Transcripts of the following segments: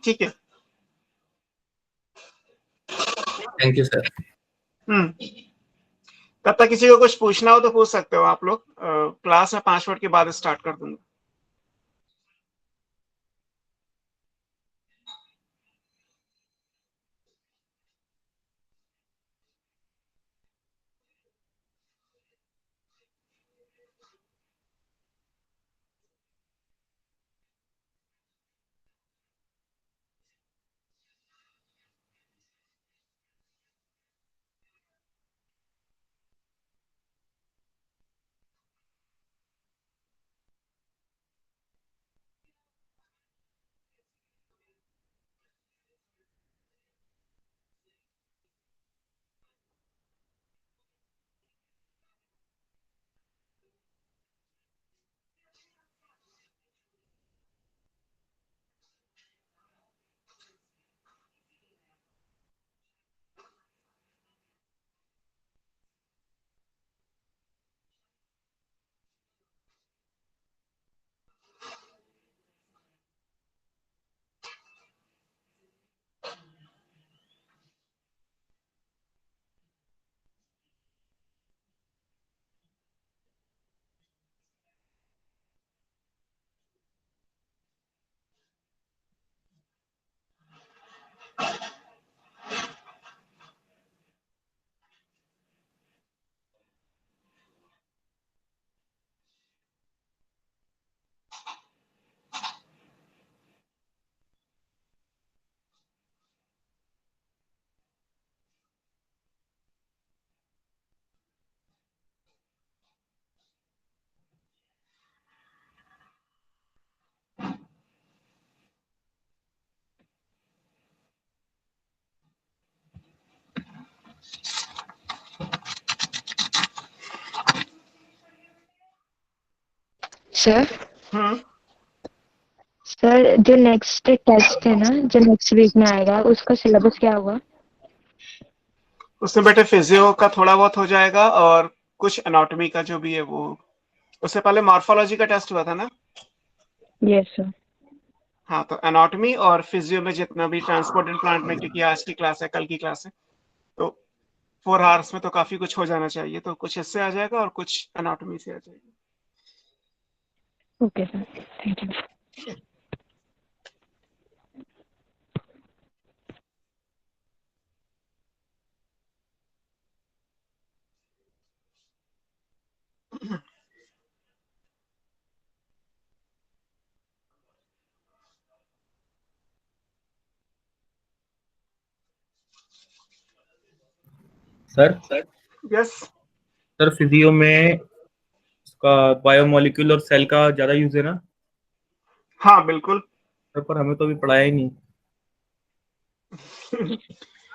ठीक है। Thank you sir. तब तक किसी को कुछ पूछना हो तो पूछ सकते हो आप लोग। क्लास में 5 मिनट के बाद स्टार्ट कर दूंगा। सर हम्म सर जो नेक्स्ट टेस्ट है ना, जो नेक्स्ट वीक में आएगा, उसका सिलेबस क्या होगा? उसमें बेटे फिजियो का थोड़ा बहुत हो जाएगा और कुछ एनाटॉमी का जो भी है वो। उससे पहले मॉर्फोलॉजी का टेस्ट हुआ था ना। Yes sir. हाँ, तो एनाटॉमी और फिजियो में जितना भी ट्रांसपोर्ट एंड प्लांट में, क्योंकि आज की क्लास है, कल की क्लास है, तो 4 आवर्स में तो काफी कुछ हो जाना चाहिए। तो कुछ इससे आ जाएगा और कुछ एनाटॉमी से आ जाएगा। Okay sir, thank you. Sir yes. Sir physio में उसका बायोमोलिक्यूल और सेल का ज्यादा यूज है ना हाँ बिल्कुल। सर, पर हमें तो अभी पढ़ाया ही नहीं।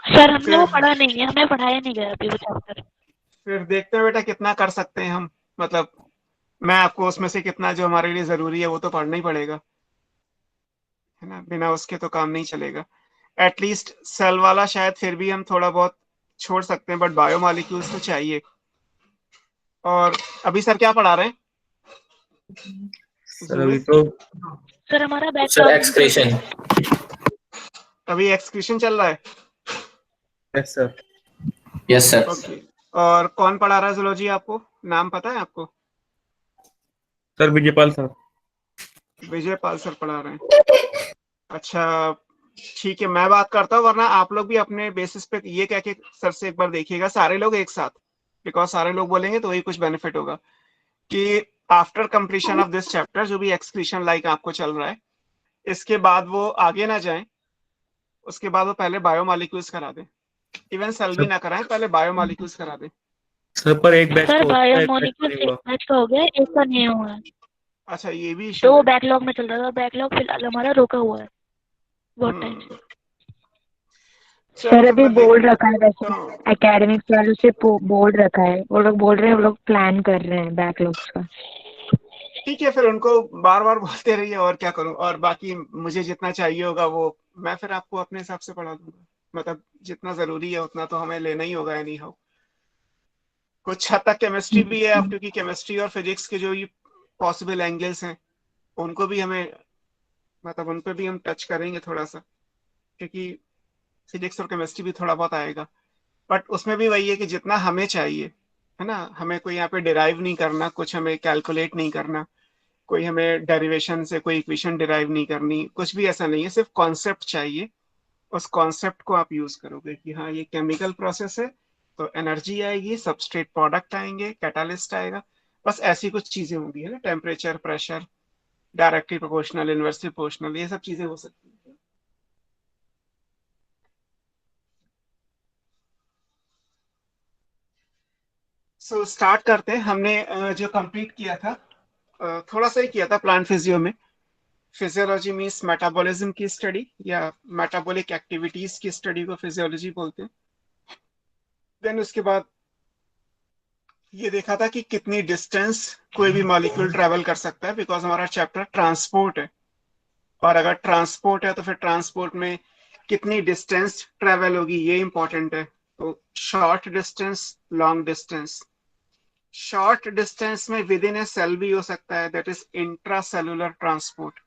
सर हमने वो फिर पढ़ा नहीं है, हमें पढ़ाया नहीं गया अभी वो चैप्टर। फिर देखते हैं बेटा कितना कर सकते हैं हम। मतलब मैं आपको उसमें से कितना जो हमारे लिए जरूरी है वो तो पढ़ना ही पड़ेगा, है ना। बिना उसके तो काम नहीं चलेगा। एटलीस्ट सेल वाला शायद फिर भी हम थोड़ा बहुत छोड़ सकते हैं, बट बायोमॉलिक्यूल्स तो चाहिए। और अभी सर क्या पढ़ा रहे हैं? सर अभी तो सर हमारा सर बैकलॉग एक्सक्रीशन। अभी एक्सक्रीशन चल रहा है। Yes sir. Yes sir. Okay. और कौन पढ़ा रहा है जूलॉजी आपको? नाम पता है आपको? Sir Vijaypal sir. Vijay Pal sir पढ़ा रहे हैं। अच्छा, ठीक है, मैं बात करता हूँ, वरना आप लोग भी अपने बेसिस पे ये कह के सर से एक बार देखिएगा, सारे लोग एक साथ। बिकॉज सारे लोग बोलेंगे तो वही कुछ बेनिफिट होगा कि after completion of this chapter, जो भी एक्सक्रीशन लाइक आपको चल रहा है, इसके बाद वो आगे ना जाए। उसके बाद वो पहले बायोमॉलिक्यूल्स करा दे। इवन सेल भी ना कराएं, पहले बायोमॉलिक्यूल्स करा दे। सर पर एक बैच सर तो होता है, एक बैच बायोमोलिक्यूल नहीं से हुआ। एक बैच का हो गया, एक का नहीं हुआ है। अच्छा, ये भी तो इशू वो है। बैकलॉग में चल रहा था, बैकलॉग फिलहाल हमारा रोका हुआ है बहुत टाइम से। चलो सर फिर अभी मैं बोर्ड रखा है, देखता वैसे हूँ। एकेडमिक्स वालों से बोर्ड रखा है, वो लोग बोल रहे हैं, वो लोग प्लान कर रहे हैं बैकलॉग्स का। ठीक है, फिर उनको बार बार बोलते रहिए, और क्या करूं। और बाकी मुझे जितना चाहिए होगा वो मैं फिर आपको अपने हिसाब से पढ़ा दूंगा। मतलब जितना जरूरी है उतना तो हमें लेना ही होगा एनी हाउ। कुछ हद तक केमिस्ट्री भी है अब, क्योंकि केमिस्ट्री और फिजिक्स के जो ये पॉसिबल एंगल्स हैं उनको भी हमें, मतलब उन पे भी हम टच करेंगे थोड़ा सा। क्योंकि फिजिक्स और केमिस्ट्री भी थोड़ा बहुत आएगा, बट उसमें भी वही है कि जितना हमें चाहिए, है ना, हमें कोई यहाँ पे डिराइव नहीं करना, कुछ हमें कैलकुलेट नहीं करना, कोई हमें डेरिवेशन से कोई इक्वेशन डिराइव नहीं करनी, कुछ भी ऐसा नहीं है, सिर्फ कॉन्सेप्ट चाहिए। उस कॉन्सेप्ट को आप यूज करोगे कि हाँ ये केमिकल प्रोसेस है, तो एनर्जी आएगी, सबस्ट्रेट प्रोडक्ट आएंगे, कैटालिस्ट आएगा, बस ऐसी कुछ चीजें होंगी, है ना, temperature, pressure, directly proportional, inversely proportional, ये सब चीजें हो सकती हैं। सो स्टार्ट करते हैं। हमने जो कंप्लीट किया था, थोड़ा सा ही किया था प्लांट फिजियो में। फिजियोलॉजी मीन्स मेटाबॉलिज्म की स्टडी या मेटाबॉलिक एक्टिविटीज की स्टडी को फिजियोलॉजी बोलते हैं। देन उसके बाद ये देखा था कि कितनी डिस्टेंस कोई भी मॉलिक्यूल ट्रेवल कर सकता है, बिकॉज हमारा चैप्टर ट्रांसपोर्ट है, और अगर ट्रांसपोर्ट है तो फिर ट्रांसपोर्ट में कितनी डिस्टेंस ट्रेवल होगी ये इंपॉर्टेंट है। तो short distance, long distance. Short distance में विद इन ए सेल भी हो सकता है, that is intra cellular transport,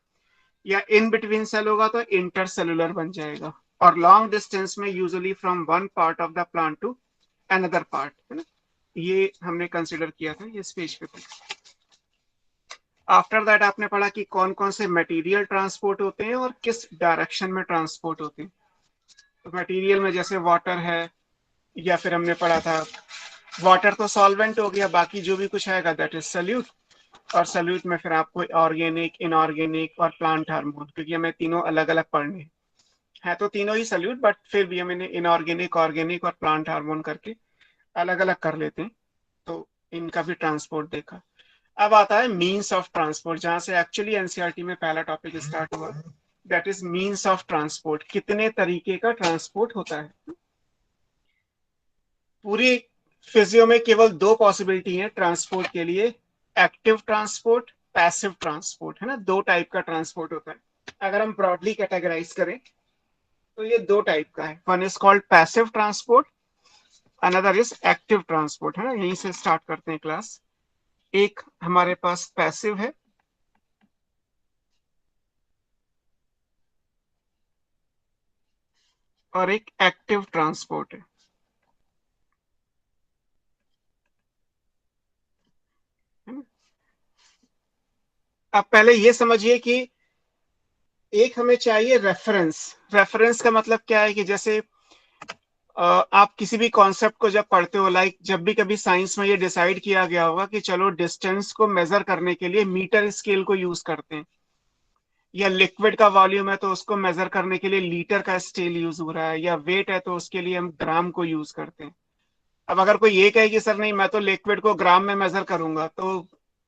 या इन बिटवीन सेल होगा तो इंटर सेलुलर बन जाएगा। और लॉन्ग डिस्टेंस में usually from one part of the plant to another part, है ना, ये हमने कंसिडर किया था ये पेज पे। आफ्टर दैट आपने पढ़ा कि कौन कौन से मटेरियल ट्रांसपोर्ट होते हैं और किस डायरेक्शन में ट्रांसपोर्ट होते हैं। तो मटेरियल में जैसे वाटर है, या फिर हमने पढ़ा था वाटर तो सॉल्वेंट हो गया, बाकी जो भी कुछ आएगा दैट इज सल्यूट। और सल्यूट में फिर आपको ऑर्गेनिक, इनऑर्गेनिक और प्लांट हार्मोन, क्योंकि हमें तीनों अलग अलग पढ़ने हैं तो तीनों ही सल्यूट, बट फिर भी हमें इनऑर्गेनिक, ऑर्गेनिक और प्लांट हार्मोन करके अलग अलग कर लेते हैं। तो इनका भी ट्रांसपोर्ट देखा। अब आता है मीन्स ऑफ ट्रांसपोर्ट, जहां से एक्चुअली एनसीईआरटी में पहला टॉपिक स्टार्ट हुआ, that is means of transport. कितने तरीके का ट्रांसपोर्ट होता है। पूरी फिजियो में केवल दो पॉसिबिलिटी है ट्रांसपोर्ट के लिए, एक्टिव ट्रांसपोर्ट, पैसिव ट्रांसपोर्ट, है ना, दो टाइप का ट्रांसपोर्ट होता है। अगर हम ब्रॉडली कैटेगराइज करें तो ये दो टाइप का है, one is called passive transport, another is active transport, है ना। यहीं से स्टार्ट करते हैं क्लास। एक हमारे पास पैसिव है, और एक एक्टिव ट्रांसपोर्ट है। अब पहले ये समझिए कि एक हमें चाहिए रेफरेंस। रेफरेंस का मतलब क्या है कि जैसे आप किसी भी कॉन्सेप्ट को जब पढ़ते हो, लाइक जब भी कभी साइंस में ये डिसाइड किया गया होगा कि चलो डिस्टेंस को मेजर करने के लिए मीटर स्केल को यूज करते हैं, या लिक्विड का वॉल्यूम है तो उसको मेजर करने के लिए लीटर का स्केल यूज हो रहा है, या वेट है तो उसके लिए हम ग्राम को यूज करते हैं। अब अगर कोई ये कहे कि सर नहीं मैं तो लिक्विड को ग्राम में मेजर करूंगा, तो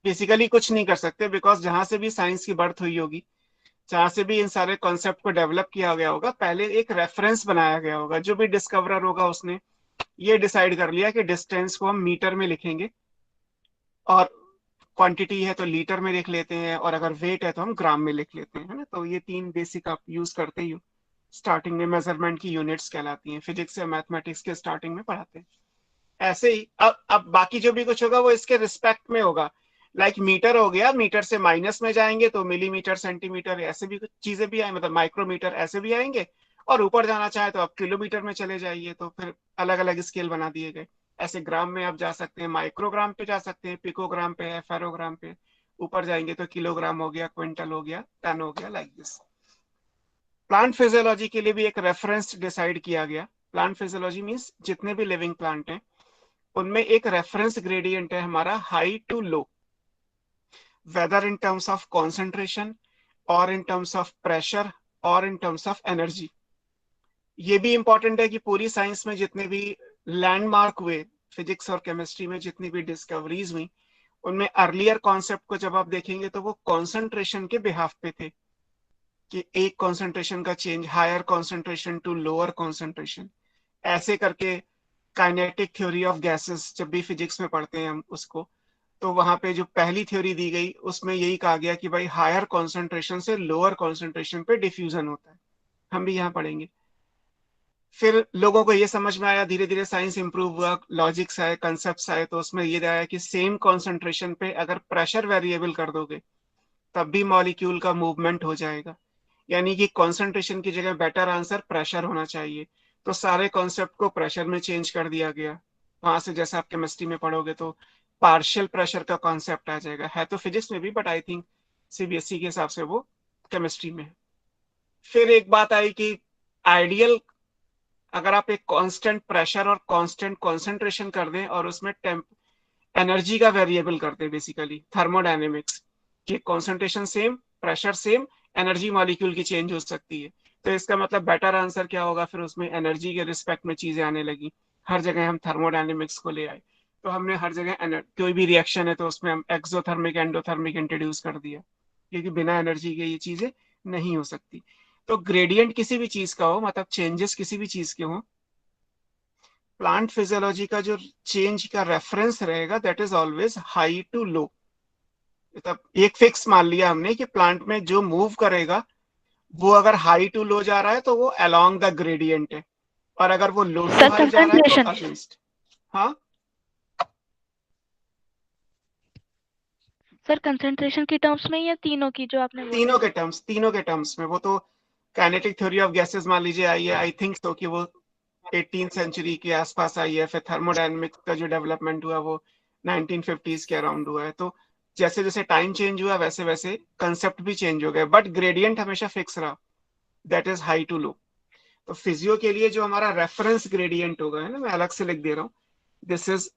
बेसिकली कुछ नहीं कर सकते, बिकॉज जहां से भी साइंस की बर्थ हुई होगी, जहां से भी इन सारे कॉन्सेप्ट को डेवलप किया गया होगा, पहले एक रेफरेंस बनाया गया होगा। जो भी डिस्कवरर होगा उसने ये डिसाइड कर लिया कि डिस्टेंस को हम मीटर में लिखेंगे, और क्वांटिटी है तो लीटर में लिख लेते हैं, और अगर वेट है तो हम ग्राम में लिख लेते हैं, है ना। तो ये तीन बेसिक आप यूज करते ही हो। स्टार्टिंग में मेजरमेंट की यूनिट्स कहलाती हैं, फिजिक्स या मैथमेटिक्स के स्टार्टिंग में पढ़ाते हैं। ऐसे ही अब बाकी जो भी कुछ होगा वो इसके रिस्पेक्ट में होगा। लाइक मीटर हो गया, मीटर से माइनस में जाएंगे तो मिलीमीटर, सेंटीमीटर, ऐसे भी कुछ चीजें भी आए, मतलब माइक्रोमीटर ऐसे भी आएंगे। और ऊपर जाना चाहे तो आप किलोमीटर में चले जाइए, तो फिर अलग अलग स्केल बना दिए गए। ऐसे ग्राम में आप जा सकते हैं, माइक्रोग्राम पे जा सकते हैं, पिकोग्राम पे है, फेरोग्राम पे। ऊपर जाएंगे तो किलोग्राम हो गया, क्विंटल हो गया, टन हो गया, लाइक दिस। प्लांट फिजियोलॉजी के लिए भी एक रेफरेंस डिसाइड किया गया। प्लांट फिजियोलॉजी मीन्स जितने भी लिविंग प्लांट हैं उनमें एक रेफरेंस ग्रेडियंट है हमारा, high to low, whether in terms of concentration, और इन टर्म्स ऑफ प्रेशर, और इन टर्म्स ऑफ एनर्जी। ये भी इंपॉर्टेंट है कि पूरी साइंस में जितने भी लैंडमार्क हुए, फिजिक्स और केमिस्ट्री में जितनी भी डिस्कवरीज हुई, उनमें अर्लियर कॉन्सेप्ट को जब आप देखेंगे तो वो कॉन्सेंट्रेशन के बिहाफ पे थे, कि एक कॉन्सेंट्रेशन का change, higher concentration to lower concentration, ऐसे करके। काइनेटिक थ्योरी ऑफ गैसेस जब भी फिजिक्स में पढ़ते हैं हम उसको, तो वहां पे जो पहली थ्योरी दी गई उसमें यही कहा गया कि भाई हायर कॉन्सेंट्रेशन से लोअर कॉन्सेंट्रेशन पे डिफ्यूजन होता है। हम भी यहाँ पढ़ेंगे। फिर लोगों को ये समझ में आया, धीरे धीरे साइंस इंप्रूव हुआ, लॉजिक्स आए, कंसेप्ट्स आए, तो उसमें ये आया कि सेम कॉन्सेंट्रेशन पे अगर प्रेशर वेरिएबल कर दोगे तब भी मॉलिक्यूल का मूवमेंट हो जाएगा। यानी कि कॉन्सेंट्रेशन की जगह बेटर आंसर प्रेशर होना चाहिए, तो सारे कॉन्सेप्ट को प्रेशर में चेंज कर दिया गया। वहां से जैसे आप केमिस्ट्री में पढ़ोगे तो पार्शियल प्रेशर का कॉन्सेप्ट आ जाएगा, है तो फिजिक्स में भी बट आई थिंक सीबीएसई के हिसाब से वो केमिस्ट्री में है। फिर एक बात आई कि आइडियल, अगर आप एक कांस्टेंट प्रेशर और कांस्टेंट कंसंट्रेशन कर दें और उसमें एनर्जी का वेरिएबल कर दें, बेसिकली थर्मोडायनेमिक्स कि concentration same, pressure same, energy molecule की चेंज हो सकती है, तो इसका मतलब बेटर आंसर क्या होगा, फिर उसमें एनर्जी के रिस्पेक्ट में चीजें आने लगी। हर जगह हम थर्मोडायनेमिक्स को ले आए, तो हमने हर जगह कोई भी रिएक्शन है तो उसमें हम एक्सोथर्मिक एंडोथर्मिक इंट्रोड्यूस कर दिया, क्योंकि बिना एनर्जी के ये चीजें नहीं हो सकती। तो ग्रेडियंट किसी भी चीज का हो, मतलब चेंजेस किसी भी चीज के हो, प्लांट फिजियोलॉजी का जो चेंज का रेफरेंस रहेगा that is always high to low. मतलब एक फिक्स मान लिया हमने कि प्लांट में जो मूव करेगा वो अगर हाई टू लो जा रहा है तो वो अलोंग द ग्रेडियंट है, और अगर वो लो टू सर हाई जा रहा है तो कंसंट्रेशन, अगेंस्ट। हाँ सर कंसंट्रेशन की टर्म्स में या तीनों की जो आपने बोले? तीनों के टर्म्स में। वो तो काइनेटिक थ्योरी ऑफ गैसेस मान लीजिए आई है, आई थिंक तो कि वो 18th सेंचुरी के आसपास आई है। फिर थर्मोडायनेमिक्स का जो डेवलपमेंट हुआ वो 1950s के अराउंड हुआ है। तो जैसे जैसे टाइम चेंज हुआ वैसे वैसे कंसेप्ट भी चेंज हो गए, बट ग्रेडियंट हमेशा फिक्स रहा, दैट इज हाई टू लो। तो फिजियो के लिए जो हमारा रेफरेंस ग्रेडियंट होगा, है ना, मैं अलग से लिख दे रहा हूँ, दिस इज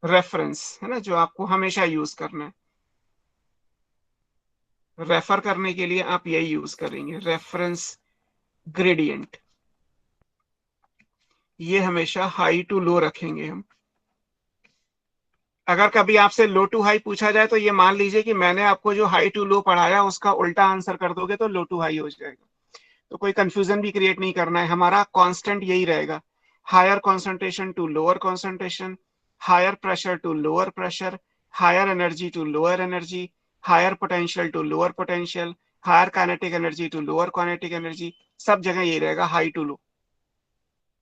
रेफरेंस, है ना, जो आपको हमेशा यूज करना है। रेफर करने के लिए आप यही यूज करेंगे, रेफरेंस ग्रेडियंट। ये हमेशा हाई टू लो रखेंगे हम। अगर कभी आपसे लो टू हाई पूछा जाए तो ये मान लीजिए कि मैंने आपको जो हाई टू लो पढ़ाया उसका उल्टा आंसर कर दोगे तो लो टू हाई हो जाएगा। तो कोई कंफ्यूजन भी क्रिएट नहीं करना है, हमारा कांस्टेंट यही रहेगा, higher concentration to lower concentration, higher pressure to lower pressure, higher energy to lower energy, higher potential to lower potential, higher kinetic energy to lower kinetic energy, सब जगह यही रहेगा हाई टू लो।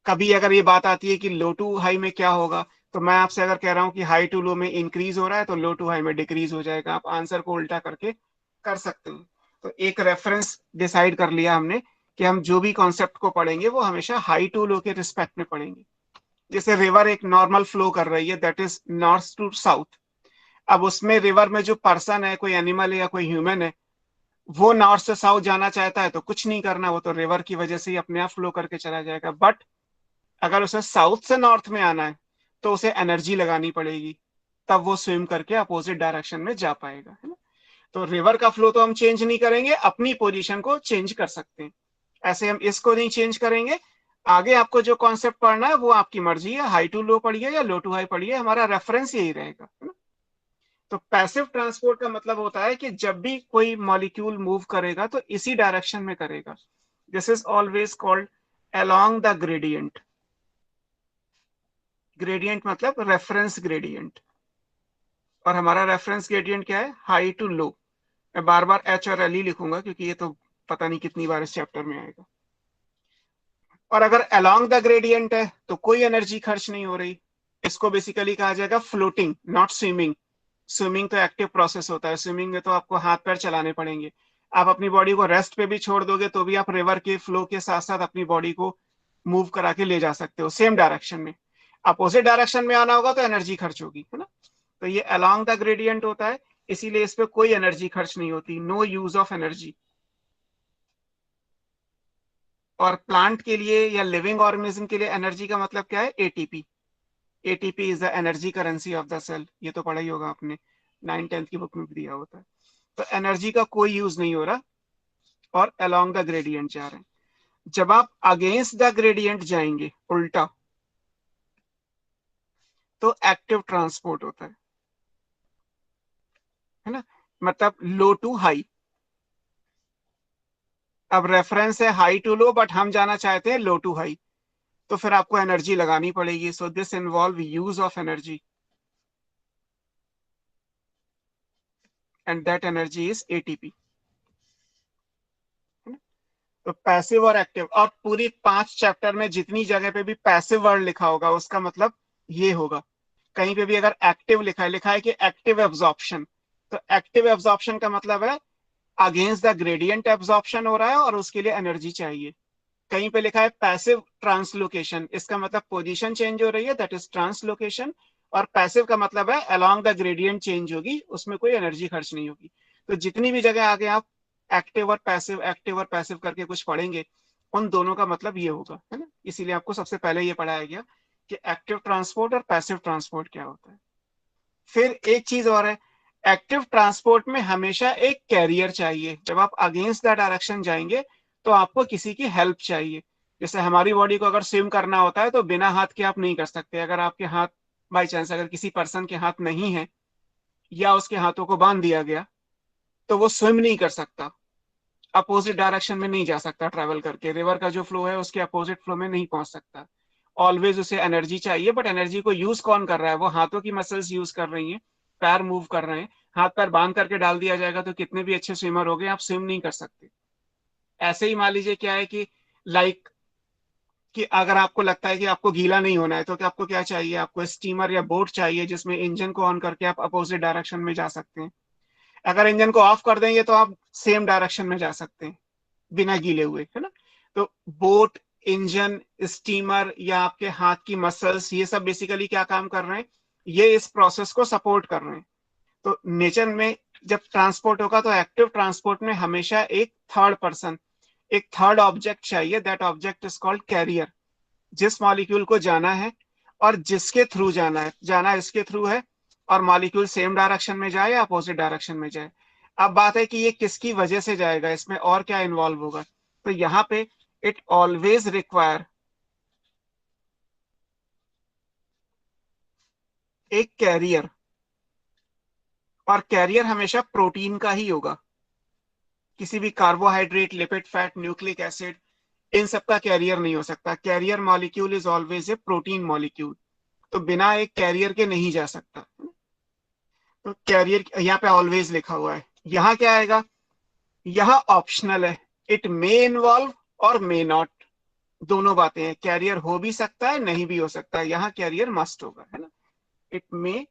कभी अगर ये बात आती है कि लो टू हाई में क्या होगा, तो मैं आपसे अगर कह रहा हूँ कि हाई टू लो में इंक्रीज हो रहा है तो लो टू हाई में डिक्रीज हो जाएगा, आप आंसर को उल्टा करके कर सकते हैं। तो एक रेफरेंस डिसाइड कर लिया हमने कि हम जो भी कॉन्सेप्ट को पढ़ेंगे वो हमेशा हाई टू लो के रिस्पेक्ट में पढ़ेंगे। जैसे रिवर एक नॉर्मल फ्लो कर रही है, that is north to south. अब उसमें रिवर में जो पर्सन है, कोई एनिमल है या कोई ह्यूमन है, वो नॉर्थ से साउथ जाना चाहता है तो कुछ नहीं करना, वो तो रिवर की वजह से ही अपने आप फ्लो करके चला जाएगा। बट अगर उसे साउथ से नॉर्थ में आना है तो उसे एनर्जी लगानी पड़ेगी, तब वो स्विम करके अपोजिट डायरेक्शन में जा पाएगा, है ना। तो रिवर का फ्लो तो हम चेंज नहीं करेंगे, अपनी पोजीशन को चेंज कर सकते हैं, ऐसे हम इसको नहीं चेंज करेंगे। आगे आपको जो कॉन्सेप्ट पढ़ना है वो आपकी मर्जी है, हाई टू लो पढ़िए या लो टू हाई पढ़िए, हमारा रेफरेंस यही रहेगा, है ना। तो पैसिव ट्रांसपोर्ट का मतलब होता है कि जब भी कोई मॉलिक्यूल मूव करेगा तो इसी डायरेक्शन में करेगा, this is always called along the gradient. Gradient मतलब रेफरेंस ग्रेडियंट, और हमारा रेफरेंस ग्रेडियंट क्या है, हाई टू लो। मैं बार बार एच और एल ही लिखूंगा क्योंकि ये तो पता नहीं कितनी बार इस चैप्टर में आएगा। और अगर अलोंग द ग्रेडियंट है तो कोई एनर्जी खर्च नहीं हो रही, इसको बेसिकली कहा जाएगा फ्लोटिंग, नॉट स्विमिंग। स्विमिंग तो एक्टिव प्रोसेस होता है, स्विमिंग में तो आपको हाथ पैर चलाने पड़ेंगे, आप अपनी बॉडी को रेस्ट पे भी छोड़ दोगे तो भी आप रिवर के फ्लो के साथ साथ अपनी बॉडी को मूव करा के ले जा सकते हो सेम डायरेक्शन में। अपोजिट डायरेक्शन में आना होगा तो एनर्जी खर्च होगी, है ना। तो ये अलोंग द ग्रेडियंट होता है, इसीलिए इस पे कोई एनर्जी खर्च नहीं होती, नो यूज ऑफ एनर्जी। और प्लांट के लिए या लिविंग ऑर्गेनिज्म के लिए एनर्जी का मतलब क्या है, ATP. ATP is the energy currency of the cell, ये तो पढ़ा ही होगा आपने, 9th-10th की बुक में भी दिया होता है। तो एनर्जी का कोई यूज नहीं हो रहा और अलोंग द ग्रेडियंट जा रहे हैं। जब आप अगेंस्ट द ग्रेडियंट जाएंगे, उल्टा, तो एक्टिव ट्रांसपोर्ट होता है ना, मतलब लो टू हाई। अब रेफरेंस है हाई टू लो बट हम जाना चाहते हैं लो टू हाई, तो फिर आपको एनर्जी लगानी पड़ेगी, so this involve use of energy and that energy is ATP. तो पैसिव और एक्टिव, और पूरी 5 चैप्टर में जितनी जगह पे भी पैसिव वर्ड लिखा होगा उसका मतलब ये होगा। कहीं पे भी अगर एक्टिव लिखा है कि एक्टिव एब्जॉर्प्शन, तो एक्टिव एब्जॉर्प्शन का मतलब है अगेंस्ट द ग्रेडियंट एब्जॉर्प्शन हो रहा है और उसके लिए एनर्जी चाहिए। कहीं पे लिखा है पैसिव ट्रांसलोकेशन, इसका मतलब पोजीशन चेंज हो रही है, दैट इज ट्रांसलोकेशन। और पैसिव का मतलब है अलोंग द ग्रेडियंट चेंज होगी, उसमें कोई एनर्जी खर्च नहीं होगी। तो जितनी भी जगह आगे आप एक्टिव और पैसिव करके कुछ पढ़ेंगे, उन दोनों का मतलब ये होगा, है ना। इसीलिए आपको सबसे पहले ये पढ़ाया गया कि एक्टिव ट्रांसपोर्ट और पैसिव ट्रांसपोर्ट क्या होता है। फिर एक चीज और है, एक्टिव ट्रांसपोर्ट में हमेशा एक कैरियर चाहिए। जब आप अगेंस्ट द डायरेक्शन जाएंगे तो आपको किसी की हेल्प चाहिए। जैसे हमारी बॉडी को अगर स्विम करना होता है तो बिना हाथ के आप नहीं कर सकते। अगर आपके हाथ बाई चांस अगर किसी पर्सन के हाथ नहीं है या उसके हाथों को बांध दिया गया तो वो स्विम नहीं कर सकता, अपोजिट डायरेक्शन में नहीं जा सकता, ट्रेवल करके रिवर का जो फ्लो है उसके अपोजिट फ्लो में नहीं पहुंच सकता। ऑलवेज उसे एनर्जी चाहिए, बट एनर्जी को यूज कौन कर रहा है? वो हाथों की मसल्स यूज कर रही हैं, पैर मूव कर रहे हैं। हाथ पैर बांध करके डाल दिया जाएगा तो कितने भी अच्छे स्विमर हो गए, आप स्विम नहीं कर सकते। ऐसे ही मान लीजिए क्या है कि लाइक कि अगर आपको लगता है कि आपको गीला नहीं होना है तो क्या आपको क्या चाहिए? आपको स्टीमर या बोट चाहिए जिसमें इंजन को ऑन करके आप अपोजिट डायरेक्शन में जा सकते हैं। अगर इंजन को ऑफ कर देंगे तो आप सेम डायरेक्शन में जा सकते हैं बिना गीले हुए, है ना। तो बोट, इंजन, स्टीमर या आपके हाथ की मसल्स, ये सब बेसिकली क्या काम कर रहे हैं? ये इस प्रोसेस को सपोर्ट कर रहे हैं। तो नेचर में जब ट्रांसपोर्ट होगा तो एक्टिव ट्रांसपोर्ट में हमेशा एक थर्ड पर्सन, एक थर्ड ऑब्जेक्ट चाहिए। That object is called carrier. जिस मॉलिक्यूल को जाना है और जिसके थ्रू जाना है, जाना इसके थ्रू है, और मॉलिक्यूल सेम डायरेक्शन में जाए या अपोजिट डायरेक्शन में जाए। अब बात है कि ये किसकी वजह से जाएगा, इसमें और क्या इन्वॉल्व होगा। तो यहाँ पे इट ऑलवेज रिक्वायर एक कैरियर, और कैरियर हमेशा प्रोटीन का ही होगा। किसी भी carbohydrate, lipid, fat, nucleic acid, इन सब का कैरियर नहीं हो सकता। Carrier molecule is always a protein molecule. तो बिना एक कैरियर के नहीं जा सकता। तो कैरियर यहाँ पे ऑलवेज लिखा हुआ है। यहाँ क्या आएगा? यह ऑप्शनल है। इट मे इन्वॉल्व और मे नॉट, दोनों बातें हैं। कैरियर हो भी सकता है, नहीं भी हो सकता है। यहाँ कैरियर मस्ट होगा, है ना। इट मे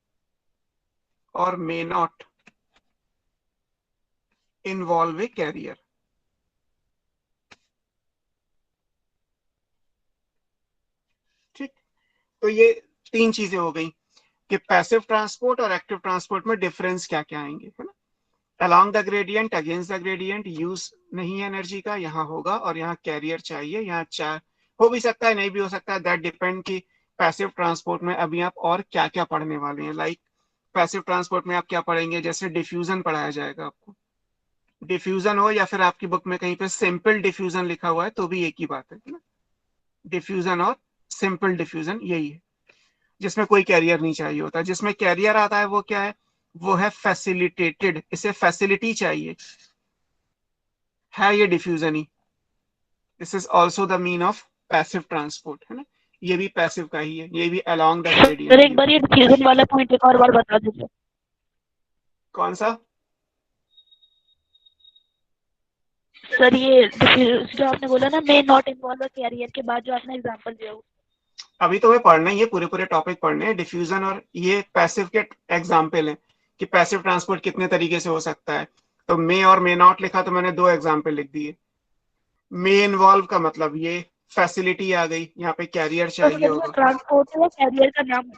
और may not involve a carrier. ठीक। तो ये तीन चीजें हो गई कि पैसिव ट्रांसपोर्ट और एक्टिव ट्रांसपोर्ट में डिफरेंस क्या क्या आएंगे, है ना। Along the gradient, against the gradient, use नहीं है एनर्जी का, यहाँ होगा। और यहाँ कैरियर चाहिए, यहाँ हो भी सकता है, नहीं भी हो सकता है। दैट डिपेंड कि पैसिव ट्रांसपोर्ट में अभी आप और क्या क्या पढ़ने वाले हैं। लाइक पैसिव ट्रांसपोर्ट में आप क्या पढ़ेंगे? जैसे डिफ्यूजन पढ़ाया जाएगा आपको। डिफ्यूजन हो या फिर आपकी बुक में कहीं पे सिंपल डिफ्यूजन लिखा हुआ है तो भी एक ही बात है ना। डिफ्यूजन और सिंपल डिफ्यूजन यही है, जिसमें कोई कैरियर नहीं चाहिए होता। जिसमें कैरियर आता है वो क्या है? वो है फैसिलिटेटेड, इसे फैसिलिटी चाहिए, है ये diffusion he. This is also the mean of passive transport, है ना। ये भी पैसिव का ही है, ये भी अलोंग द सर ग्रेडियंट एक बार ये डिफ्यूजन वाला पॉइंट एक और बार बता दीजिए। कौन सा? सर ये जो आपने बोला ना, मे नॉट इन्वॉल्व कैरियर के बाद जो आपने एग्जांपल दिया वो। अभी तो हमें पढ़ना ही है, पूरे पूरे टॉपिक पढ़ने हैं। डिफ्यूजन और ये पैसिव के एग्जाम्पल हैं कि पैसिव ट्रांसपोर्ट कितने तरीके से हो सकता है। तो मे और मे नॉट लिखा तो मैंने दो एग्जाम्पल लिख दिए। मे इन्वॉल्व का मतलब ये फैसिलिटी आ गई, यहाँ पे कैरियर तो चाहिए सर जो होगा। ट्रांसपोर्ट है वो कैरियर का नाम है।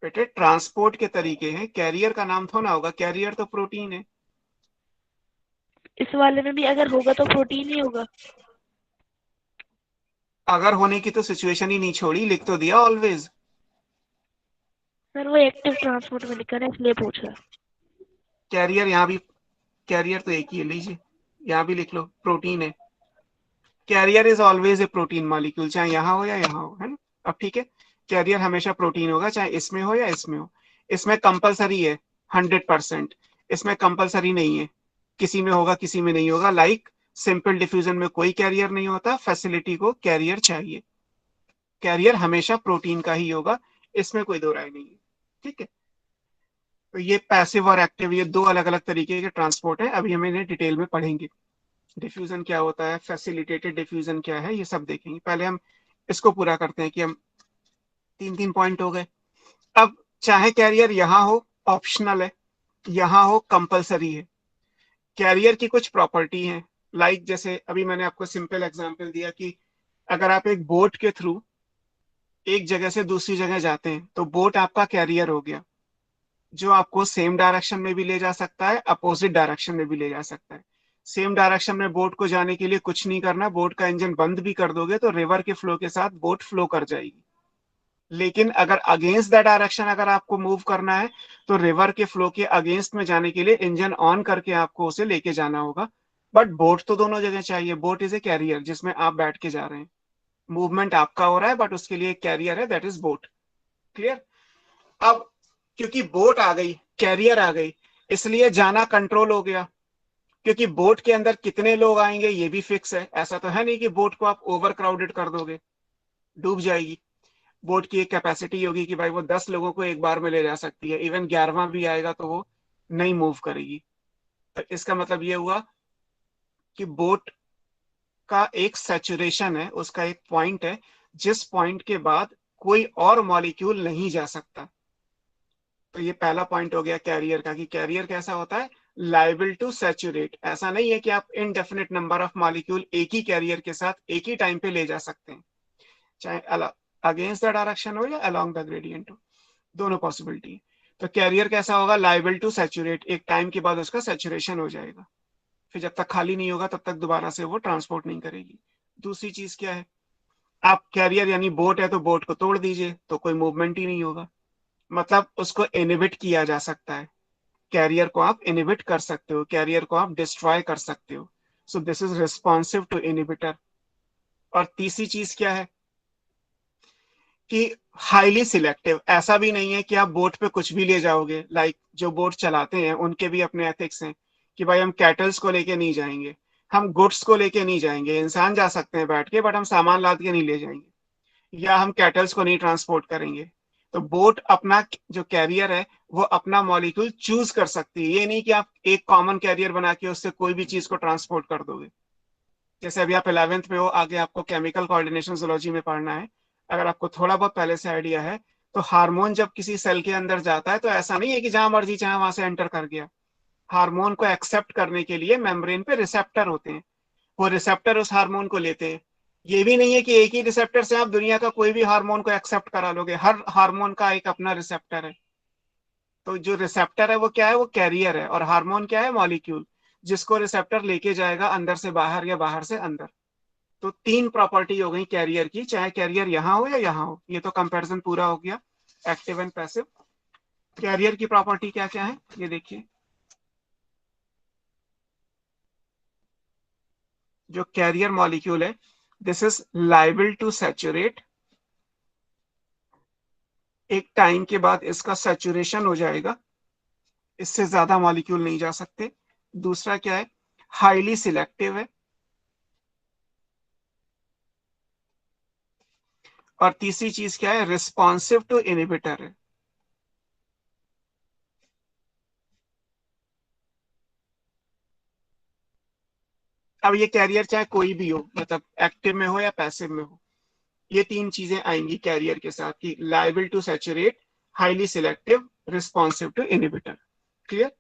बेटे ट्रांसपोर्ट के तरीके हैं, कैरियर का नाम थोड़ा होगा। कैरियर तो प्रोटीन है। इस वाले में भी अगर होगा तो प्रोटीन ही होगा। अगर होने की तो सिचुएशन ही नहीं छोड़ी, लिख तो दिया ऑलवेज। सर वो एक्टिव ट्रांसपोर्ट में लिखा है इसलिए पूछ रहा। कैरियर यहाँ भी, कैरियर तो एक ही है, लीजिए यहाँ भी लिख लो, प्रोटीन है। Carrier is always a protein molecule, चाहे यहाँ हो या यहाँ हो, है ना। अब ठीक है, कैरियर हमेशा प्रोटीन होगा, चाहे इसमें हो या इसमें हो। इसमें कंपलसरी है 100%, इसमें कंपलसरी नहीं है, किसी में होगा किसी में नहीं होगा। लाइक सिंपल डिफ्यूजन में कोई कैरियर नहीं होता, फैसिलिटी को कैरियर चाहिए। कैरियर हमेशा प्रोटीन का ही होगा, इसमें कोई दो राय नहीं है। ठीक है। तो ये पैसिव और एक्टिव, ये दो अलग अलग तरीके के ट्रांसपोर्ट है। अभी हम इन्हें डिटेल में पढ़ेंगे। डिफ्यूजन क्या होता है, फैसिलिटेटेड डिफ्यूजन क्या है, ये सब देखेंगे। पहले हम इसको पूरा करते हैं कि हम तीन तीन पॉइंट हो गए। अब चाहे कैरियर यहाँ हो, ऑप्शनल है, यहाँ हो कंपलसरी है। कैरियर की कुछ प्रॉपर्टी है, लाइक जैसे अभी मैंने आपको सिंपल एग्जांपल दिया कि अगर आप एक बोट के थ्रू एक जगह से दूसरी जगह जाते हैं तो बोट आपका कैरियर हो गया, जो आपको सेम डायरेक्शन में भी ले जा सकता है, अपोजिट डायरेक्शन में भी ले जा सकता है। सेम डायरेक्शन में बोट को जाने के लिए कुछ नहीं करना, बोट का इंजन बंद भी कर दोगे तो रिवर के फ्लो के साथ बोट फ्लो कर जाएगी। लेकिन अगर अगेंस्ट द डायरेक्शन अगर आपको मूव करना है तो रिवर के फ्लो के अगेंस्ट में जाने के लिए इंजन ऑन करके आपको उसे लेके जाना होगा। बट बोट तो दोनों जगह चाहिए। बोट इज ए कैरियर जिसमें आप बैठ के जा रहे हैं, मूवमेंट आपका हो रहा है बट उसके लिए एक कैरियर है, दैट इज बोट। क्लियर? अब क्योंकि बोट आ गई, कैरियर आ गई, इसलिए जाना कंट्रोल हो गया। क्योंकि बोट के अंदर कितने लोग आएंगे ये भी फिक्स है। ऐसा तो है नहीं कि बोट को आप ओवर क्राउडेड कर दोगे, डूब जाएगी। बोट की एक कैपेसिटी होगी कि भाई वो 10 लोगों को एक बार में ले जा सकती है, इवन 11वां भी आएगा तो वो नहीं मूव करेगी। तो इसका मतलब ये हुआ कि बोट का एक सैचुरेशन है, उसका एक पॉइंट है जिस पॉइंट के बाद कोई और मॉलिक्यूल नहीं जा सकता। तो ये पहला पॉइंट हो गया कैरियर का, कि कैरियर कैसा होता है, लाइबल टू सैचुरेट। ऐसा नहीं है कि आप इनडेफिनेट नंबर ऑफ मॉलिक्यूल एक ही कैरियर के साथ एक ही टाइम पे ले जा सकते हैं, चाहे अगेंस्ट द डायरेक्शन हो या अलोंग द ग्रेडियंट हो, दोनों पॉसिबिलिटी। तो कैरियर कैसा होगा, लाइबल टू सैचुरेट, एक टाइम के बाद उसका सैचुरेशन हो जाएगा, फिर जब तक खाली नहीं होगा तब तक दोबारा से वो ट्रांसपोर्ट नहीं करेगी। दूसरी चीज क्या है, आप कैरियर यानी बोट है तो बोट को तोड़ दीजिए तो कोई मूवमेंट ही नहीं होगा, मतलब उसको इनहिबिट किया जा सकता है। कैरियर को आप इनहिबिट कर सकते हो, कैरियर को आप डिस्ट्रॉय कर सकते हो। So this is responsive to inhibitor. और तीसरी चीज क्या है कि हाईली सिलेक्टिव। ऐसा भी नहीं है कि आप बोट पे कुछ भी ले जाओगे, लाइक जो बोट चलाते हैं उनके भी अपने एथिक्स हैं कि भाई हम कैटल्स को लेके नहीं जाएंगे, हम गुड्स को लेके नहीं जाएंगे। इंसान जा सकते हैं बैठ के बट हम सामान लाद के नहीं ले जाएंगे, या हम कैटल्स को नहीं ट्रांसपोर्ट करेंगे। तो बोट अपना जो कैरियर है वो अपना मॉलिक्यूल चूज कर सकती है। ये नहीं कि आप एक कॉमन कैरियर बना के उससे कोई भी चीज को ट्रांसपोर्ट कर दोगे। जैसे अभी आप 11th में हो, आगे आपको केमिकल कोऑर्डिनेशन जूलॉजी में पढ़ना है, अगर आपको थोड़ा बहुत पहले से आइडिया है तो हार्मोन जब किसी सेल के अंदर जाता है तो ऐसा नहीं है कि जहां मर्जी चाहे वहां से एंटर कर गया। हार्मोन को एक्सेप्ट करने के लिए मेम्ब्रेन पे रिसेप्टर होते हैं, वो रिसेप्टर उस हार्मोन को लेते हैं। ये भी नहीं है कि एक ही रिसेप्टर से आप दुनिया का कोई भी हार्मोन को एक्सेप्ट करा लोगे, हर हार्मोन का एक अपना रिसेप्टर है। तो जो रिसेप्टर है वो क्या है, वो कैरियर है, और हार्मोन क्या है, मॉलिक्यूल, जिसको रिसेप्टर लेके जाएगा अंदर से बाहर या बाहर से अंदर। तो तीन प्रॉपर्टी हो गई कैरियर की, चाहे कैरियर यहाँ हो या यहाँ हो। ये तो कंपैरिजन पूरा हो गया एक्टिव एंड पैसिव। कैरियर की प्रॉपर्टी क्या क्या है ये देखिए। जो कैरियर मॉलिक्यूल है, this is liable to saturate, एक टाइम के बाद इसका सैचुरेशन हो जाएगा, इससे ज्यादा मॉलिक्यूल नहीं जा सकते। दूसरा क्या है, हाईली सिलेक्टिव है। और तीसरी चीज क्या है, रिस्पॉन्सिव टू इनहिबिटर है। अब ये कैरियर चाहे कोई भी हो, मतलब एक्टिव में हो या पैसिव में हो, ये तीन चीजें आएंगी कैरियर के साथ, कि liable to saturate, highly selective, responsive to inhibitor. Clear?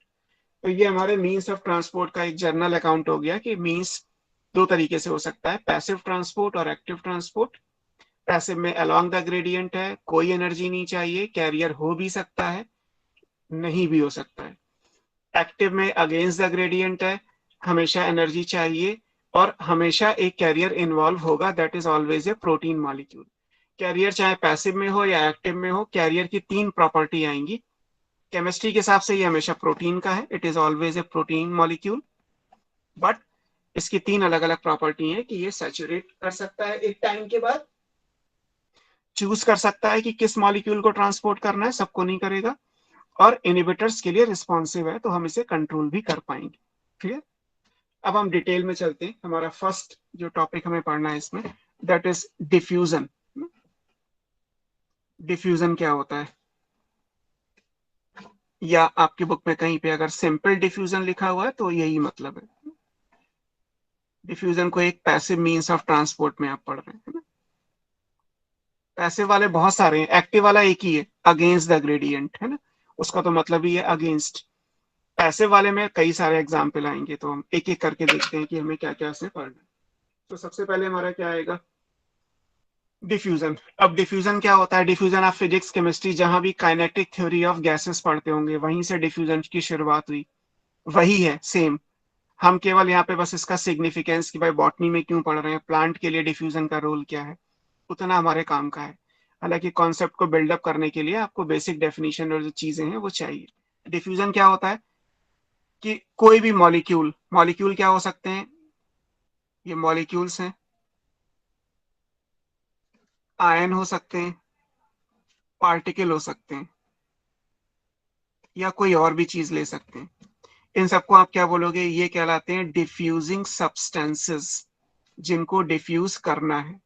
तो ये हमारे मीन्स ऑफ ट्रांसपोर्ट का एक जर्नल अकाउंट हो गया कि मीन्स दो तरीके से हो सकता है, पैसिव ट्रांसपोर्ट और एक्टिव ट्रांसपोर्ट। पैसिव में अलोंग द ग्रेडियंट है, कोई एनर्जी नहीं चाहिए, कैरियर हो भी सकता है नहीं भी हो सकता है। एक्टिव में अगेंस्ट द ग्रेडियंट है, हमेशा एनर्जी चाहिए और हमेशा एक कैरियर इन्वॉल्व होगा, that is always a protein molecule. Carrier चाहे पैसिव में हो या एक्टिव में हो, कैरियर की तीन प्रॉपर्टी आएंगी। केमिस्ट्री के हिसाब से ये हमेशा प्रोटीन का है, it is always a protein molecule. But इसकी तीन अलग अलग प्रॉपर्टी है कि ये सैचुरेट कर सकता है एक टाइम के बाद, चूज कर सकता है कि किस मॉलिक्यूल को ट्रांसपोर्ट करना है, सबको नहीं करेगा, और इनहिबिटर्स के लिए रिस्पॉन्सिव है तो हम इसे कंट्रोल भी कर पाएंगे। क्लियर? अब हम डिटेल में चलते हैं। हमारा फर्स्ट जो टॉपिक हमें पढ़ना है इसमें, दैट इज डिफ्यूजन। डिफ्यूजन क्या होता है, या आपकी बुक में कहीं पे अगर सिंपल डिफ्यूजन लिखा हुआ है तो यही मतलब है। डिफ्यूजन को एक पैसिव मींस ऑफ ट्रांसपोर्ट में आप पढ़ रहे हैं। पैसिव वाले बहुत सारे हैं, एक्टिव वाला एक ही है, अगेंस्ट द ग्रेडियंट, है ना, उसका तो मतलब ही है अगेंस्ट। पैसिव वाले में कई सारे एग्जाम्पल आएंगे, तो हम एक एक करके देखते हैं कि हमें क्या क्या से पढ़ना है। तो सबसे पहले हमारा क्या आएगा, डिफ्यूजन। अब डिफ्यूजन क्या होता है, डिफ्यूजन आप फिजिक्स केमिस्ट्री जहां भी काइनेटिक थ्योरी ऑफ गैसेस पढ़ते होंगे वहीं से डिफ्यूजन की शुरुआत हुई, वही है सेम। हम केवल यहाँ पे बस इसका सिग्निफिकेंस कि भाई बॉटनी में क्यों पढ़ रहे हैं, प्लांट के लिए डिफ्यूजन का रोल क्या है, उतना हमारे काम का है। हालांकि कॉन्सेप्ट को बिल्डअप करने के लिए आपको बेसिक डेफिनेशन और जो चीजें हैं वो चाहिए। डिफ्यूजन क्या होता है कि कोई भी मॉलिक्यूल, मॉलिक्यूल क्या हो सकते हैं, ये मॉलिक्यूल्स हैं, आयन हो सकते हैं, पार्टिकल हो सकते हैं, या कोई और भी चीज ले सकते हैं। इन सबको आप क्या बोलोगे, ये कहलाते हैं डिफ्यूजिंग सब्सटेंसेस, जिनको डिफ्यूज करना है।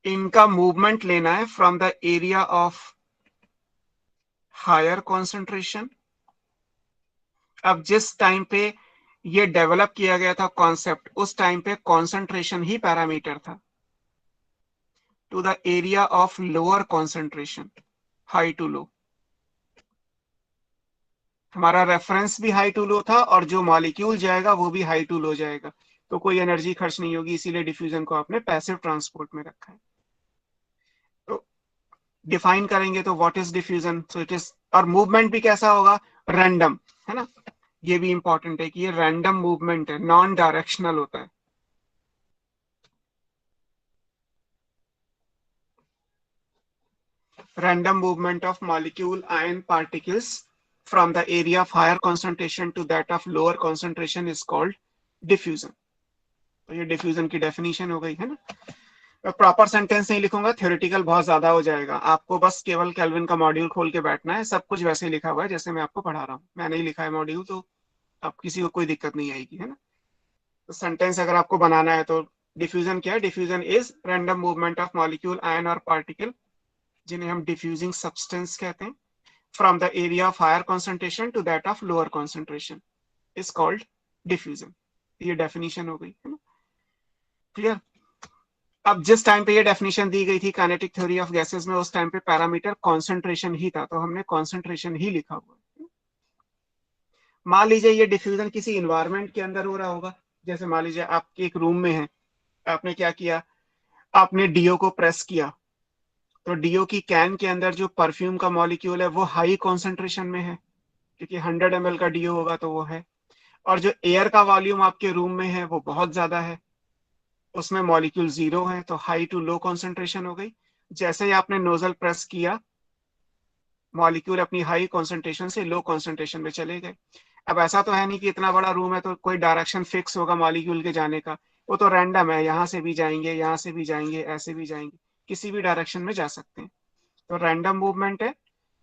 इनका मूवमेंट लेना है from the area of higher concentration. अब जिस टाइम पे ये डेवलप किया गया था कॉन्सेप्ट, उस टाइम पे कॉन्सेंट्रेशन ही पैरामीटर था, to the area of lower concentration, high to low. हमारा रेफरेंस भी हाई टू लो था और जो मॉलिक्यूल जाएगा वो भी हाई टू लो जाएगा, तो कोई एनर्जी खर्च नहीं होगी, इसीलिए डिफ्यूजन को आपने पैसिव ट्रांसपोर्ट में रखा है। तो डिफाइन करेंगे तो what is diffusion, so it is, और मूवमेंट भी कैसा होगा, रैंडम, है ना। ये भी इंपॉर्टेंट है कि ये रैंडम मूवमेंट है, नॉन डायरेक्शनल होता है। Random movement of molecule ion particles from the area of higher concentration to that of lower concentration is called diffusion. तो ये डिफ्यूजन की डेफिनेशन हो गई, है ना। प्रॉपर सेंटेंस नहीं लिखूंगा, थ्योरेटिकल बहुत ज्यादा हो जाएगा, आपको बस केवल केल्विन का मॉड्यूल खोल के बैठना है, सब कुछ वैसे लिखा हुआ है जैसे मैं आपको पढ़ा रहा हूँ, मैंने ही लिखा है मॉड्यूल, तो आप किसी को कोई दिक्कत नहीं आएगी, है ना। तो सेंटेंस अगर आपको बनाना है तो डिफ्यूजन क्या है, diffusion is random movement of molecule ion और पार्टिकल, जिन्हें हम डिफ्यूजिंग सब्सटेंस कहते हैं, from the area of higher concentration to that of lower concentration is called diffusion. ये डेफिनेशन हो गई, है ना, क्लियर। अब जिस टाइम पे ये डेफिनेशन दी गई थी काइनेटिक थ्योरी ऑफ गैसेस में, उस टाइम पे पैरामीटर कॉन्सेंट्रेशन ही था, तो हमने कॉन्सेंट्रेशन ही लिखा हुआ है। मान लीजिए ये डिफ्यूजन किसी इन्वायरमेंट के अंदर हो रहा होगा, जैसे मान लीजिए आप एक रूम में हैं, आपने क्या किया, आपने डीओ को प्रेस किया, तो डीओ की कैन के अंदर जो परफ्यूम का मॉलिक्यूल है वो हाई कॉन्सेंट्रेशन में है, क्योंकि 100 ml का डीओ होगा तो वो है, और जो एयर का वॉल्यूम आपके रूम में है वो बहुत ज्यादा है, उसमें मॉलिक्यूल 0 है, तो हाई टू लो कॉन्सेंट्रेशन हो गई। जैसे ही आपने नोजल प्रेस किया, मॉलिक्यूल अपनी हाई कॉन्सेंट्रेशन से लो कॉन्सेंट्रेशन में चले गए। अब ऐसा तो है नहीं कि इतना बड़ा रूम है तो कोई डायरेक्शन फिक्स होगा मॉलिक्यूल के जाने का, वो तो रैंडम है, यहाँ से भी जाएंगे, यहाँ से भी जाएंगे, ऐसे भी जाएंगे, किसी भी डायरेक्शन में जा सकते हैं। तो रैंडम मूवमेंट है,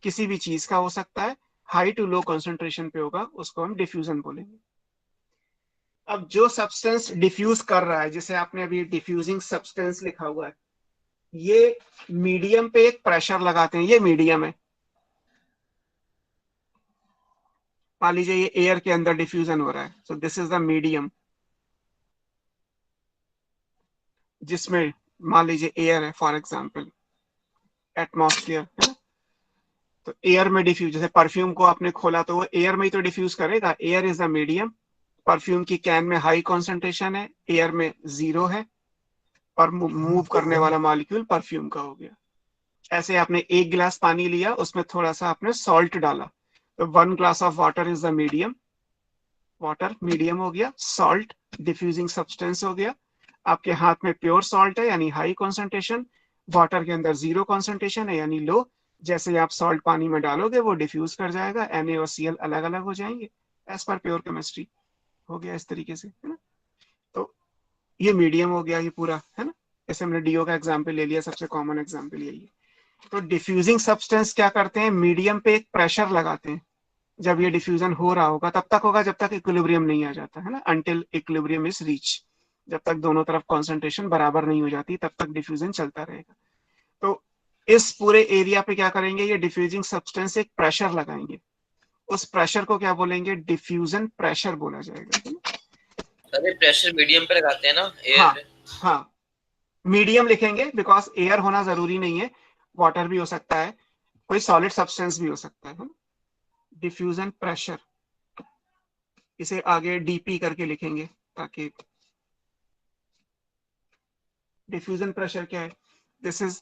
किसी भी चीज का हो सकता है, हाई टू लो कॉन्सेंट्रेशन पे होगा, उसको हम डिफ्यूजन बोलेंगे। अब जो सब्सटेंस डिफ्यूज कर रहा है, जिसे आपने अभी डिफ्यूजिंग सब्सटेंस लिखा हुआ है, ये मीडियम पे एक प्रेशर लगाते हैं, ये मीडियम है, मान लीजिए ये एयर के अंदर डिफ्यूजन हो रहा है, so this is the medium, जिसमें मान लीजिए एयर है, फॉर एग्जांपल एटमॉस्फेयर, है ना। तो एयर में डिफ्यूज, जैसे परफ्यूम को आपने खोला तो वो एयर में ही तो डिफ्यूज करेगा, air is the medium. Perfume की कैन में हाई कॉन्सेंट्रेशन है, एयर में 0 है, और मूव करने वाला मॉलिक्यूल परफ्यूम का हो गया। ऐसे आपने एक गिलास पानी लिया, उसमें थोड़ा सा आपने सॉल्ट डाला, तो 1 glass of water is the medium, water medium हो गया, सॉल्ट डिफ्यूजिंग सब्सटेंस हो गया। आपके हाथ में प्योर सॉल्ट है यानी हाई कॉन्सेंट्रेशन, वाटर के अंदर 0 कॉन्सेंट्रेशन है यानी लो। जैसे आप सॉल्ट पानी में डालोगे वो डिफ्यूज कर जाएगा, Na और Cl अलग अलग हो जाएंगे, एज पर प्योर केमिस्ट्री हो गया इस तरीके से, है ना। तो ये मीडियम हो गया ये पूरा, है ना। जैसे हमने डीओ का एग्जाम्पल ले लिया, सबसे कॉमन एग्जाम्पल यही है। तो डिफ्यूजिंग सब्सटेंस क्या करते हैं, मीडियम पे एक प्रेशर लगाते हैं। जब ये डिफ्यूजन हो रहा होगा तब तक होगा जब तक इक्विलिब्रियम नहीं आ जाता, है ना, अंटिल इक्विलिब्रियम इज रीच। जब तक दोनों तरफ कॉन्सेंट्रेशन बराबर नहीं हो जाती तब तक डिफ्यूजन चलता रहेगा। तो इस पूरे एरिया पे क्या करेंगे, ये डिफ्यूजिंग सब्सटेंस एक प्रेशर लगाएंगे, उस प्रेशर को क्या बोलेंगे, डिफ्यूजन प्रेशर बोला जाएगा। अरे प्रेशर मीडियम पे लगाते हैं ना, एयर हाँ पे। हाँ, मीडियम लिखेंगे बिकॉज एयर होना जरूरी नहीं है, वाटर भी हो सकता है, कोई सॉलिड सब्सटेंस भी हो सकता है। डिफ्यूजन प्रेशर, इसे आगे डीपी करके लिखेंगे ताकि डिफ्यूजन प्रेशर क्या है? This is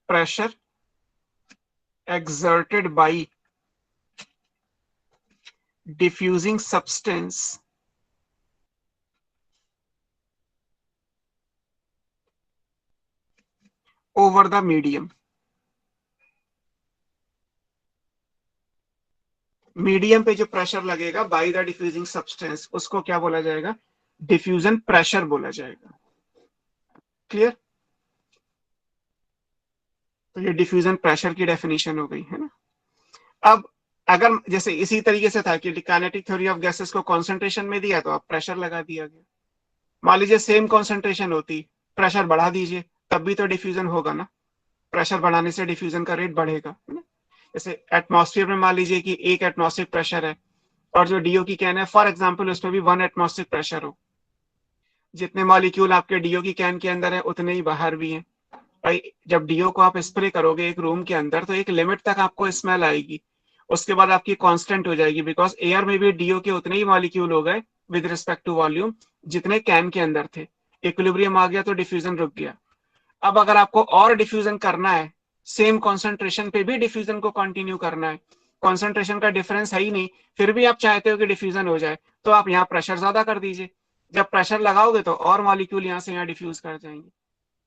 pressure exerted by diffusing substance over the medium. Medium पे जो प्रेशर लगेगा बाय द डिफ्यूजिंग सब्सटेंस, उसको क्या बोला जाएगा? डिफ्यूजन प्रेशर बोला जाएगा। क्लियर? तो ये डिफ्यूजन प्रेशर की डेफिनेशन हो गई है ना। अब अगर जैसे इसी तरीके से था कि काइनेटिक थ्योरी ऑफ गैसेस को कंसंट्रेशन में दिया तो अब प्रेशर लगा दिया गया। मान लीजिए सेम कंसंट्रेशन होती, प्रेशर बढ़ा दीजिए, तब भी तो डिफ्यूजन होगा ना। प्रेशर बढ़ाने से डिफ्यूजन का रेट बढ़ेगा, है ना। जैसे एटमॉस्फेयर में मान लीजिए कि 1 एटमॉस्फेरिक प्रेशर है और जो डीओ की कैन है फॉर एग्जांपल उसमें भी 1 एटमॉस्फेरिक प्रेशर हो, जितने मॉलिक्यूल आपके डीओ की कैन के अंदर है उतने ही बाहर भी हैं। भाई जब डीओ को आप स्प्रे करोगे एक रूम के अंदर तो एक लिमिट तक आपको स्मेल आएगी, उसके बाद आपकी कांस्टेंट हो जाएगी, बिकॉज एयर में भी डीओ के उतने ही मॉलिक्यूल हो गए विद रिस्पेक्ट टू वॉल्यूम जितने कैन के अंदर थे। इक्विलिब्रियम आ गया तो डिफ्यूजन रुक गया। अब अगर आपको और डिफ्यूजन करना है, सेम कॉन्सेंट्रेशन पे भी डिफ्यूजन को कंटिन्यू करना है, कॉन्सेंट्रेशन का डिफरेंस है ही नहीं, फिर भी आप चाहते हो कि डिफ्यूजन हो जाए, तो आप यहाँ प्रेशर ज्यादा कर दीजिए। जब प्रेशर लगाओगे तो और मॉलिक्यूल यहाँ से यहाँ डिफ्यूज कर जाएंगे।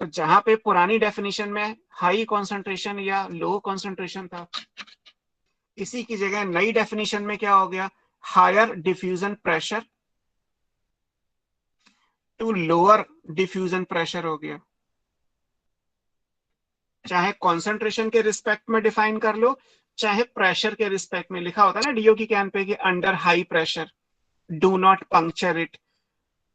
तो जहां पे पुरानी डेफिनेशन में हाई कॉन्सेंट्रेशन या लो कॉन्सेंट्रेशन था, इसी की जगह नई डेफिनेशन में क्या हो गया? Higher diffusion pressure to lower diffusion pressure हो गया। चाहे कॉन्सेंट्रेशन के रिस्पेक्ट में डिफाइन कर लो, चाहे प्रेशर के रिस्पेक्ट में। लिखा होता है ना डीओ की कैन पे कि under high pressure do not puncture it,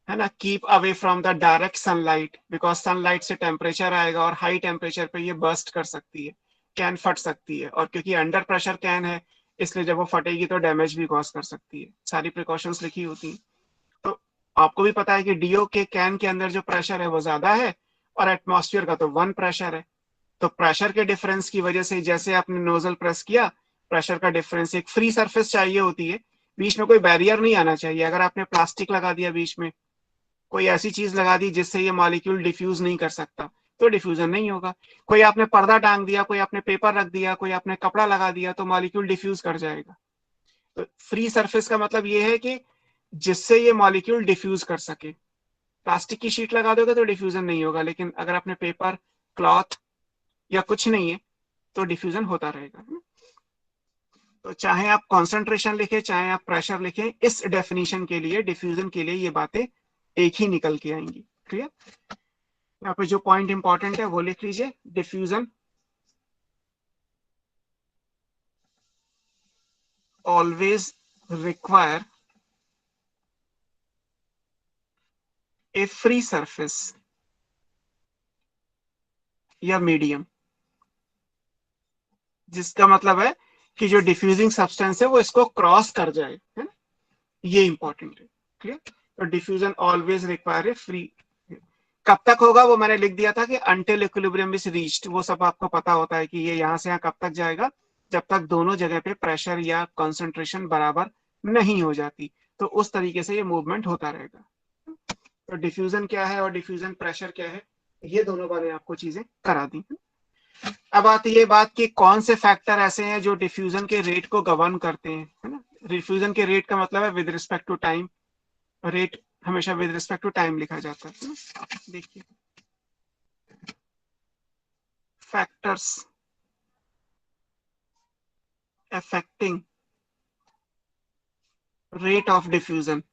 है ना, keep away from the direct sunlight, because sunlight से टेम्परेचर आएगा और हाई टेम्परेचर पे ये बर्स्ट कर सकती है, कैन फट सकती है, और क्योंकि अंडर प्रेशर कैन है इसलिए जब वो फटेगी तो डैमेज भी कॉज कर सकती है। सारी प्रिकॉशंस लिखी होती हैं। तो आपको भी पता है कि डीओ के कैन के अंदर जो प्रेशर है वो ज्यादा है और एटमॉस्फेयर का तो 1 प्रेशर है। तो प्रेशर के डिफरेंस की वजह से जैसे आपने नोजल प्रेस किया, प्रेशर का डिफरेंस, एक फ्री सरफेस चाहिए होती है, बीच में कोई बैरियर नहीं आना चाहिए। अगर आपने प्लास्टिक लगा दिया बीच में, कोई ऐसी चीज लगा दी जिससे ये मॉलिक्यूल डिफ्यूज नहीं कर सकता, तो डिफ्यूजन नहीं होगा। कोई आपने पर्दा टांग दिया, कोई आपने पेपर रख दिया, कोई आपने कपड़ा लगा दिया, तो मॉलिक्यूल डिफ्यूज कर जाएगा। तो फ्री सरफेस का मतलब ये है कि जिससे ये मॉलिक्यूल डिफ्यूज कर सके। प्लास्टिक की शीट लगा दोगे तो डिफ्यूजन नहीं होगा, लेकिन अगर आपने पेपर, क्लॉथ या कुछ नहीं है तो डिफ्यूजन होता रहेगा। तो चाहे आप कॉन्सेंट्रेशन लिखे चाहे आप प्रेशर लिखे, इस डेफिनेशन के लिए, डिफ्यूजन के लिए ये बातें एक ही निकल के आएंगी। क्लियर? यहाँ पे जो पॉइंट इंपॉर्टेंट है वो लिख लीजिए। Diffusion always require a free surface या मीडियम, जिसका मतलब है कि जो डिफ्यूजिंग सब्सटेंस है वो इसको क्रॉस कर जाए, है ना? ये इंपॉर्टेंट है। क्लियर? तो diffusion always require a free. कब तक होगा वो मैंने लिख दिया था कि अंटिल इक्विलिब्रियम इज रीच्ड, वो सब आपको पता होता है कि ये यहाँ से यहाँ कब तक जाएगा, जब तक दोनों जगह पे प्रेशर या कंसंट्रेशन बराबर नहीं हो जाती। तो उस तरीके से ये मूवमेंट होता रहेगा। तो डिफ्यूजन क्या है और डिफ्यूजन प्रेशर क्या है, ये दोनों बारे आपको चीजें करा दी। अब आती है बात कि कौन से फैक्टर ऐसे हैं जो डिफ्यूजन के रेट को गवर्न करते हैं, है ना। डिफ्यूजन के रेट का मतलब है with respect to time. Rate हमेशा विद रिस्पेक्ट टू टाइम लिखा जाता है। देखिए factors affecting rate of diffusion.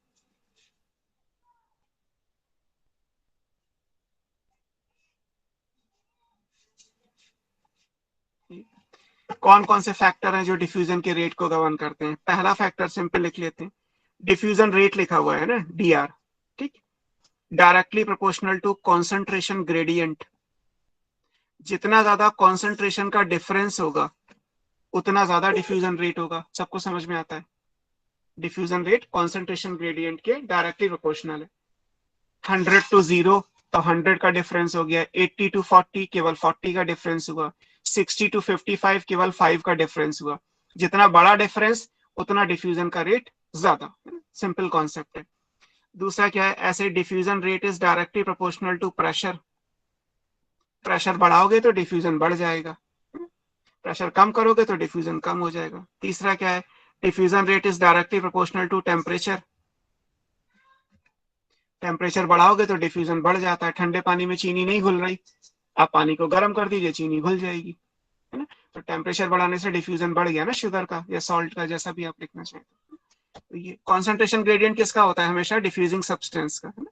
कौन कौन से फैक्टर हैं जो डिफ्यूजन के रेट को गवर्न करते हैं? पहला फैक्टर सिंपल लिख लेते हैं, डिफ्यूजन रेट लिखा हुआ है ना, डीआर, ठीक, directly proportional to concentration gradient. जितना ज्यादा कॉन्सेंट्रेशन का डिफरेंस होगा उतना ज्यादा डिफ्यूजन रेट होगा। सबको समझ में आता है? डिफ्यूजन रेट कॉन्सेंट्रेशन ग्रेडियंट के डायरेक्टली प्रोपोर्शनल है। 100 to 0 तो 100 का डिफरेंस हो गया, 80 to 40 केवल 40 का डिफरेंस हुआ, 60 to 55 केवल 5 का डिफरेंस हुआ। जितना बड़ा डिफरेंस उतना डिफ्यूजन का रेट ज्यादा। सिंपल कॉन्सेप्ट है। दूसरा क्या है, ऐसे diffusion rate is directly proportional to pressure. Pressure बढ़ाओगे तो डिफ्यूजन बढ़ जाएगा, प्रेशर कम करोगे तो डिफ्यूजन कम हो जाएगा। तीसरा क्या है, diffusion rate is directly proportional to temperature. Temperature बढ़ाओगे तो डिफ्यूजन बढ़ जाता है। ठंडे पानी में चीनी नहीं घुल रही, आप पानी को गर्म कर दीजिए, चीनी घुल जाएगी, है ना। तो टेम्परेचर बढ़ाने से डिफ्यूजन बढ़ गया ना, शुगर का या सॉल्ट का, जैसा भी आप लिखना चाहें। तो ये कॉन्सेंट्रेशन ग्रेडियंट किसका होता है, हमेशा डिफ्यूजिंग सब्सटेंस का, है ना।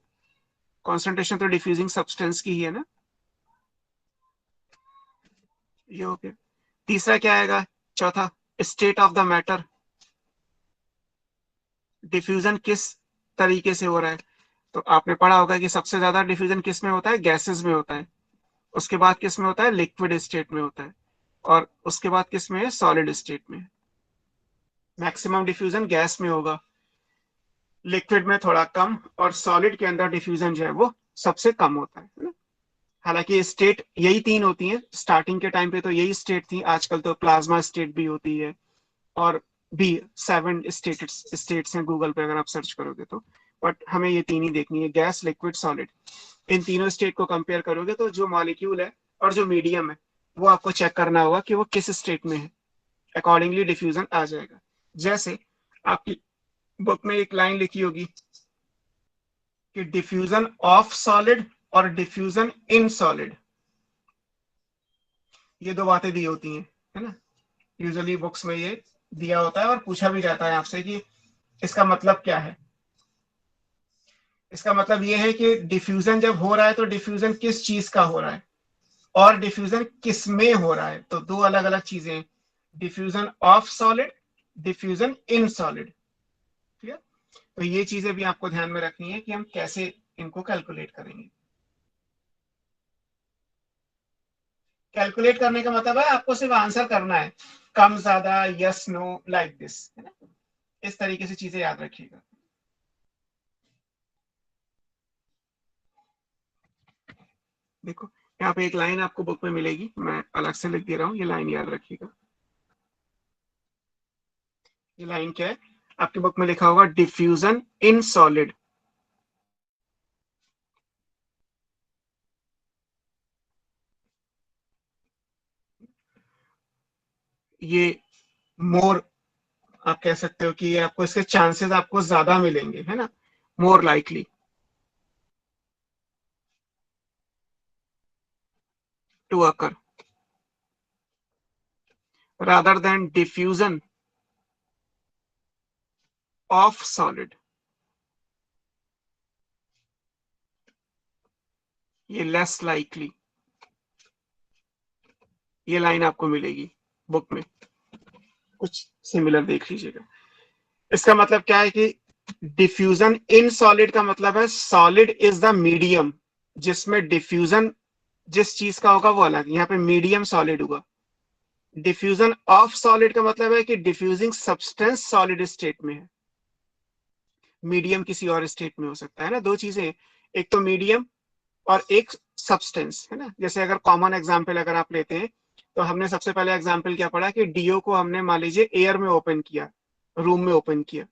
कॉन्सेंट्रेशन तो डिफ्यूजिंग सब्सटेंस की ही है ना। ये हो गया। तीसरा क्या आएगा, चौथा, state of the matter. Diffusion किस तरीके से हो रहा है, तो आपने पढ़ा होगा कि सबसे ज्यादा डिफ्यूजन किस में होता है, गैसेस में होता है। उसके बाद किस में होता है, लिक्विड स्टेट में होता है। और उसके बाद किस में है, सॉलिड स्टेट में। मैक्सिमम डिफ्यूजन गैस में होगा, लिक्विड में थोड़ा कम, और सॉलिड के अंदर डिफ्यूजन जो है वो सबसे कम होता है ना। हालांकि स्टेट यही तीन होती हैं, स्टार्टिंग के टाइम पे तो यही स्टेट थी, आजकल तो प्लाज्मा स्टेट भी होती है, और भी 7 स्टेट्स हैं गूगल पे अगर आप सर्च करोगे तो। बट हमें ये तीन ही देखनी है, गैस, लिक्विड, सॉलिड। इन तीनों स्टेट को कंपेयर करोगे तो जो मॉलिक्यूल है और जो मीडियम है वो आपको चेक करना होगा कि वो किस स्टेट में है, अकॉर्डिंगली डिफ्यूजन आ जाएगा। जैसे आपकी बुक में एक लाइन लिखी होगी कि डिफ्यूजन ऑफ सॉलिड और डिफ्यूजन इन सॉलिड, ये दो बातें दी होती हैं, है ना। यूजुअली बुक्स में ये दिया होता है और पूछा भी जाता है आपसे कि इसका मतलब क्या है। इसका मतलब ये है कि डिफ्यूजन जब हो रहा है तो डिफ्यूजन किस चीज का हो रहा है और डिफ्यूजन किस में हो रहा है। तो दो अलग अलग चीजें हैं, diffusion of solid, diffusion in solid. ठीक है, तो ये चीजें भी आपको ध्यान में रखनी है कि हम कैसे इनको कैलकुलेट करेंगे। कैलकुलेट करने का मतलब है आपको सिर्फ आंसर करना है, कम ज्यादा, यस नो, लाइक दिस, है ना। इस तरीके से चीजें याद रखिएगा। देखो यहाँ पे एक लाइन आपको बुक में मिलेगी, मैं अलग से लिख दे रहा हूँ, ये लाइन याद रखिएगा। ये लाइन क्या है, आपकी बुक में लिखा होगा डिफ्यूजन इन सॉलिड। ये मोर, आप कह सकते हो कि ये आपको इसके चांसेस आपको ज्यादा मिलेंगे, है ना, more likely to occur rather than diffusion of solid। ये लेस लाइकली, ये लाइन आपको मिलेगी बुक में, कुछ सिमिलर देख लीजिएगा। इसका मतलब क्या है कि डिफ्यूजन इन सॉलिड का मतलब है सॉलिड इज द मीडियम जिसमें डिफ्यूजन जिस चीज का होगा वो अलग, यहाँ पे मीडियम सॉलिड होगा। डिफ्यूजन ऑफ सॉलिड का मतलब है कि डिफ्यूजिंग सब्सटेंस सॉलिड स्टेट में है, मीडियम किसी और स्टेट में हो सकता है ना। दो चीजें, एक तो मीडियम और एक सब्सटेंस, है ना। जैसे अगर कॉमन एग्जांपल अगर आप लेते हैं तो हमने सबसे पहले एग्जांपल क्या पढ़ा कि डीओ को हमने मान लीजिए एयर में ओपन किया, रूम में ओपन किया,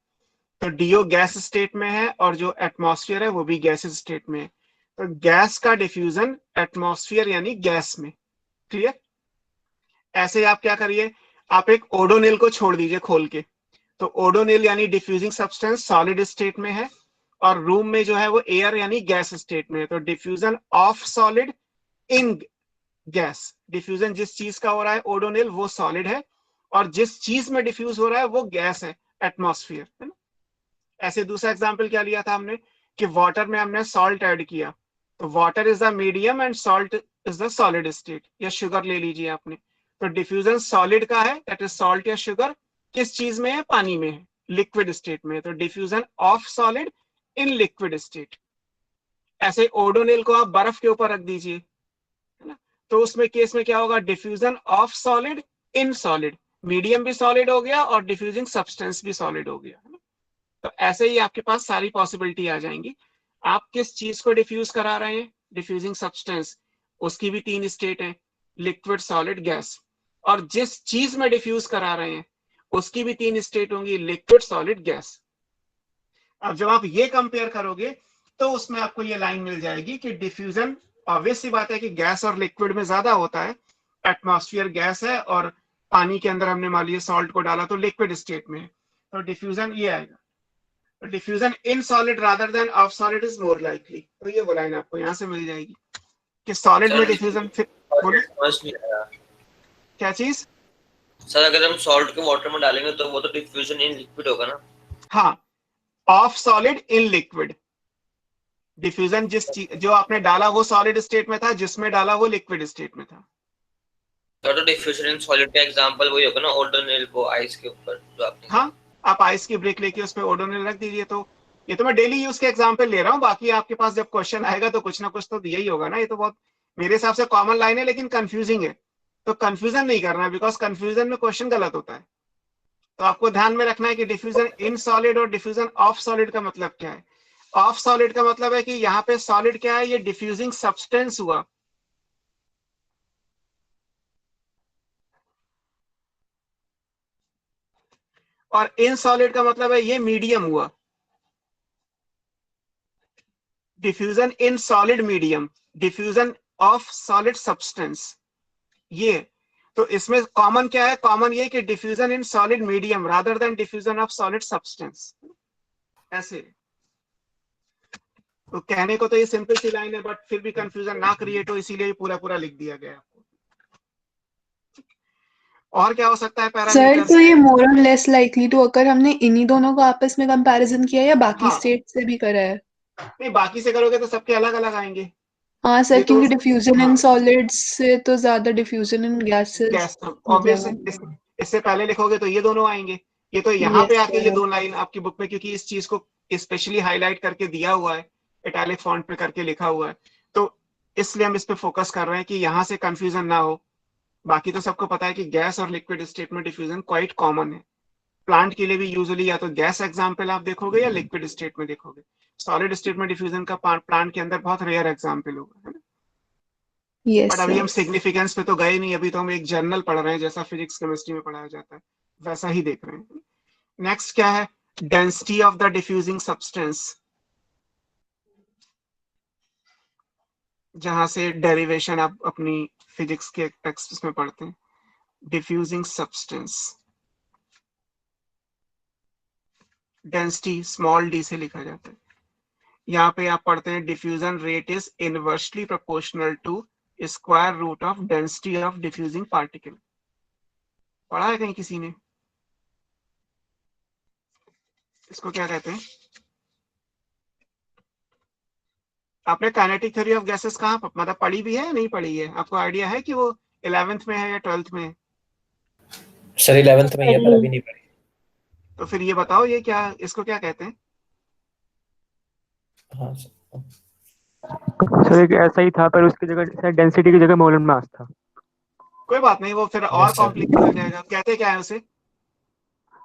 तो डीओ गैस स्टेट में है और जो एटमॉस्फेयर है वो भी गैस स्टेट में है। तो गैस का डिफ्यूजन एटमॉस्फेयर यानी गैस में। क्लियर। ऐसे आप क्या करिए, आप एक ओडोनिल को छोड़ दीजिए खोल के, तो ओडोनिल यानी डिफ्यूजिंग सब्सटेंस सॉलिड स्टेट में है और रूम में जो है वो एयर यानी गैस स्टेट में है। तो diffusion of solid in gas, diffusion जिस चीज का हो रहा है ओडोनिल वो सॉलिड है और जिस चीज में डिफ्यूज हो रहा है वो गैस है, एटमॉस्फेयर, है ना। ऐसे दूसरा एग्जांपल क्या लिया था हमने कि वाटर में हमने सॉल्ट ऐड किया, तो water is the medium and salt is the solid state. या शुगर ले लीजिए आपने, तो डिफ्यूजन सॉलिड का है, दैट इज सॉल्ट या शुगर, किस चीज में है, पानी में है, लिक्विड स्टेट में। तो diffusion of solid in liquid state. ऐसे ओडोनिल को आप बर्फ के ऊपर रख दीजिए, है ना, तो उसमें केस में क्या होगा, diffusion of solid in solid, medium भी सॉलिड हो गया और डिफ्यूजिंग सब्सटेंस भी सॉलिड हो गया, है ना। तो ऐसे ही आपके पास सारी पॉसिबिलिटी आ जाएंगी। आप किस चीज को डिफ्यूज करा रहे हैं, डिफ्यूजिंग सब्सटेंस, उसकी भी 3 स्टेट है, लिक्विड, सॉलिड, गैस। और जिस चीज में डिफ्यूज करा रहे हैं उसकी भी 3 स्टेट होंगी, लिक्विड, सॉलिड, गैस। अब जब आप ये कंपेयर करोगे तो उसमें आपको ये लाइन मिल जाएगी कि डिफ्यूजन, ऑब्वियस सी बात है कि गैस और लिक्विड में ज्यादा होता है, एटमॉस्फेयर गैस है और पानी के अंदर हमने मान लिया सॉल्ट को डाला तो लिक्विड स्टेट में है, तो डिफ्यूजन ये आएगा। Diffusion in solid rather than of solid is more likely, तो ये वो लाइन आपको यहाँ से मिल जाएगी कि सॉलिड में डिफ्यूजन। फिर बोलो समझ नहीं आया क्या चीज? सर, अगर हम सॉल्ट को वाटर में डालेंगे तो वो तो डिफ्यूजन इन लिक्विड होगा ना? हाँ, of solid in liquid. Diffusion जो आपने डाला वो सॉलिड स्टेट में था, जिसमें डाला वो लिक्विड स्टेट में था। तो डिफ्यूजन इन सॉलिड का एग्जांपल वही होगा ना, ओडोनिल को आइस के ऊपर जो आपने। हाँ, आप आइस की ब्रेक लेके उस पर ओडोनिल रख दीजिए। तो ये तो मैं डेली यूज के एग्जांपल ले रहा हूँ, बाकी आपके पास जब क्वेश्चन आएगा तो कुछ ना कुछ तो दिया ही होगा ना। ये तो बहुत मेरे हिसाब से कॉमन लाइन है, लेकिन कंफ्यूजिंग है, तो कंफ्यूजन नहीं करना है, बिकॉज कंफ्यूजन में क्वेश्चन गलत होता है। तो आपको ध्यान में रखना है कि डिफ्यूजन इन सॉलिड और डिफ्यूजन ऑफ सॉलिड का मतलब क्या है। ऑफ सॉलिड का मतलब है कि यहाँ पे सॉलिड क्या है, ये डिफ्यूजिंग सब्सटेंस हुआ। और इन सॉलिड का मतलब है ये मीडियम हुआ, diffusion in solid medium, diffusion of solid substance. ये तो इसमें कॉमन क्या है, कॉमन ये कि diffusion in solid medium rather than diffusion of solid substance. ऐसे तो कहने को तो ये सिंपल सी लाइन है, बट फिर भी कंफ्यूजन ना क्रिएट हो इसीलिए पूरा पूरा लिख दिया गया आपको। और क्या हो सकता है पैरामीटर? सर, तो ये मोर और लेस लाइकली टू अगर हमने इन्हीं दोनों को आपस में कंपैरिजन किया या बाकी हाँ। स्टेट से भी करा है? नहीं, बाकी से करोगे तो सबके अलग अलग आएंगे। हाँ ये सर, तो क्योंकि डिफ्यूजन इन हाँ, सॉलिड्स से तो ज्यादा डिफ्यूजन इन गैसेस। Gas obvious. इससे पहले लिखोगे तो ये दोनों आएंगे। ये तो यहाँ पे आके ये दो लाइन आपकी बुक में, क्योंकि इस चीज को स्पेशली हाईलाइट करके दिया हुआ है, इटैलिक फॉन्ट पे करके लिखा हुआ है, तो इसलिए हम इस पे फोकस कर रहे हैं कि यहाँ से कंफ्यूजन ना हो। बाकी तो सबको पता है कि गैस और लिक्विड स्टेट में डिफ्यूजन क्वाइट कॉमन है। प्लांट के लिए भी यूजुअली या तो गैस एग्जाम्पल आप देखोगे या लिक्विड स्टेट में देखोगे। सॉलिड स्टेट में डिफ्यूजन का प्लांट के अंदर बहुत रेयर एग्जाम्पल होगा, है ना। बट अभी हम सिग्निफिकेंस पे तो गए नहीं, अभी तो हम एक जर्नल पढ़ रहे हैं, जैसा फिजिक्स केमिस्ट्री में पढ़ाया जाता है वैसा ही देख रहे हैं। नेक्स्ट क्या है, density of the diffusing substance, जहां से डेरिवेशन आप अपनी फिजिक्स के टेक्स्ट में पढ़ते हैं। Diffusing substance density small D से लिखा जाता है। यहाँ पे आप पढ़ते हैं diffusion rate is inversely proportional to square root of density of diffusing particle. पढ़ा है कहीं किसी ने? इसको क्या कहते हैं? आपने काइनेटिक थ्योरी ऑफ गैसेस कहाँ मतलब पढ़ी भी है, नहीं पढ़ी है? आपको आइडिया है कि वो 11th में है या 12th में है? सर 11th में ही है, पर अभी नहीं पढ़ी। तो फिर ये बताओ ये क्या, इसको क्या कहते हैं? हाँ सर एक ऐसा ही था, पर उसकी जगह डेंसिटी की जगह मोलर मास था। कोई बात नहीं, वो फिर और कॉम्प्लिकेट हो जाएगा। कहते क्या है उसे?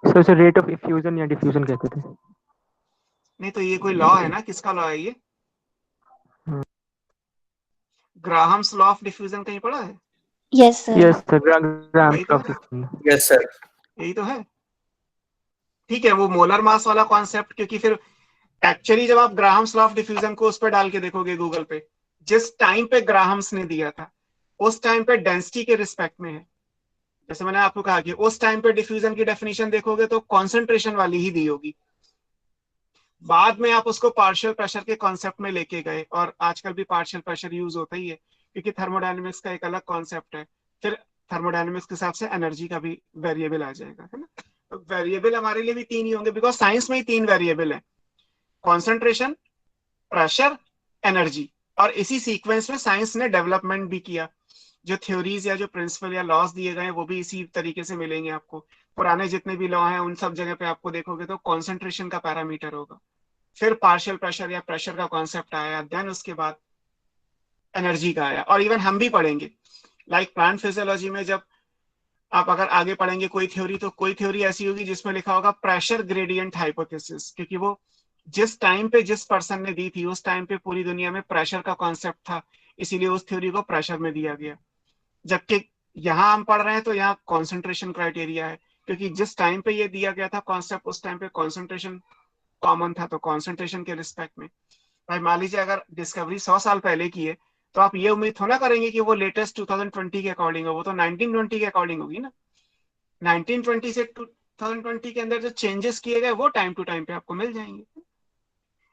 सर उसे रेट ऑफ इफ्यूजन या डिफ्यूजन कहते थे। नहीं तो ये कोई लॉ है ना, किसका लॉ है ये? ग्राहम्स लॉ ऑफ डिफ्यूजन कहीं पढ़ा है? Yes sir. Yes sir, Graham's law of diffusion. Yes sir. यही तो है। ठीक है, वो मोलर मास वाला कॉन्सेप्ट, क्योंकि फिर एक्चुअली जब आप ग्राहम्स लॉ ऑफ डिफ्यूजन को उस पर डाल के देखोगे गूगल पे, जिस टाइम पे ग्राहम्स ने दिया था उस टाइम पे डेंसिटी के रिस्पेक्ट में है। जैसे मैंने आपको कहा कि उस टाइम पे डिफ्यूजन की डेफिनेशन देखोगे तो कॉन्सेंट्रेशन वाली ही दी होगी। बाद में आप उसको पार्शियल प्रेशर के कॉन्सेप्ट में लेके गए, और आजकल भी पार्शियल प्रेशर यूज होता ही है, क्योंकि थर्मोडायनेमिक्स का एक अलग कॉन्सेप्ट है। फिर थर्मोडायनेमिक्स के हिसाब से एनर्जी का भी वेरिएबल आ जाएगा, है ना। तो वेरिएबल हमारे लिए भी 3 ही होंगे, बिकॉज साइंस में ही 3 वेरिएबल है, कॉन्सेंट्रेशन, प्रेशर, एनर्जी। और इसी सीक्वेंस में साइंस ने डेवलपमेंट भी किया। जो थ्योरीज या जो प्रिंसिपल या लॉज दिए गए हैं वो भी इसी तरीके से मिलेंगे आपको। पुराने जितने भी लॉ हैं उन सब जगह पे आपको देखोगे तो कॉन्सेंट्रेशन का पैरामीटर होगा, फिर पार्शियल प्रेशर या प्रेशर का कॉन्सेप्ट आया, देन उसके बाद एनर्जी का आया। और इवन हम भी पढ़ेंगे लाइक प्लांट फिजियोलॉजी में, जब आप अगर आगे पढ़ेंगे कोई थ्योरी, तो कोई थ्योरी ऐसी होगी जिसमें लिखा होगा प्रेशर ग्रेडियंट हाइपोथेसिस, क्योंकि वो जिस टाइम पे जिस पर्सन ने दी थी उस टाइम पे पूरी दुनिया में प्रेशर का कॉन्सेप्ट था, इसीलिए उस थ्योरी को प्रेशर में दिया गया। जबकि यहाँ हम पढ़ रहे हैं तो यहाँ कॉन्सेंट्रेशन क्राइटेरिया है, क्योंकि जिस टाइम पे ये दिया गया था कॉन्सेप्ट, उस टाइम पे कॉन्सेंट्रेशन कॉमन था, तो कॉन्सेंट्रेशन के रिस्पेक्ट में भाई मान लीजिए अगर डिस्कवरी 100 साल पहले की है तो आप ये उम्मीद थोड़ा करेंगे कि वो लेटेस्ट 2020 के अकॉर्डिंग हो, वो तो 1920 के अकॉर्डिंग होगी ना। 1920 से 2020 के अंदर जो चेंजेस किए गए वो टाइम टू टाइम पे आपको मिल जाएंगे।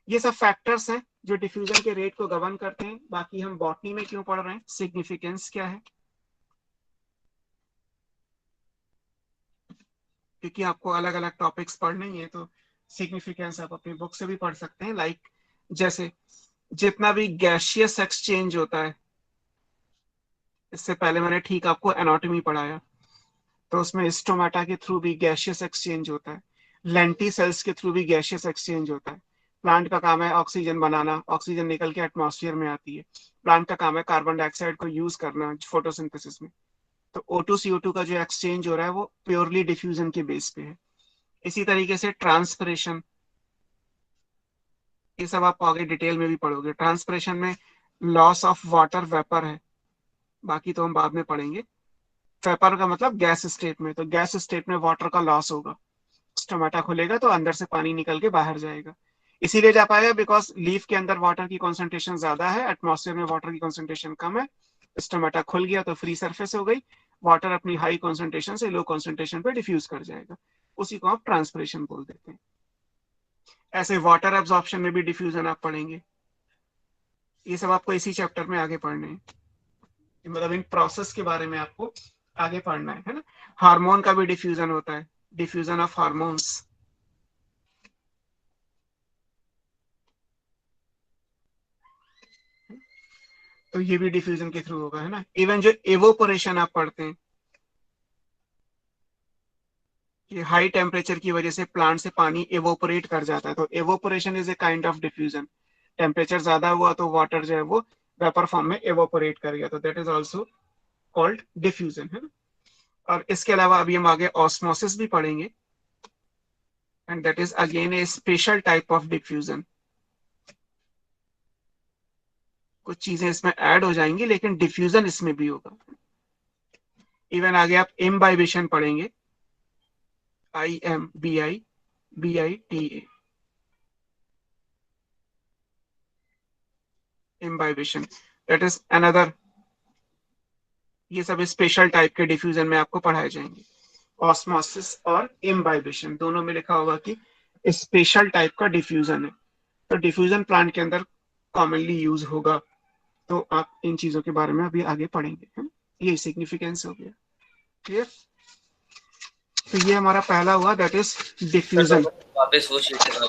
ये सब फैक्टर्स हैं जो डिफ्यूजन के रेट को गवर्न करते हैं। बाकी हम बॉटनी में क्यों पढ़ रहे हैं, सिग्निफिकेंस क्या है, क्योंकि आपको अलग अलग टॉपिक्स पढ़ने ही है, तो सिग्निफिकेंस आप अपनी बुक से भी पढ़ सकते हैं। लाइक जैसे जितना भी गैसियस एक्सचेंज होता है, इससे पहले मैंने ठीक आपको एनाटॉमी पढ़ाया, तो उसमें स्टोमेटा के थ्रू भी गैसियस एक्सचेंज होता है, लेंटी सेल्स के थ्रू भी गैसियस एक्सचेंज होता है। प्लांट का काम है ऑक्सीजन बनाना, ऑक्सीजन निकल के एटमॉस्फेयर में आती है। प्लांट का काम है कार्बन डाइऑक्साइड को यूज करना फोटोसिंथेसिस में। तो O2 CO2 का जो एक्सचेंज हो रहा है वो प्योरली डिफ्यूजन के बेस पे है। इसी तरीके से ट्रांसपिरेशन, ये सब आप आगे डिटेल में भी पढ़ोगे। ट्रांसपिरेशन में लॉस ऑफ वाटर वेपर है, बाकी तो हम बाद में पढ़ेंगे। वेपर का मतलब गैस स्टेट में, तो गैस स्टेट में वाटर का लॉस होगा, स्टोमेटा खुलेगा तो अंदर से पानी निकल के बाहर जाएगा, इसीलिए जा पाएगा बिकॉज लीफ के अंदर वाटर की कॉन्सेंट्रेशन ज्यादा है, एटमॉस्फेयर में वाटर की कॉन्सेंट्रेशन कम है। स्टोमेटा खुल गया तो फ्री सरफेस हो गई, वाटर अपनी हाई कॉन्सेंट्रेशन से लो कॉन्सेंट्रेशन पे डिफ्यूज कर जाएगा, उसी को आप ट्रांसपिरेशन बोल देते हैं। ऐसे वाटर एब्जॉर्प्शन में भी डिफ्यूजन आप पढ़ेंगे। ये सब आपको इसी चैप्टर में आगे पढ़ने हैं, मतलब इन प्रोसेस के बारे में आपको आगे पढ़ना है ना। हार्मोन का भी डिफ्यूजन होता है, डिफ्यूजन ऑफ हार्मोन्स। तो ये भी डिफ्यूजन के थ्रू होगा, है ना। इवन जो एवोपोरेशन आप पढ़ते हैं, कि हाई टेम्परेचर की वजह से प्लांट से पानी एवोपोरेट कर जाता है, तो evaporation is a kind of diffusion. Temperature ज्यादा हुआ तो वाटर जो है वो वेपर फॉर्म में एवोपोरेट कर गया, तो that is also called diffusion, है ना। और इसके अलावा अभी हम आगे ऑस्मोसिस भी पढ़ेंगे, and that is again A special type of diffusion. कुछ चीजें इसमें ऐड हो जाएंगी लेकिन डिफ्यूजन इसमें भी होगा। इवन आगे आप इम्बाइबिशन पढ़ेंगे, IMBIBITA, imbibition, that is another. ये सब स्पेशल टाइप के डिफ्यूजन में आपको पढ़ाए जाएंगे। ऑस्मोसिस और इम्बाइबिशन दोनों में लिखा होगा कि स्पेशल टाइप का डिफ्यूजन है, तो डिफ्यूजन प्लांट के अंदर कॉमनली यूज होगा, तो आप इन चीजों के बारे में अभी आगे पढ़ेंगे, है? ये सिग्निफिकेंस हो गया, क्लियर। तो ये हमारा पहला हुआ, दैट इज डिफ्यूजन। वापस वो शीट लगा,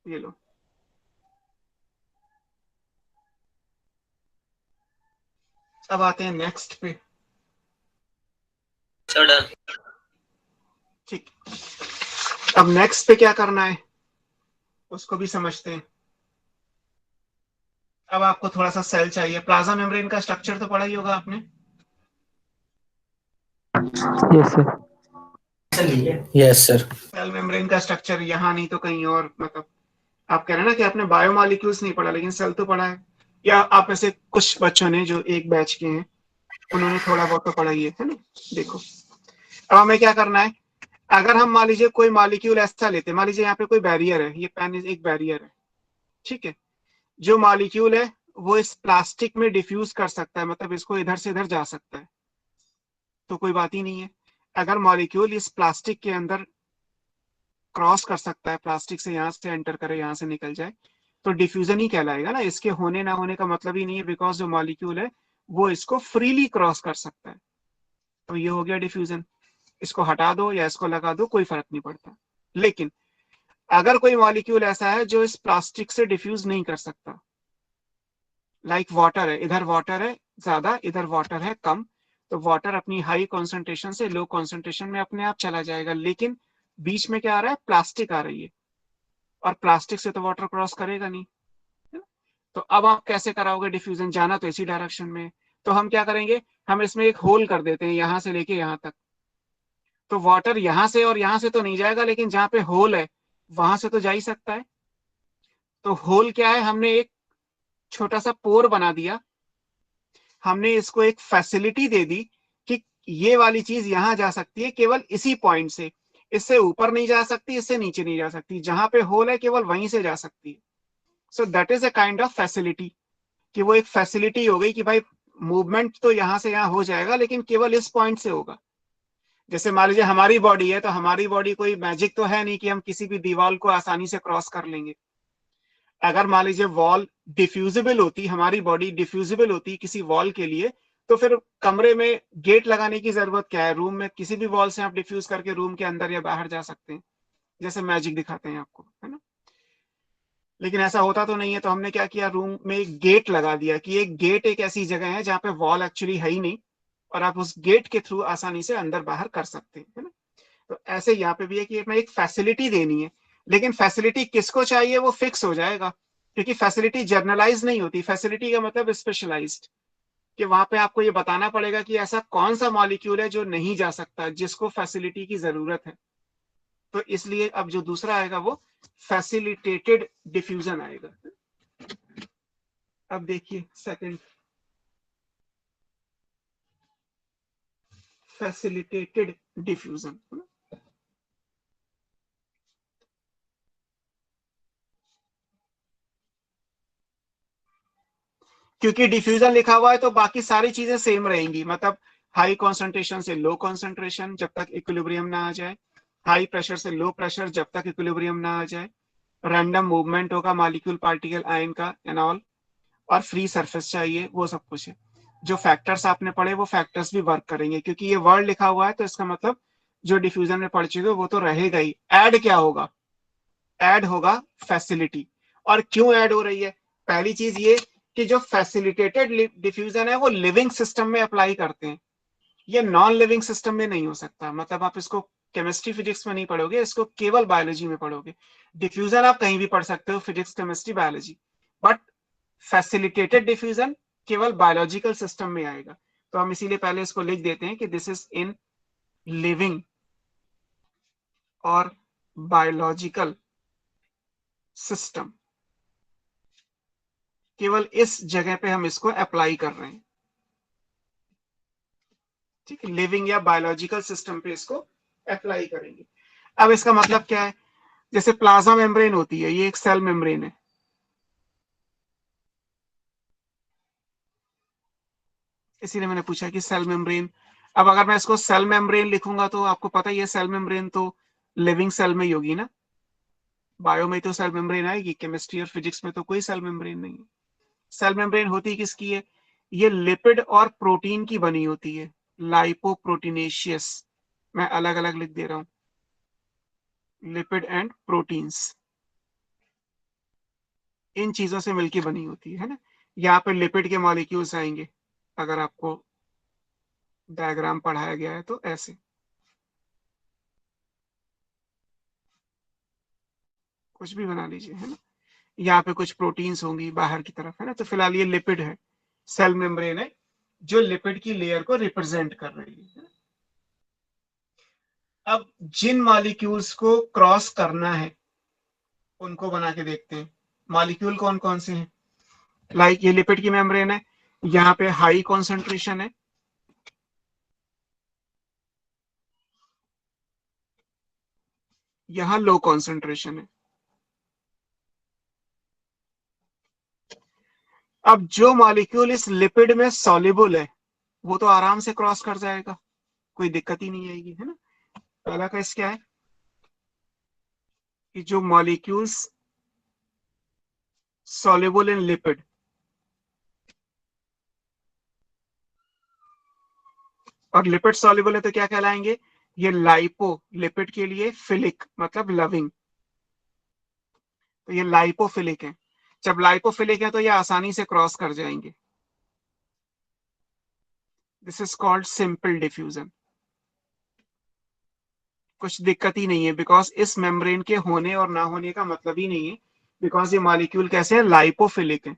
ये लो, अब आते हैं नेक्स्ट पे। Sir done. ठीक, अब नेक्स्ट पे क्या करना है उसको भी समझते हैं। अब आपको थोड़ा सा सेल चाहिए। प्लाज्मा मेम्ब्रेन का स्ट्रक्चर तो पढ़ा ही होगा आपने। Yes sir. Yes sir. Cell membrane का स्ट्रक्चर यहाँ नहीं तो कहीं और, मतलब आप कह रहे हैं ना कि आपने बायोमॉलिक्यूल्स नहीं पढ़ा लेकिन सेल तो पढ़ा है, या आप ऐसे कुछ बच्चों ने जो एक बैच के हैं उन्होंने थोड़ा बहुत तो पढ़ा ही है ना। देखो अब हमें क्या करना है, अगर हम मान लीजिए कोई मॉलिक्यूल ऐसा लेते हैं, मान लीजिए यहाँ पे कोई बैरियर है, ये पेन एक बैरियर है, ठीक है। जो मॉलिक्यूल है वो इस प्लास्टिक में डिफ्यूज कर सकता है, मतलब इसको इधर से इधर जा सकता है, तो कोई बात ही नहीं है। अगर मॉलिक्यूल इस प्लास्टिक के अंदर क्रॉस कर सकता है, प्लास्टिक से यहाँ से एंटर करे यहाँ से निकल जाए, तो डिफ्यूजन ही कहलाएगा ना। इसके होने ना होने का मतलब ही नहीं है, बिकॉज जो मॉलिक्यूल है वो इसको फ्रीली क्रॉस कर सकता है, तो ये हो गया डिफ्यूजन। इसको हटा दो या इसको लगा दो कोई फर्क नहीं पड़ता। लेकिन अगर कोई मॉलिक्यूल ऐसा है जो इस प्लास्टिक से डिफ्यूज नहीं कर सकता, लाइक वाटर है, इधर वाटर है ज्यादा, इधर वाटर है कम, तो वाटर अपनी हाई कॉन्सेंट्रेशन से लो कॉन्सेंट्रेशन में अपने आप चला जाएगा, लेकिन बीच में क्या आ रहा है, प्लास्टिक आ रही है, और प्लास्टिक से तो वाटर क्रॉस करेगा नहीं। तो अब आप कैसे कराओगे डिफ्यूजन, जाना तो इसी डायरेक्शन में, तो हम क्या करेंगे, हम इसमें एक होल कर देते हैं यहां से लेके यहां तक, तो वाटर यहां से और यहां से तो नहीं जाएगा, लेकिन जहां पे होल है वहां से तो जा ही सकता है। तो होल क्या है, हमने एक छोटा सा पोर बना दिया, हमने इसको एक फैसिलिटी दे दी कि ये वाली चीज यहां जा सकती है केवल इसी पॉइंट से, इससे ऊपर नहीं जा सकती, इससे नीचे नहीं जा सकती, जहां पे होल है केवल वहीं से जा सकती है। So that is a kind of facility, कि वो एक फैसिलिटी हो गई कि भाई मूवमेंट तो यहां से यहां हो जाएगा लेकिन केवल इस पॉइंट से होगा। जैसे मान लीजिए हमारी बॉडी है, तो हमारी बॉडी कोई मैजिक तो है नहीं कि हम किसी भी दीवार को आसानी से क्रॉस कर लेंगे। अगर मान लीजिए वॉल डिफ्यूजिबल होती, हमारी बॉडी डिफ्यूजिबल होती किसी वॉल के लिए, तो फिर कमरे में गेट लगाने की जरूरत क्या है? रूम में किसी भी वॉल से आप डिफ्यूज करके रूम के अंदर या बाहर जा सकते हैं, जैसे मैजिक दिखाते हैं आपको, है ना। लेकिन ऐसा होता तो नहीं है, तो हमने क्या किया, रूम में एक गेट लगा दिया कि एक गेट एक ऐसी जगह है जहाँ पे वॉल एक्चुअली है ही नहीं, और आप उस गेट के थ्रू आसानी से अंदर बाहर कर सकते हैं, है ना। तो ऐसे यहाँ पे भी है कि हमें एक फैसिलिटी देनी है, लेकिन फैसिलिटी किसको चाहिए वो फिक्स हो जाएगा, क्योंकि फैसिलिटी जर्नलाइज नहीं होती। फैसिलिटी का मतलब स्पेशलाइज्ड, कि वहां पे आपको ये बताना पड़ेगा कि ऐसा कौन सा मॉलिक्यूल है जो नहीं जा सकता, जिसको फैसिलिटी की जरूरत है। तो इसलिए अब जो दूसरा आएगा वो फैसिलिटेटेड डिफ्यूजन आएगा। अब देखिए सेकंड, फैसिलिटेटेड डिफ्यूजन। क्योंकि डिफ्यूजन लिखा हुआ है तो बाकी सारी चीजें सेम रहेंगी, मतलब हाई कॉन्सेंट्रेशन से लो कॉन्सेंट्रेशन जब तक इक्विलिब्रियम ना आ जाए, हाई प्रेशर से लो प्रेशर जब तक इक्विलिब्रियम ना आ जाए, रैंडम मूवमेंट होगा मॉलिक्यूल पार्टिकल आयन का एंड ऑल, और फ्री सरफेस चाहिए, वो सब कुछ है। जो फैक्टर्स आपने पढ़े वो फैक्टर्स भी वर्क करेंगे, क्योंकि ये वर्ड लिखा हुआ है तो इसका मतलब जो डिफ्यूजन में पढ़ चुके वो तो रहेगा ही। ऐड क्या होगा? ऐड होगा फैसिलिटी। और क्यों ऐड हो रही है? पहली चीज ये कि जो फैसिलिटेटेड डिफ्यूजन है वो लिविंग सिस्टम में अप्लाई करते हैं, ये नॉन लिविंग सिस्टम में नहीं हो सकता। मतलब आप इसको केमिस्ट्री फिजिक्स में नहीं पढ़ोगे, इसको केवल बायोलॉजी में पढ़ोगे। डिफ्यूजन आप कहीं भी पढ़ सकते हो, physics chemistry biology, but facilitated diffusion केवल बायोलॉजिकल सिस्टम में आएगा। तो हम इसीलिए पहले इसको लिख देते हैं कि दिस इज इन लिविंग और बायोलॉजिकल सिस्टम। केवल इस जगह पे हम इसको अप्लाई कर रहे हैं, ठीक है, लिविंग या बायोलॉजिकल सिस्टम पे इसको अप्लाई करेंगे। अब इसका मतलब क्या है? जैसे प्लाज्मा मेम्ब्रेन होती है, ये एक सेल मेम्ब्रेन है, इसीलिए मैंने पूछा कि सेल मेम्ब्रेन। अब अगर मैं इसको सेल मेम्ब्रेन लिखूंगा तो आपको पता ही है सेल मेम्ब्रेन तो लिविंग सेल में ही होगी ना, बायो में तो सेल मेम्ब्रेन आएगी, केमिस्ट्री और फिजिक्स में तो कोई सेल मेम्ब्रेन नहीं है। सेल मेम्ब्रेन होती किसकी है? ये लिपिड और प्रोटीन की बनी होती है, लाइपोप्रोटीनेशियस। मैं अलग अलग लिख दे रहा हूं, लिपिड एंड प्रोटीन्स, इन चीजों से मिलकर बनी होती है ना। यहाँ पे लिपिड के मॉलिक्यूल्स आएंगे, अगर आपको डायग्राम पढ़ाया गया है तो ऐसे, कुछ भी बना लीजिए, है ना। यहाँ पे कुछ प्रोटीन्स होंगी बाहर की तरफ, है ना। तो फिलहाल ये लिपिड है, सेल मेम्ब्रेन है जो लिपिड की लेयर को रिप्रेजेंट कर रही है। अब जिन मॉलिक्यूल्स को क्रॉस करना है उनको बना के देखते हैं। मॉलिक्यूल कौन कौन से हैं? लाइक ये लिपिड की मेम्ब्रेन है, यहाँ पे हाई कॉन्सेंट्रेशन है, यहाँ लो कॉन्सेंट्रेशन है। अब जो मॉलिक्यूल इस लिपिड में सॉल्युबल है वो तो आराम से क्रॉस कर जाएगा, कोई दिक्कत ही नहीं आएगी, है ना। पहला केस क्या है कि जो मॉलिक्यूल्स सॉल्युबल इन लिपिड, और लिपिड सॉल्युबल है तो क्या कहलाएंगे? ये लाइपो, लिपिड के लिए फिलिक मतलब लविंग, तो ये लाइपोफिलिक है। जब लाइपोफिलिक है तो ये आसानी से क्रॉस कर जाएंगे। This is called simple diffusion. कुछ दिक्कत ही नहीं है, बिकॉज इस मेम्ब्रेन के होने और ना होने का मतलब ही नहीं है, बिकॉज ये मॉलिक्यूल कैसे है? लाइपोफिलिक है,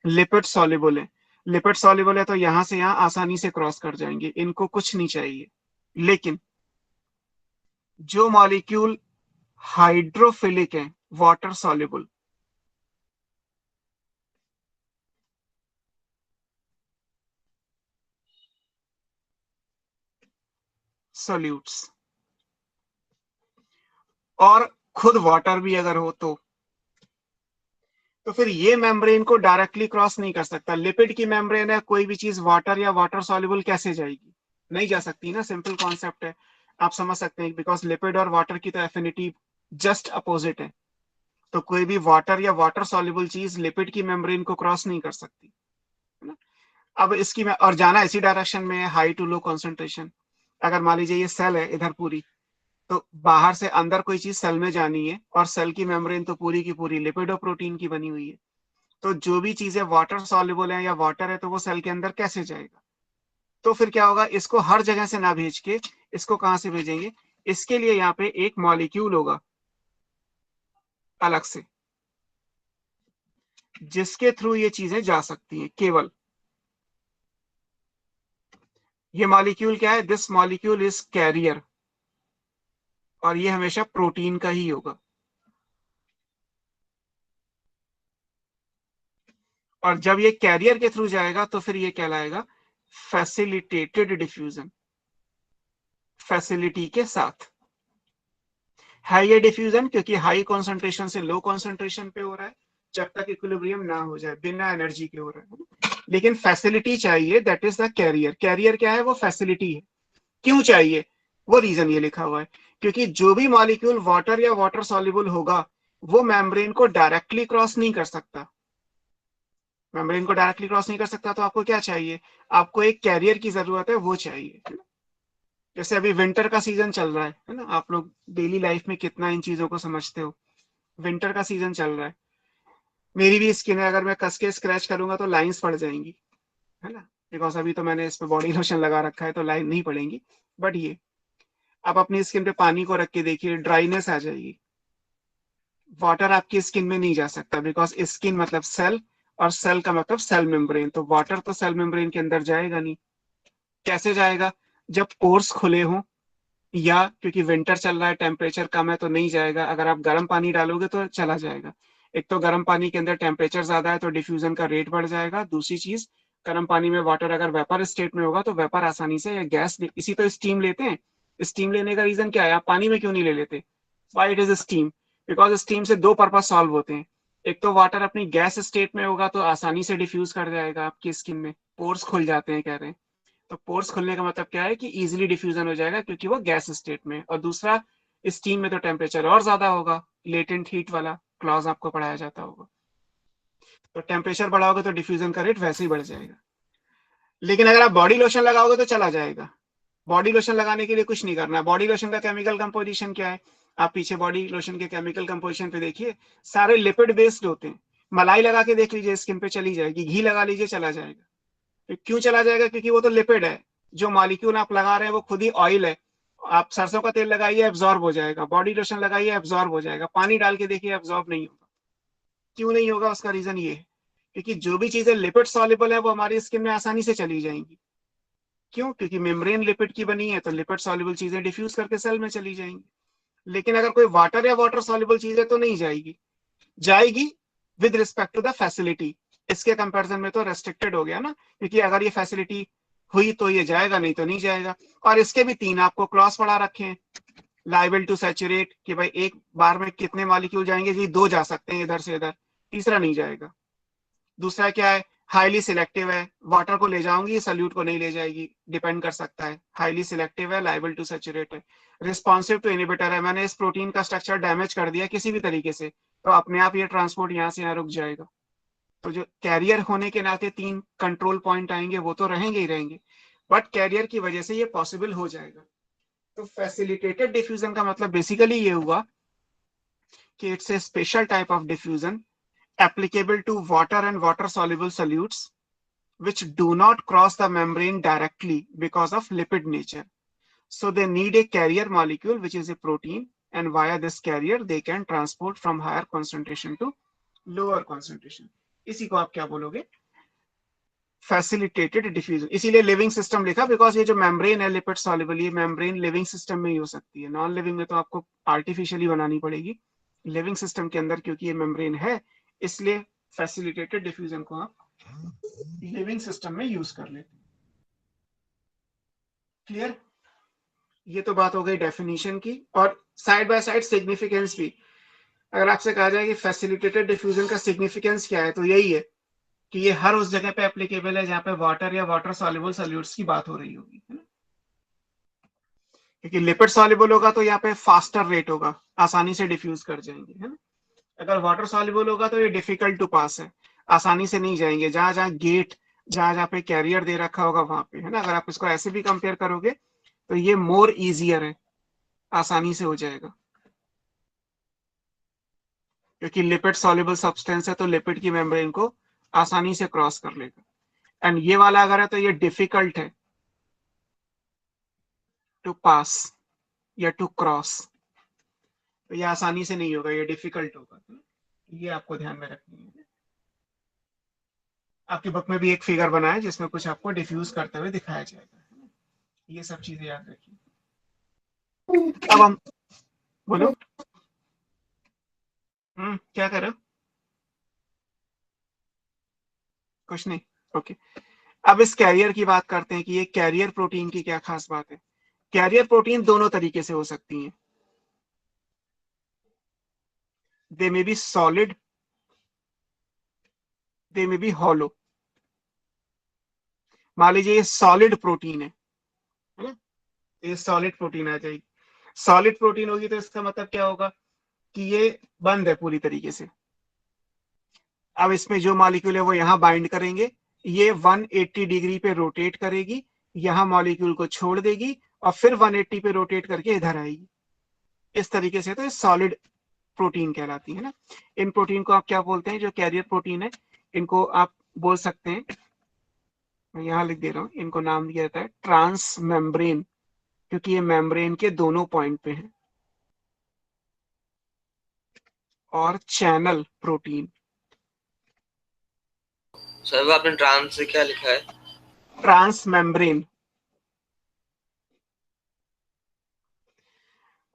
लिपिड सॉल्युबल है। लिपिड सॉल्युबल है तो यहां से यहां आसानी से क्रॉस कर जाएंगे, इनको कुछ नहीं चाहिए। लेकिन जो मॉलिक्यूल हाइड्रोफिलिक है, वाटर सॉल्युबल, सोल्यूट्स, और खुद वाटर भी अगर हो तो फिर ये मेम्ब्रेन को डायरेक्टली क्रॉस नहीं कर सकता। लिपिड की मेम्ब्रेन है, कोई भी चीज वाटर या वाटर सॉल्युबल कैसे जाएगी? नहीं जा सकती ना, सिंपल कॉन्सेप्ट है, आप समझ सकते हैं, बिकॉज लिपिड और वाटर की तो एफिनिटी जस्ट अपोजिट है। तो कोई भी वाटर या वाटर सॉल्युबल चीज लिपिड की मेम्ब्रेन को क्रॉस नहीं कर सकती, है ना। अब इसकी में और जाना इसी डायरेक्शन में, हाई टू लो कॉन्सेंट्रेशन। अगर मान लीजिए ये सेल है इधर पूरी, तो बाहर से अंदर कोई चीज सेल में जानी है, और सेल की मेम्ब्रेन तो पूरी की पूरी लिपिड और प्रोटीन की बनी हुई है। तो जो भी चीजें वाटर सॉल्युबल है या वाटर है, तो वो सेल के अंदर कैसे जाएगा? तो फिर क्या होगा, इसको हर जगह से ना भेज के इसको कहां से भेजेंगे? इसके लिए यहाँ पे एक मॉलिक्यूल होगा अलग से, जिसके थ्रू ये चीजें जा सकती हैं केवल। ये मॉलिक्यूल क्या है? दिस मॉलिक्यूल इज कैरियर, और ये हमेशा प्रोटीन का ही होगा। और जब ये कैरियर के थ्रू जाएगा तो फिर ये कहलाएगा फैसिलिटेटेड डिफ्यूजन, फैसिलिटी के साथ। है ये डिफ्यूजन क्योंकि हाई कॉन्सेंट्रेशन से लो कॉन्सेंट्रेशन पे हो रहा है, जब तक इक्विलिब्रियम ना हो जाए, बिना एनर्जी के हो रहा है। लेकिन फैसिलिटी चाहिए, that is the carrier. Carrier क्या है? वो फैसिलिटी है। क्यों चाहिए? वो रीजन ये लिखा हुआ है, क्योंकि जो भी मॉलिक्यूल वाटर या वाटर सॉल्युबल होगा, वो मेम्ब्रेन को डायरेक्टली क्रॉस नहीं कर सकता। मेम्ब्रेन को डायरेक्टली क्रॉस नहीं कर सकता, तो आपको क्या चाहिए? आपको एक कैरियर की जरूरत है, वो चाहिए। जैसे अभी विंटर का सीजन चल रहा है ना, आप लोग डेली लाइफ में कितना इन चीजों को समझते हो। विंटर का सीजन चल रहा है, मेरी भी स्किन है, अगर मैं कस के स्क्रैच करूंगा तो लाइंस पड़ जाएंगी, है ना, बिकॉज अभी तो मैंने इस पे बॉडी लोशन लगा रखा है तो लाइन नहीं पड़ेंगी। बट ये आप अपनी स्किन पे पानी को रख के देखिए, ड्राइनेस आ जाएगी। वाटर आपकी स्किन में नहीं जा सकता, बिकॉज स्किन मतलब सेल, और सेल का मतलब सेल मेम्ब्रेन, तो वाटर तो सेल मेम्ब्रेन के अंदर जाएगा नहीं। कैसे जाएगा? जब पोर्स खुले हों, या क्योंकि विंटर चल रहा है, टेम्परेचर कम है, तो नहीं जाएगा। अगर आप गर्म पानी डालोगे तो चला जाएगा। एक तो गर्म पानी के अंदर टेम्परेचर ज्यादा है तो डिफ्यूजन का रेट बढ़ जाएगा। दूसरी चीज, गर्म पानी में वाटर अगर वेपर स्टेट में होगा तो वेपर आसानी से, या गैस, इसी तो स्टीम लेते हैं। स्टीम लेने का रीजन क्या है? आप पानी में क्यों नहीं ले लेते? Why it is steam? Because steam से दो पर्पज सॉल्व होते हैं। एक तो वाटर अपनी गैस स्टेट में होगा तो आसानी से डिफ्यूज कर जाएगा आपकी स्किन में, पोर्स खुल जाते हैं कह रहे हैं। तो पोर्स खुलने का मतलब क्या है? कि इजीली डिफ्यूजन हो जाएगा, क्योंकि वो गैस स्टेट में। और दूसरा, स्टीम में तो टेम्परेचर और ज्यादा होगा, लेटेंट हीट वाला क्लॉज आपको पढ़ाया जाता होगा। तो टेम्परेचर बढ़ाओगे तो डिफ्यूजन का रेट वैसे ही बढ़ जाएगा। लेकिन अगर आप बॉडी लोशन लगाओगे तो चला जाएगा। बॉडी लोशन लगाने के लिए कुछ नहीं करना। बॉडी लोशन का केमिकल कंपोजिशन क्या है? आप पीछे बॉडी लोशन के केमिकल कंपोजिशन पे देखिए, सारे लिपिड बेस्ड होते हैं। मलाई लगा के देख लीजिए, स्किन पे चली जाएगी। घी लगा लीजिए, चला जाएगा। क्यों चला जाएगा? क्योंकि वो तो लिपिड है। जो मॉलिक्यूल आप लगा रहे हैं वो खुद ही ऑयल है। आप सरसों का तेल लगाइए, एब्जॉर्ब हो जाएगा। बॉडी लोशन लगाइए, एब्जॉर्ब हो जाएगा। पानी डाल के देखिए, एब्जॉर्ब नहीं होगा। क्यों नहीं होगा? उसका रीजन ये है, क्योंकि जो भी चीजें लिपिड सॉल्युबल है वो हमारी स्किन में आसानी से चली जाएंगी। क्यों? क्योंकि मेम्ब्रेन लिपिड की बनी है, तो लिपिड सॉल्युबल चीजें डिफ्यूज करके सेल में चली जाएंगी। लेकिन अगर कोई वाटर या वाटर सॉल्युबल चीज है तो नहीं जाएगी। जाएगी with respect to the facility. इसके कंपैरिजन में तो रेस्ट्रिक्टेड हो गया ना, क्योंकि अगर ये फैसिलिटी हुई तो ये जाएगा, नहीं तो नहीं जाएगा। और इसके भी तीन आपको क्लॉज पढ़ा रखे हैं। लाइबल टू सैचुरेट, कि भाई एक बार में कितने मॉलिक्यूल जाएंगे? जी, दो जा सकते हैं इधर से इधर, तीसरा नहीं जाएगा। दूसरा क्या है? हाईली सिलेक्टिव है, वाटर को ले जाऊंगी, सल्यूट को नहीं ले जाएगी, डिपेंड कर सकता है। हाईली सिलेक्टिव है, लाइबल टू सैचुरेट है, रिस्पॉन्सिव टू इनहिबिटर है। मैंने इस प्रोटीन का स्ट्रक्चर डैमेज कर दिया किसी भी तरीके से, तो अपने आप ये ट्रांसपोर्ट यहाँ से यहाँ रुक जाएगा। तो जो कैरियर होने के नाते तीन कंट्रोल पॉइंट आएंगे, वो तो रहेंगे ही रहेंगे, बट कैरियर की वजह से ये पॉसिबल हो जाएगा। तो फैसिलिटेटेड डिफ्यूजन का मतलब बेसिकली ये हुआ कि it's a special type of diffusion applicable to water and water soluble solutes which do not cross the membrane directly because of lipid nature. So they need a carrier molecule which is a protein, and via this carrier they can transport from higher concentration to lower concentration. इसी को आप क्या बोलोगे? Facilitated diffusion. इसीलिए living system लिखा, because ये जो membrane है लिपिड सॉल्युबल, ये मेम्ब्रेन लिविंग सिस्टम में ही हो सकती है। नॉन लिविंग में तो आपको आर्टिफिशियली बनानी पड़ेगी। लिविंग सिस्टम के अंदर क्योंकि ये मेम्ब्रेन है, इसलिए फैसिलिटेटेड डिफ्यूजन को आप लिविंग सिस्टम में यूज कर लेते हैं। क्लियर? ये तो बात हो गई डेफिनेशन की, और साइड बाय साइड सिग्निफिकेंस भी। अगर आपसे कहा जाए कि फैसिलिटेटेड डिफ्यूजन का सिग्निफिकेंस क्या है, तो यही है कि ये हर उस जगह पे एप्लीकेबल है जहां पे वाटर या वाटर सॉल्युबल सॉल्यूट्स की बात हो रही होगी, है ना। क्योंकि लिपिड सॉल्युबल होगा तो यहाँ पे फास्टर रेट होगा, आसानी से डिफ्यूज कर जाएंगे, है ना। अगर वाटर सॉल्युबल होगा तो ये डिफिकल्ट टू पास है, आसानी से नहीं जाएंगे। जहां जहां गेट, जहां जहां पे कैरियर दे रखा होगा वहां पे, है ना। अगर आप इसको ऐसे भी कंपेयर करोगे तो ये मोर इजियर है, आसानी से हो जाएगा। क्योंकि लिपिड सॉल्युबल सब्सटेंस है तो लिपिड की मेम्ब्रेन को आसानी से क्रॉस कर लेगा। एंड ये वाला अगर है तो ये डिफिकल्ट है टू पास या टू क्रॉस, तो ये आसानी से नहीं होगा, ये डिफिकल्ट होगा। ये आपको ध्यान में रखनी है। आपकी बुक में भी एक फिगर बना है जिसमें कुछ आपको डिफ्यूज करते हुए दिखाया जाएगा, ये सब चीजें याद रखिए। अब हम बोलो, क्या कर रहे हो? कुछ नहीं, ओके। अब इस कैरियर की बात करते हैं कि ये कैरियर प्रोटीन की क्या खास बात है। कैरियर प्रोटीन दोनों तरीके से हो सकती हैं, they may be solid, they may be hollow. मान लीजिए ये सॉलिड प्रोटीन है ना, ये सॉलिड प्रोटीन आ जाएगी। सॉलिड प्रोटीन होगी तो इसका मतलब क्या होगा कि ये बंद है पूरी तरीके से। अब इसमें जो मॉलिक्यूल है वो यहाँ बाइंड करेंगे, ये 180 डिग्री पे रोटेट करेगी, यहाँ मॉलिक्यूल को छोड़ देगी और फिर 180 पे रोटेट करके इधर आएगी। इस तरीके से तो ये सॉलिड प्रोटीन कहलाती है ना। इन प्रोटीन को आप क्या बोलते हैं, जो कैरियर प्रोटीन है, इनको आप बोल सकते हैं, मैं यहाँ लिख दे रहा हूँ, इनको नाम दिया जाता है ट्रांस मेम्ब्रेन, क्योंकि ये मेम्ब्रेन के दोनों पॉइंट पे है। और चैनल प्रोटीन। सर वो आपने ट्रांस से क्या लिखा है? Trans membrane.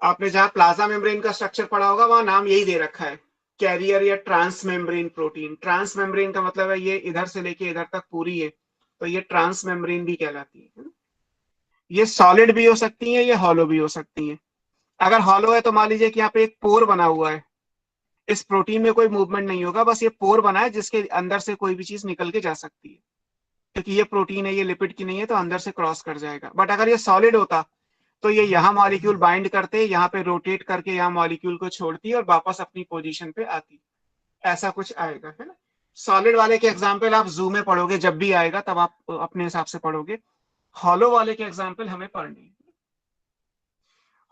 आपने जहां प्लाज्मा मेम्ब्रेन का स्ट्रक्चर पढ़ा होगा वहां नाम यही दे रखा है, कैरियर या trans membrane protein. Trans membrane का मतलब है ये इधर से लेके इधर तक पूरी है, तो ये ट्रांस मेम्ब्रेन भी कहलाती है। ये सॉलिड भी हो सकती है, ये हॉलो भी हो सकती है। अगर हॉलो है तो मान लीजिए कि यहाँ पे एक पोर बना हुआ है, इस प्रोटीन में कोई मूवमेंट नहीं होगा, बस ये पोर बना है जिसके अंदर से कोई भी चीज निकल के जा सकती है। क्योंकि ये प्रोटीन है, ये लिपिड की नहीं है, तो अंदर से क्रॉस कर जाएगा। बट अगर ये सॉलिड होता तो ये यहाँ मॉलिक्यूल बाइंड करते, यहाँ पे रोटेट करके यहाँ मॉलिक्यूल को छोड़ती और वापस अपनी पोजीशन पे आती, ऐसा कुछ आएगा, है ना। सॉलिड वाले के एग्जाम्पल आप जू में पढ़ोगे, जब भी आएगा तब आप अपने हिसाब से पढ़ोगे। हॉलो वाले के एग्जाम्पल हमें पढ़ने।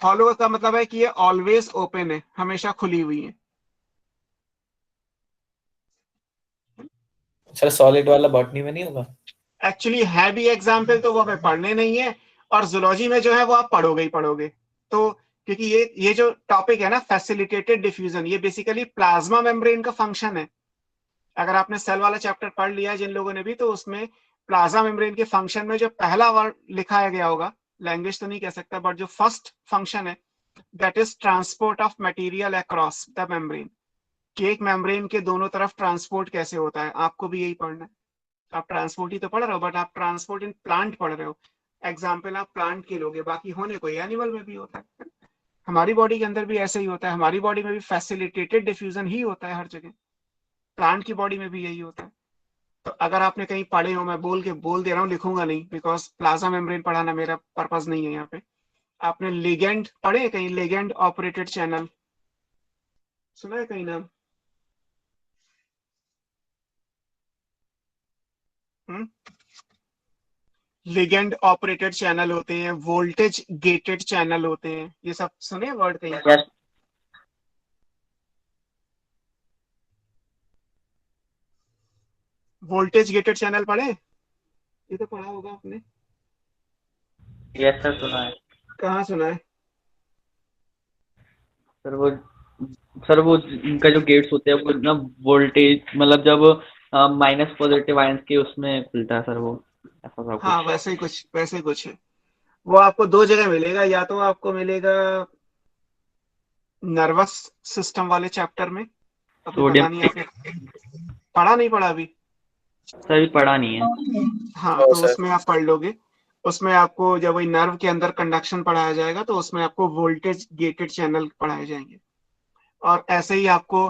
हॉलो का मतलब है कि ये ऑलवेज ओपन है, हमेशा खुली हुई है। सर सॉलिड वाला बॉटनी में नहीं होगा? एक्चुअली है भी एग्जाम्पल, तो वो हमें पढ़ने नहीं है, और जूलॉजी में जो है वो आप पढ़ोगे ही पढ़ोगे। तो क्योंकि ये जो टॉपिक है ना, फैसिलिटेटेड डिफ्यूजन, ये बेसिकली प्लाज्मा मेम्ब्रेन का फंक्शन है। अगर आपने सेल वाला चैप्टर पढ़ लिया जिन लोगों ने भी, तो उसमें प्लाज्मा मेम्ब्रेन के फंक्शन में जो पहला वर्ड लिखाया गया होगा, लैंग्वेज तो नहीं कह सकता, बट जो फर्स्ट फंक्शन है, that is transport of material across the membrane. कि एक मेम्ब्रेन के दोनों तरफ ट्रांसपोर्ट कैसे होता है, आपको भी यही पढ़ना है। आप ट्रांसपोर्ट ही तो पढ़ रहे हो, बट आप ट्रांसपोर्ट इन प्लांट पढ़ रहे हो। एग्जाम्पल आप प्लांट के लोगे, बाकी होने कोई एनिमल में भी होता है। हमारी बॉडी के अंदर भी ऐसे ही होता है, हमारी बॉडी में भी फैसिलिटेटेड डिफ्यूजन ही होता है हर जगह। प्लांट की बॉडी में भी यही होता है। तो अगर आपने कहीं पढ़े हो, मैं बोल दे रहा हूँ, लिखूंगा नहीं, बिकॉज प्लाज्मा मेम्ब्रेन पढ़ाना मेरा पर्पज नहीं है यहाँ पे। आपने लिगेंड पढ़े कहीं, लिगेंड ऑपरेटेड चैनल सुना है कहीं नाम? लिगेंड ऑपरेटेड चैनल होते हैं, वोल्टेज गेटेड चैनल होते हैं, ये सब सुने वर्ड कहीं? Yes. वोल्टेज गेटेड चैनल पढ़े? ये तो पढ़ा होगा आपने। यस सर, सुना है। कहाँ सुना है? सर वो इनका जो गेट्स होते हैं वो ना वोल्टेज, मतलब जब माइनस पॉजिटिव आयंस के उसमें खुलता है सर, वो ऐसा सब हाँ, वैसे ही कुछ है। वो आपको दो जगह मिलेगा, या तो आपको मिलेगा नर्वस सिस्टम वाले चैप्टर में, अभी पता नहीं आपने पढ़ा नहीं पढ़ा अभी? सर पढ़ा नहीं है। हाँ, तो उसमें आप पढ़ लोगे। उसमें आपको जब वही नर्व के अंदर कंडक्शन पढ़ाया जाएगा तो उसमें आपको वोल्टेज गेटेड चैनल पढ़ाए जाएंगे। और ऐसे ही आपको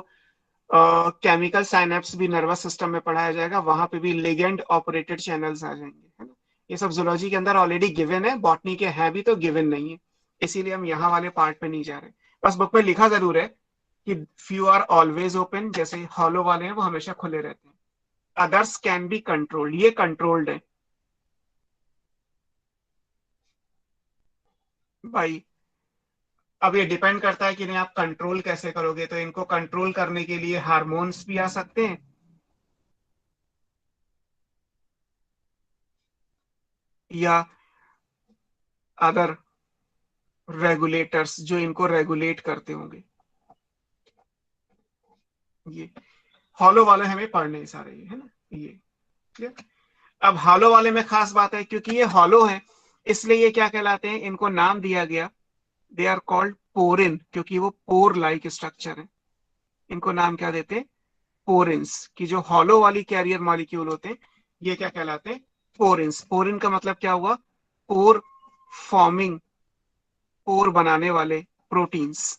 केमिकल साइनेप्स भी नर्वस सिस्टम में पढ़ाया जाएगा, वहां पे भी लिगेंड ऑपरेटेड चैनल्स आ जाएंगे, है ना। ये सब जूलॉजी के अंदर ऑलरेडी गिवन है, बॉटनी के है भी तो गिवन नहीं है, इसीलिए हम यहाँ वाले पार्ट पे नहीं जा रहे। बस बुक में लिखा जरूर है कि फ्यू आर ऑलवेज ओपन, जैसे हॉलो वाले हैं वो हमेशा खुले रहते हैं। अदर्स कैन बी कंट्रोल्ड, ये कंट्रोल्ड है भाई। अब ये डिपेंड करता है कि नहीं आप कंट्रोल कैसे करोगे। तो इनको कंट्रोल करने के लिए हार्मोन्स भी आ सकते हैं, या अदर रेगुलेटर्स जो इनको रेगुलेट करते होंगे। ये हॉलो वाले हमें पढ़ने ही सारे, ये है ना, ये क्लियर। अब हॉलो वाले में खास बात है, क्योंकि ये हॉलो है इसलिए ये क्या कहलाते हैं, इनको नाम दिया गया, दे आर कॉल्ड पोरिन, क्योंकि वो पोर लाइक स्ट्रक्चर है। इनको नाम क्या देते हैं, पोरिन्स। की जो हॉलो वाली कैरियर मॉलिक्यूल होते हैं ये क्या कहलाते हैं, पोरिन्स। पोरिन का मतलब क्या हुआ, पोर फॉर्मिंग, पोर बनाने वाले प्रोटीन्स।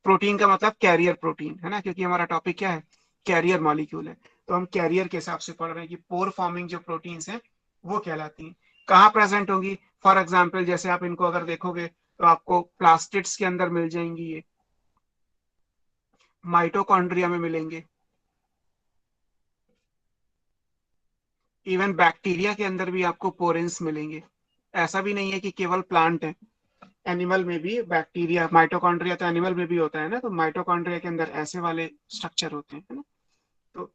प्रोटीन का मतलब कैरियर प्रोटीन है ना, क्योंकि हमारा टॉपिक क्या है, कैरियर मॉलिक्यूल है। तो हम कैरियर के हिसाब से पढ़ रहे हैं कि पोर फॉर्मिंग जो प्रोटीन्स हैं वो कहलाती हैं। कहाँ प्रेजेंट होंगी, फॉर एग्जाम्पल जैसे आप इनको अगर देखोगे तो आपको प्लास्टिड्स के अंदर मिल जाएंगी, ये माइटोकॉन्ड्रिया में मिलेंगे, इवन बैक्टीरिया के अंदर भी आपको पोरेंस मिलेंगे। ऐसा भी नहीं है कि केवल प्लांट है, एनिमल में भी बैक्टीरिया, माइटोकॉन्ड्रिया तो एनिमल में भी होता है ना, तो माइटोकॉन्ड्रिया के अंदर ऐसे वाले स्ट्रक्चर होते हैं, है ना। तो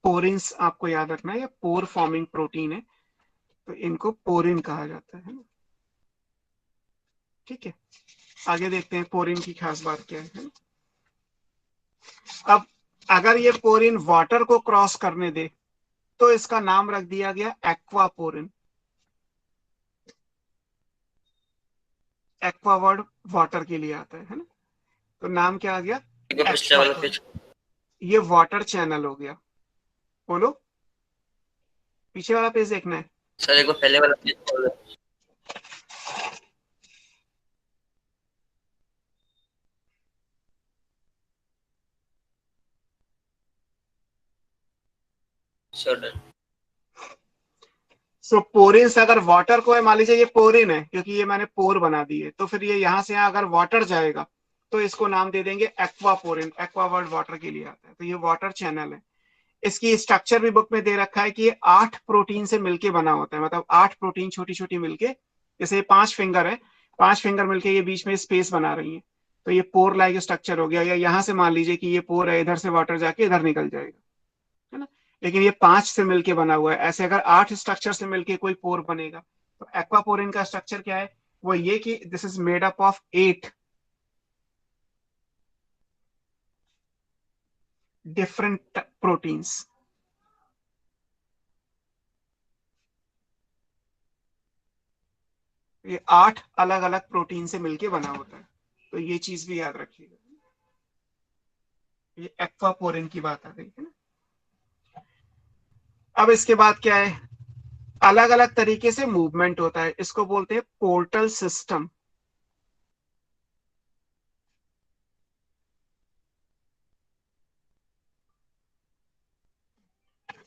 पोरिन्स आपको याद रखना है, या पोर फॉर्मिंग प्रोटीन है, तो इनको पोरिन कहा जाता है ना। ठीक है, आगे देखते हैं पोरिन की खास बात क्या है। अब अगर ये पोरिन वाटर को क्रॉस करने दे तो इसका नाम रख दिया गया एक्वापोरिन। एक्वा वर्ड वाटर के लिए आता है ना, तो नाम क्या आ गया, पिछले वाला पेज, ये वाटर चैनल हो गया। बोलो, पीछे वाला पेज देखना है। सर एक बार पहले वाला पेज खोलो। सर सो पोरिन अगर वाटर को है, मान लीजिए ये पोरिन है क्योंकि ये मैंने पोर बना दी है, तो फिर ये यहां से यहाँ अगर वाटर जाएगा तो इसको नाम दे देंगे एक्वापोरिन। एक्वा वर्ड वाटर के लिए आता है, तो ये वाटर चैनल है। इसकी स्ट्रक्चर भी बुक में दे रखा है कि ये 8 प्रोटीन से मिलके बना होता है, मतलब 8 प्रोटीन छोटी छोटी मिलके, जैसे 5 फिंगर है, 5 फिंगर मिलके ये बीच में स्पेस बना रही है, तो ये पोर लाइक स्ट्रक्चर हो गया। या यहाँ से मान लीजिए कि ये पोर है, इधर से वाटर जाके इधर निकल जाएगा, है ना। लेकिन ये 5 से मिलके बना हुआ है। ऐसे अगर 8 स्ट्रक्चर से मिलके कोई पोर बनेगा, तो एक्वापोरिन का स्ट्रक्चर क्या है, वो ये कि this is made up of 8 different proteins. ये 8 अलग अलग प्रोटीन से मिलके बना होता है, तो ये चीज भी याद रखिएगा। ये एक्वापोरिन की बात आ गई है ना। अब इसके बाद क्या है, अलग अलग तरीके से मूवमेंट होता है, इसको बोलते हैं पोर्टल सिस्टम।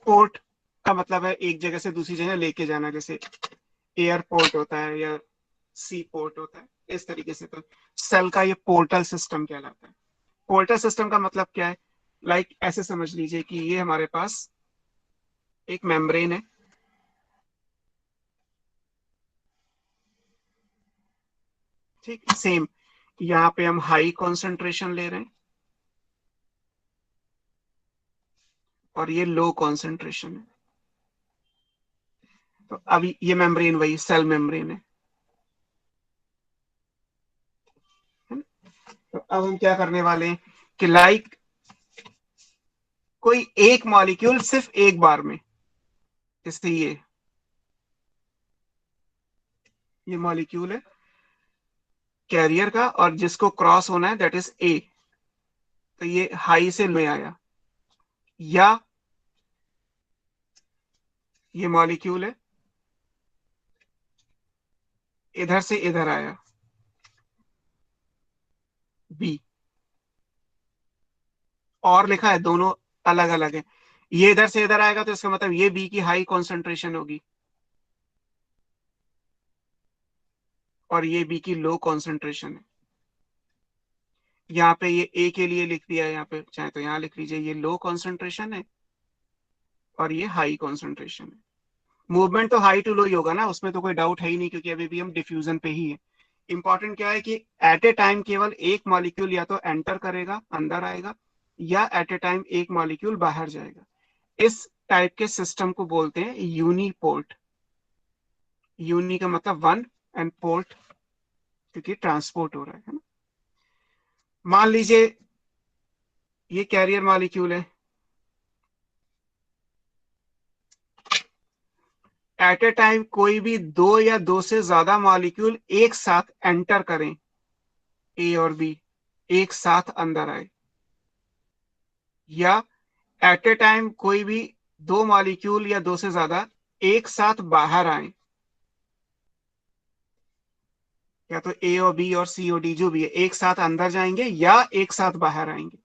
पोर्ट का मतलब है एक जगह से दूसरी जगह लेके जाना, जैसे एयरपोर्ट होता है या सी पोर्ट होता है, इस तरीके से। तो सेल का ये पोर्टल सिस्टम कहलाता है। पोर्टल सिस्टम का मतलब क्या है, लाइक ऐसे समझ लीजिए कि ये हमारे पास एक मेम्ब्रेन है, ठीक। सेम यहाँ पे हम हाई कॉन्सेंट्रेशन ले रहे हैं और ये लो कॉन्सेंट्रेशन है। तो अभी ये मेम्ब्रेन वही सेल मेम्ब्रेन है ना? तो अब हम क्या करने वाले हैं कि लाइक कोई एक मॉलिक्यूल सिर्फ एक बार में, जैसे ये मॉलिक्यूल है कैरियर का और जिसको क्रॉस होना है दैट इज ए, तो ये हाई से लो में आया। या ये मॉलिक्यूल है इधर से इधर आया बी, और लिखा है दोनों अलग अलग है, ये इधर से इधर आएगा तो इसका मतलब ये बी की हाई कॉन्सेंट्रेशन होगी और ये बी की लो कॉन्सेंट्रेशन है। यहाँ पे ये ए के लिए लिख दिया है, यहाँ पे चाहे तो यहाँ लिख लीजिए, ये लो कॉन्सेंट्रेशन है और ये हाई कॉन्सेंट्रेशन है। मूवमेंट तो हाई टू लो ही होगा ना, उसमें तो कोई डाउट है ही नहीं, क्योंकि अभी भी हम डिफ्यूजन पे ही है। इंपॉर्टेंट क्या है कि एट ए टाइम केवल एक मॉलिक्यूल या तो एंटर करेगा, अंदर आएगा, या एट ए टाइम एक मॉलिक्यूल बाहर जाएगा। इस टाइप के सिस्टम को बोलते हैं यूनिपोर्ट। यूनि का मतलब वन, एंड पोर्ट क्योंकि ट्रांसपोर्ट हो रहा है ना। मान लीजिए ये कैरियर मॉलिक्यूल है, एट ए टाइम कोई भी दो या दो से ज्यादा मॉलिक्यूल एक साथ एंटर करें, ए और बी एक साथ अंदर आए, या एट ए टाइम कोई भी दो मॉलिक्यूल या दो से ज्यादा एक साथ बाहर आए, या तो ए और बी और सी और डी जो भी है एक साथ अंदर जाएंगे या एक साथ बाहर आएंगे,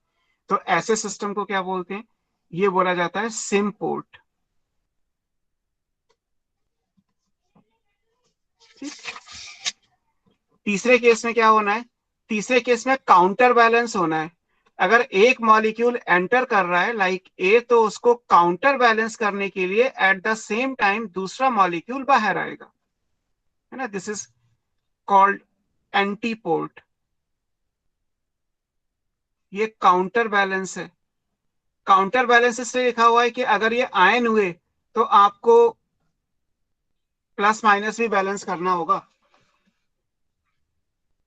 तो ऐसे सिस्टम को क्या बोलते हैं? ये बोला जाता है सिम्पोर्ट। तीसरे केस में क्या होना है? तीसरे केस में काउंटर बैलेंस होना है। अगर एक मॉलिक्यूल एंटर कर रहा है लाइक ए, तो उसको काउंटर बैलेंस करने के लिए एट द सेम टाइम दूसरा मॉलिक्यूल बाहर आएगा, है ना। This is called antiport. ये काउंटर बैलेंस है। काउंटर बैलेंस इसलिए लिखा हुआ है कि अगर ये आयन हुए तो आपको प्लस माइनस भी बैलेंस करना होगा,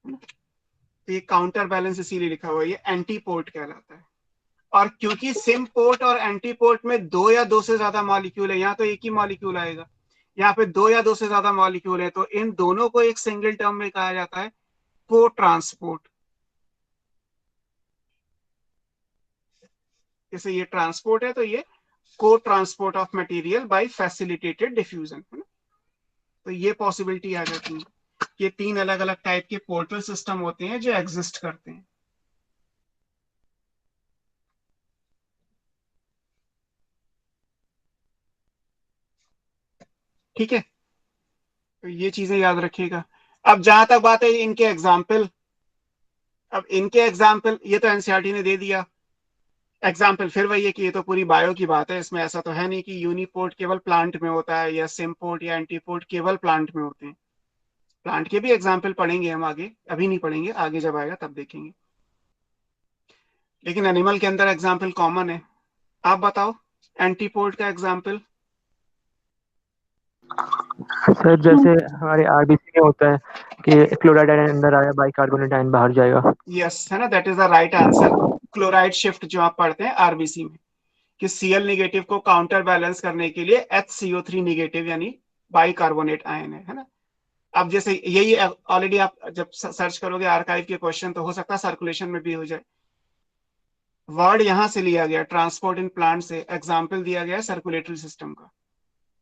तो ये काउंटर बैलेंस इसीलिए लिखा हुआ है, ये एंटीपोर्ट कहलाता है। और क्योंकि सिम पोर्ट और एंटीपोर्ट में दो या दो से ज्यादा मॉलिक्यूल है, यहाँ तो एक ही मॉलिक्यूल आएगा, यहाँ पे दो या दो से ज्यादा मॉलिक्यूल है, तो इन दोनों को एक सिंगल टर्म में कहा जाता है को ट्रांसपोर्ट। जैसे ये ट्रांसपोर्ट है तो ये को transport of material by facilitated diffusion, है ना। तो ये पॉसिबिलिटी आ जाती है। ये तीन अलग अलग टाइप के पोर्टल सिस्टम होते हैं जो एग्जिस्ट करते हैं। ठीक है, तो ये चीजें याद रखिएगा। अब जहां तक बात है इनके एग्जाम्पल, अब इनके एग्जाम्पल ये तो एनसीईआरटी ने दे दिया। एग्जाम्पल फिर वही है कि ये तो पूरी बायो की बात है, इसमें ऐसा तो है नहीं कि यूनिपोर्ट केवल प्लांट में होता है या सिम्पोर्ट या एंटीपोर्ट केवल प्लांट में होते हैं। प्लांट के भी एग्जाम्पल पढ़ेंगे हम आगे, अभी नहीं पढ़ेंगे, आगे जब आएगा तब देखेंगे। लेकिन एनिमल के अंदर एग्जाम्पल कॉमन है। आप बताओ एंटीपोर्ट का एग्जाम्पल। सर जैसे हमारे आरबीसी में होता है कि क्लोराइड आयन अंदर आया, बाइकार्बोनेट आयन बाहर जाएगा। यस, है ना, that is the right answer. Chloride shift जो आप पढ़ते हैं आरबीसी में, कि Cl निगेटिव को काउंटर बैलेंस करने के लिए HCO3 निगेटिव यानी बाइकार्बोनेट आयन है ना। अब जैसे यही ऑलरेडी आप जब सर्च करोगे आर्काइव के क्वेश्चन, तो हो सकता है सर्कुलेशन में भी हो जाए। वर्ड यहां से लिया गया ट्रांसपोर्ट इन प्लांट से, एग्जाम्पल दिया गया सर्कुलेटरी सिस्टम का।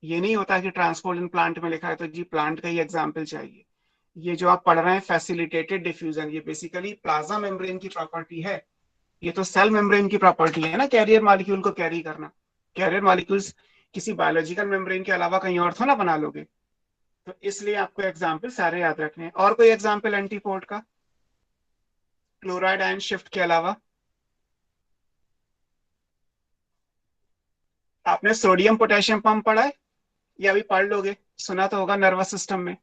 ये नहीं होता कि ट्रांसपोर्ट इन प्लांट में लिखा है तो जी प्लांट का ही एग्जाम्पल चाहिए। ये जो आप पढ़ रहे हैं फैसिलिटेटेड डिफ्यूजन, ये बेसिकली प्लाज्मा मेम्ब्रेन की प्रॉपर्टी है। ये तो सेल मेम्ब्रेन की प्रॉपर्टी है ना, कैरियर मॉलिक्यूल को कैरी करना। कैरियर मॉलिक्यूल्स किसी बायोलॉजिकल मेम्ब्रेन के अलावा कहीं और तो ना बना लोगे, तो इसलिए आपको एग्जाम्पल सारे याद रखने हैं। और कोई एग्जाम्पल एंटीपोर्ट का क्लोराइड आयन शिफ्ट के अलावा? आपने सोडियम पोटेशियम पंप पढ़ा है या अभी पढ़ लोगे? सुना तो होगा नर्वस सिस्टम में।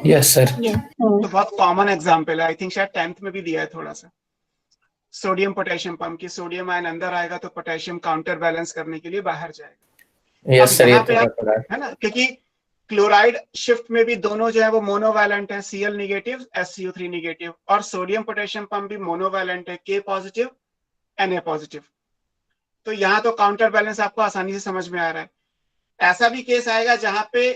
Yes sir. तो बहुत कॉमन एग्जाम्पल है, आई थिंक शायद 10th में भी दिया है थोड़ा सा। सोडियम पोटेशियम पंप की सोडियम आयन अंदर आएगा तो पोटेशियम काउंटर बैलेंस करने के लिए बाहर जाएगा। यस सर, ये यहाँ तो पे मैं आप, पढ़ा है। है ना, क्योंकि क्लोराइड शिफ्ट में भी दोनों जो है वो मोनोवैलेंट है, Cl निगेटिव SCO3 निगेटिव, और सोडियम पोटेशियम पंप भी मोनोवैलेंट है, K पॉजिटिव Na पॉजिटिव। तो यहाँ तो काउंटर बैलेंस आपको आसानी से समझ में आ रहा है। ऐसा भी केस आएगा जहां पे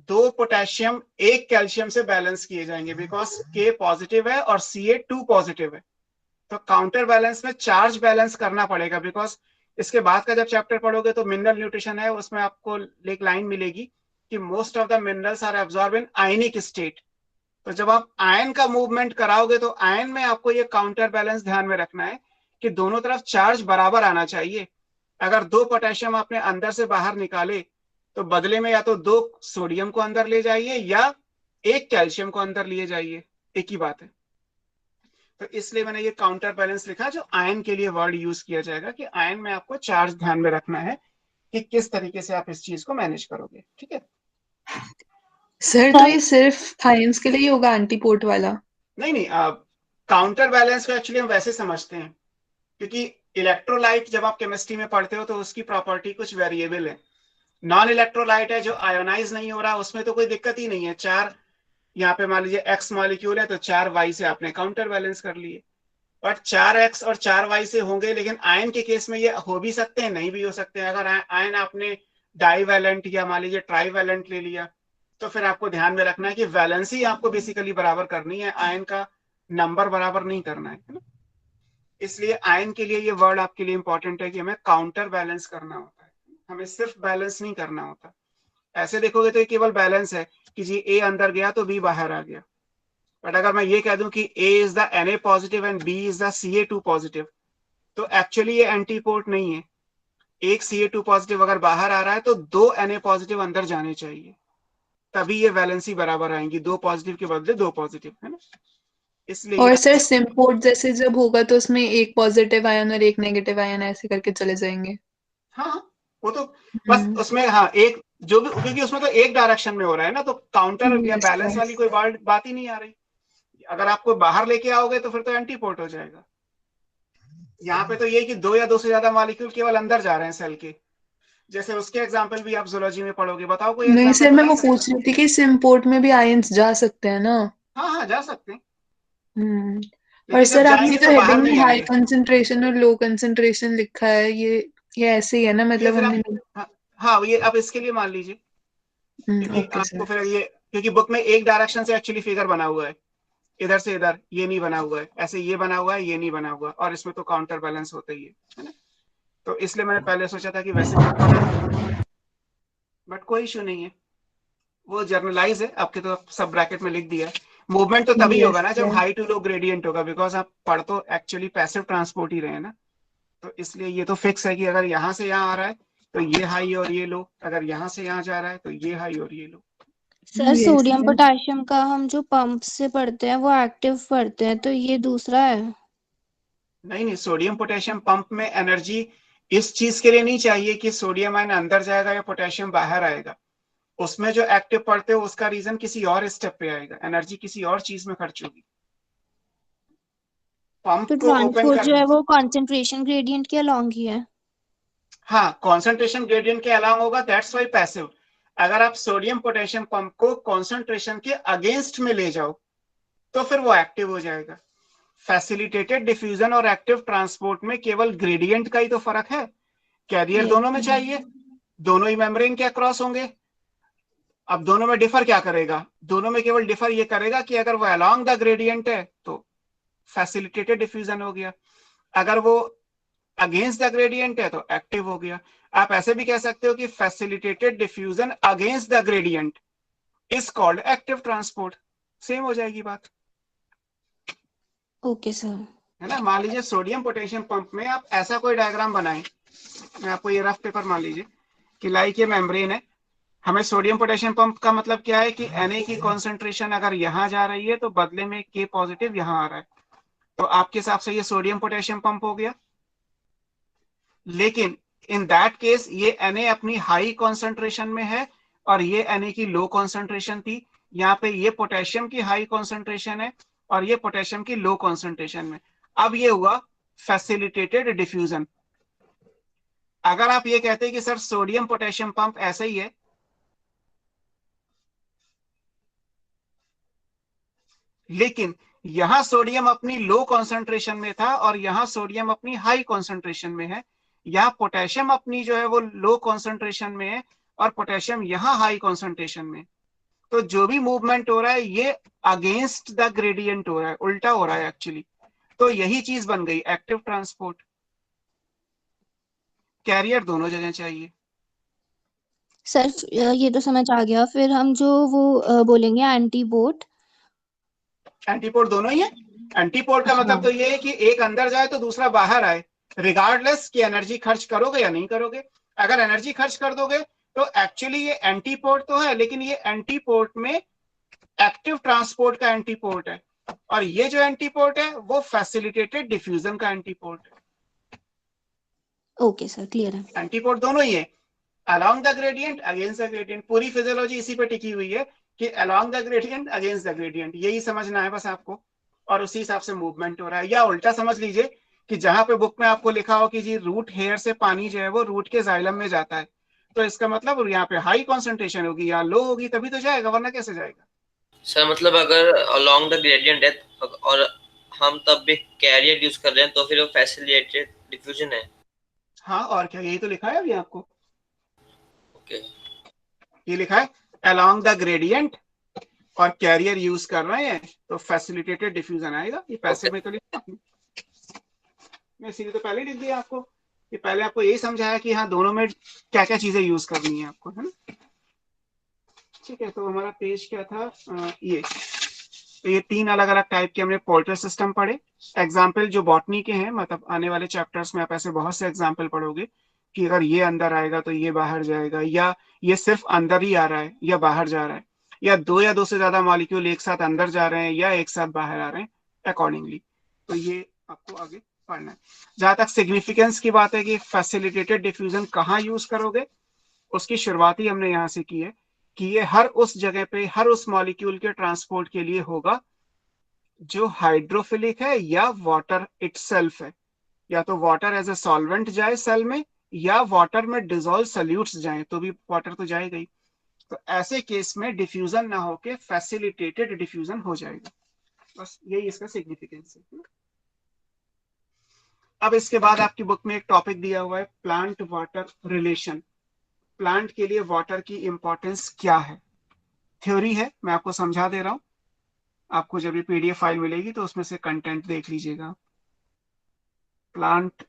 दो पोटेशियम एक कैल्शियम से बैलेंस किए जाएंगे, बिकॉज K पॉजिटिव है और Ca2 पॉजिटिव है। तो काउंटर बैलेंस में चार्ज बैलेंस करना पड़ेगा, बिकॉज इसके बाद का जब चैप्टर पढ़ोगे तो मिनरल न्यूट्रिशन है, उसमें आपको एक लाइन मिलेगी कि most of the minerals are absorb in ionic state. तो जब आप आयन का मूवमेंट कराओगे तो आयन में आपको ये काउंटर बैलेंस ध्यान में रखना है कि दोनों तरफ चार्ज बराबर आना चाहिए। अगर 2 पोटेशियम आपने अंदर से बाहर निकाले तो बदले में या तो 2 सोडियम को अंदर ले जाइए या 1 कैल्शियम को अंदर लिए जाइए, एक ही बात है। तो इसलिए मैंने ये काउंटर बैलेंस लिखा, जो आयन के लिए वर्ड यूज किया जाएगा कि आयन में आपको चार्ज ध्यान में रखना है कि किस तरीके से आप इस चीज को मैनेज करोगे। ठीक है, सर तो ये सिर्फ आयंस के लिए ही होगा एंटीपोर्ट वाला? नहीं नहीं, काउंटर बैलेंस को एक्चुअली हम वैसे समझते हैं क्योंकि इलेक्ट्रोलाइट जब आप केमिस्ट्री में पढ़ते हो तो उसकी प्रॉपर्टी कुछ वेरिएबल है। नॉन इलेक्ट्रोलाइट है जो आयोनाइज नहीं हो रहा, उसमें तो कोई दिक्कत ही नहीं है। 4 यहाँ पे मान लीजिए एक्स मॉलिक्यूल है तो 4 वाई से आपने काउंटर बैलेंस कर लिए, बट 4 एक्स और 4 वाई से होंगे। लेकिन आयन के केस में ये हो भी सकते हैं, नहीं भी हो सकते हैं। अगर आयन आपने डाईवैलेंट या मान लीजिए ट्राईवैलेंट ले लिया तो फिर आपको ध्यान में रखना है कि वैलेंसी आपको बेसिकली बराबर करनी है, आयन का नंबर बराबर नहीं करना है ना। इसलिए आयन के लिए ये वर्ड आपके लिए इंपॉर्टेंट है कि हमें काउंटर बैलेंस करना होता है, हमें सिर्फ बैलेंस नहीं करना होता। ऐसे देखोगे तो ये केवल बैलेंस है कि जी ए अंदर गया तो बी बाहर आ गया। बट अगर मैं ये कह दूं कि A is the Na positive and B is the Ca2 positive, तो एक्चुअली ये एंटीपोर्ट नहीं है। एक Ca2 पॉजिटिव अगर बाहर आ रहा है तो 2 Na पॉजिटिव अंदर जाने चाहिए, तभी ये वैलेंसी बराबर आएंगी। 2 पॉजिटिव के बदले 2 पॉजिटिव, है ना। इसलिए और ये सर सिम्पोर्ट जैसे जब होगा तो उसमें एक पॉजिटिव आयन और एक नेगेटिव आयन ऐसे करके चले जाएंगे? हाँ हाँ, वो तो बस उसमें हाँ एक जो भी, क्योंकि उसमें तो एक डायरेक्शन में हो रहा है ना, तो काउंटर या Yes, बैलेंस yes. वाली कोई बात ही नहीं आ रही। अगर आपको बाहर लेके आओगे तो फिर तो एंटीपोर्ट हो जाएगा। यहाँ पे तो ये कि 2 या 2 से ज्यादा मॉलिक्यूल केवल अंदर जा रहे हैं सेल के, जैसे उसके एग्जाम्पल भी आप जूलॉजी में पढ़ोगे। बताओ कोई नहीं एग्जाम्पल सर, मैं बता वो सकते पूछ हो? रही थी कि सिम्पोर्ट में भी आयंस जा सकते हैं ना? हाँ हाँ, जा सकते हैं, हम्म। और लेकिन जब सर आपने जाएंगे जो तो बाहर हेडिंग में नहीं हाई आएंगे। कंसंट्रेशन और लो कंसंट्रेशन लिखा है, ये ऐसे ही है ना? ये मतलब फिर हमने आप हाँ ये आप इसके लिए मान लीजिए, क्योंकि ओके आपको सर। फिर ये, क्योंकि बुक में एक डायरेक्शन से एक्चुअली फिगर बना हुआ है, इधर से इधर ये नहीं बना हुआ है, ऐसे ये बना हुआ है, ये नहीं बना हुआ, और इसमें तो काउंटर बैलेंस होता ही है ना। तो इसलिए मैंने पहले सोचा था कि वैसे बुक पढ़ा, बट कोई इशू नहीं है, वो जर्नलाइज है आपके, तो सब ब्रैकेट में लिख दिया है। मूवमेंट तो तभी यस होगा ना जब sir. High to low gradient होगा, बिकॉज आप पढ़ तो एक्चुअली पैसिव ट्रांसपोर्ट ही रहे हैं ना। तो इसलिए ये तो फिक्स है कि अगर यहाँ से यहाँ आ रहा है तो ये हाई और ये लो, अगर यहाँ से यहाँ जा रहा है तो ये हाई और ये low. Sir yes sodium sir. Potassium का हम जो पंप से पढ़ते हैं वो एक्टिव पढ़ते हैं, तो ये दूसरा है? नहीं नहीं, सोडियम पोटेशियम पंप में एनर्जी इस चीज के लिए नहीं चाहिए कि सोडियम आयन अंदर जाएगा या पोटेशियम बाहर आएगा। उसमें जो एक्टिव पढ़ते हो उसका रीजन किसी और स्टेप पे आएगा, एनर्जी किसी और चीज में खर्च होगी। पंप तो को ओपन ट्रांसपोर्ट कर, जो है वो कंसंट्रेशन ग्रेडियंट के अलोंग ही है? हाँ कॉन्सेंट्रेशन ग्रेडियंट के अलावा होगा, दैट्स वाई पैसिव। अगर आप सोडियम पोटेशियम पंप को कॉन्सेंट्रेशन के अगेंस्ट में ले जाओ तो फिर वो एक्टिव हो जाएगा। फैसिलिटेटेड डिफ्यूजन और एक्टिव ट्रांसपोर्ट में केवल ग्रेडियंट का ही तो फर्क है, कैरियर दोनों में चाहिए, दोनों ही मेम्ब्रेन के अक्रॉस होंगे। अब दोनों में डिफर क्या करेगा? दोनों में केवल डिफर ये करेगा कि अगर वो अलोंग द ग्रेडियंट है तो फैसिलिटेटेड डिफ्यूजन हो गया, अगर वो अगेंस्ट द ग्रेडियंट है तो एक्टिव हो गया। आप ऐसे भी कह सकते हो कि facilitated diffusion against the gradient is called active transport, same हो जाएगी बात, ओके सर। है ना। मान लीजिए सोडियम पोटेशियम पंप में आप ऐसा कोई डायग्राम बनाएं, मैं आपको ये रफ पेपर मान लीजिए कि लाइक ये मेम्ब्रेन है, हमें सोडियम पोटेशियम पंप का मतलब क्या है कि Na की कॉन्सेंट्रेशन अगर यहाँ जा रही है तो बदले में K पॉजिटिव यहाँ आ रहा है, तो आपके हिसाब से ये सोडियम पोटेशियम पंप हो गया। लेकिन इन दैट केस ये Na अपनी हाई कॉन्सेंट्रेशन में है और ये Na की लो कॉन्सेंट्रेशन थी। यहाँ पे ये पोटेशियम की हाई कॉन्सेंट्रेशन है और ये पोटेशियम की लो कॉन्सेंट्रेशन में। अब ये हुआ फैसिलिटेटेड डिफ्यूजन। अगर आप ये कहते हैं कि सर सोडियम पोटेशियम पंप ऐसा ही है, लेकिन यहां सोडियम अपनी लो कॉन्सेंट्रेशन में था और यहां सोडियम अपनी हाई कॉन्सेंट्रेशन में है, यहां पोटेशियम अपनी जो है वो लो कॉन्सेंट्रेशन में है और पोटेशियम यहां हाई कॉन्सेंट्रेशन में, तो जो भी मूवमेंट हो रहा है ये अगेंस्ट द ग्रेडियंट हो रहा है, उल्टा हो रहा है एक्चुअली। तो यही चीज बन गई एक्टिव ट्रांसपोर्ट। कैरियर दोनों जगह चाहिए। सर ये तो समझ आ गया, फिर हम जो वो बोलेंगे एंटीपोट। एंटीपोड दोनों ही है। एंटीपोड का मतलब हाँ। तो ये है कि एक अंदर जाए तो दूसरा बाहर आए, रिगार्डलेस कि एनर्जी खर्च करोगे या नहीं करोगे। अगर एनर्जी खर्च कर दोगे तो एक्चुअली ये एंटीपोर्ट तो है, लेकिन ये एंटीपोर्ट में एक्टिव ट्रांसपोर्ट का एंटीपोर्ट है, और ये जो एंटीपोर्ट है वो फैसिलिटेटेड डिफ्यूजन का एंटीपोर्ट है। ओके सर, क्लियर है। एंटीपोर्ट दोनों ही है, along the gradient, against the gradient. पूरी फिजियोलॉजी इसी पे टिकी हुई है कि along the gradient, against the gradient, यही समझना है बस आपको, और उसी हिसाब से मूवमेंट हो रहा है। या उल्टा समझ लीजिए कि जहां पे बुक में आपको लिखा हो कि जी रूट हेयर से पानी जो है वो रूट के जाइलम में जाता है, तो इसका मतलब यहाँ पे हाई कॉन्सेंट्रेशन होगी या लो होगी तभी तो जाएगा, वरना कैसे जाएगा। सर मतलब अगर अलोंग द ग्रेडियंट है और हम तब भी कैरियर यूज कर रहे हैं तो फिर वो फैसिलिटेटेड डिफ्यूजन है। हाँ और क्या, यही तो लिखा है अभी आपको। ओके, ये लिखा है अलोंग द ग्रेडियंट और कैरियर यूज कर रहे हैं तो फैसिलिटेटेड डिफ्यूजन आएगा। ये पैसे में तो लिखा आपने, मैं इसीलिए तो पहले लिख दिया आपको कि पहले आपको यही समझाया कि हाँ दोनों में क्या क्या चीजें यूज करनी है आपको, है ना। ठीक है, तो हमारा पेज क्या था, ये तो ये तीन अलग अलग टाइप के हमने पोर्टर सिस्टम पढ़े। एग्जाम्पल जो बॉटनी के हैं, मतलब आने वाले चैप्टर्स में आप ऐसे बहुत से एग्जाम्पल पढ़ोगे कि अगर ये अंदर आएगा तो ये बाहर जाएगा, या ये सिर्फ अंदर ही आ रहा है या बाहर जा रहा है, या दो से ज्यादा मॉलिक्यूल एक साथ अंदर जा रहे हैं या एक साथ बाहर आ रहे हैं अकॉर्डिंगली। तो ये आपको आगे पढ़ना है। जहां तक सिग्निफिकेंस की बात है कि फैसिलिटेटेड डिफ्यूजन कहाँ यूज करोगे, उसकी शुरुआत ही हमने यहाँ से की है कि ये हर उस जगह पे हर उस मॉलिक्यूल के ट्रांसपोर्ट के लिए होगा जो हाइड्रोफिलिक है या वाटर इटसेल्फ है। या तो वाटर एज ए सॉल्वेंट जाए सेल में, या वाटर में डिजोल्व सल्यूट्स जाए तो भी वाटर तो जाएगा ही। तो ऐसे केस में डिफ्यूजन ना होके फैसिलिटेटेड डिफ्यूजन हो जाएगा। बस यही इसका सिग्निफिकेंस है। अब इसके बाद आपकी बुक में एक टॉपिक दिया हुआ है प्लांट वाटर रिलेशन। प्लांट के लिए वाटर की इंपॉर्टेंस क्या है, थ्योरी है, मैं आपको समझा दे रहा हूं। आपको जब ये पीडीएफ फाइल मिलेगी तो उसमें से कंटेंट देख लीजिएगा। प्लांट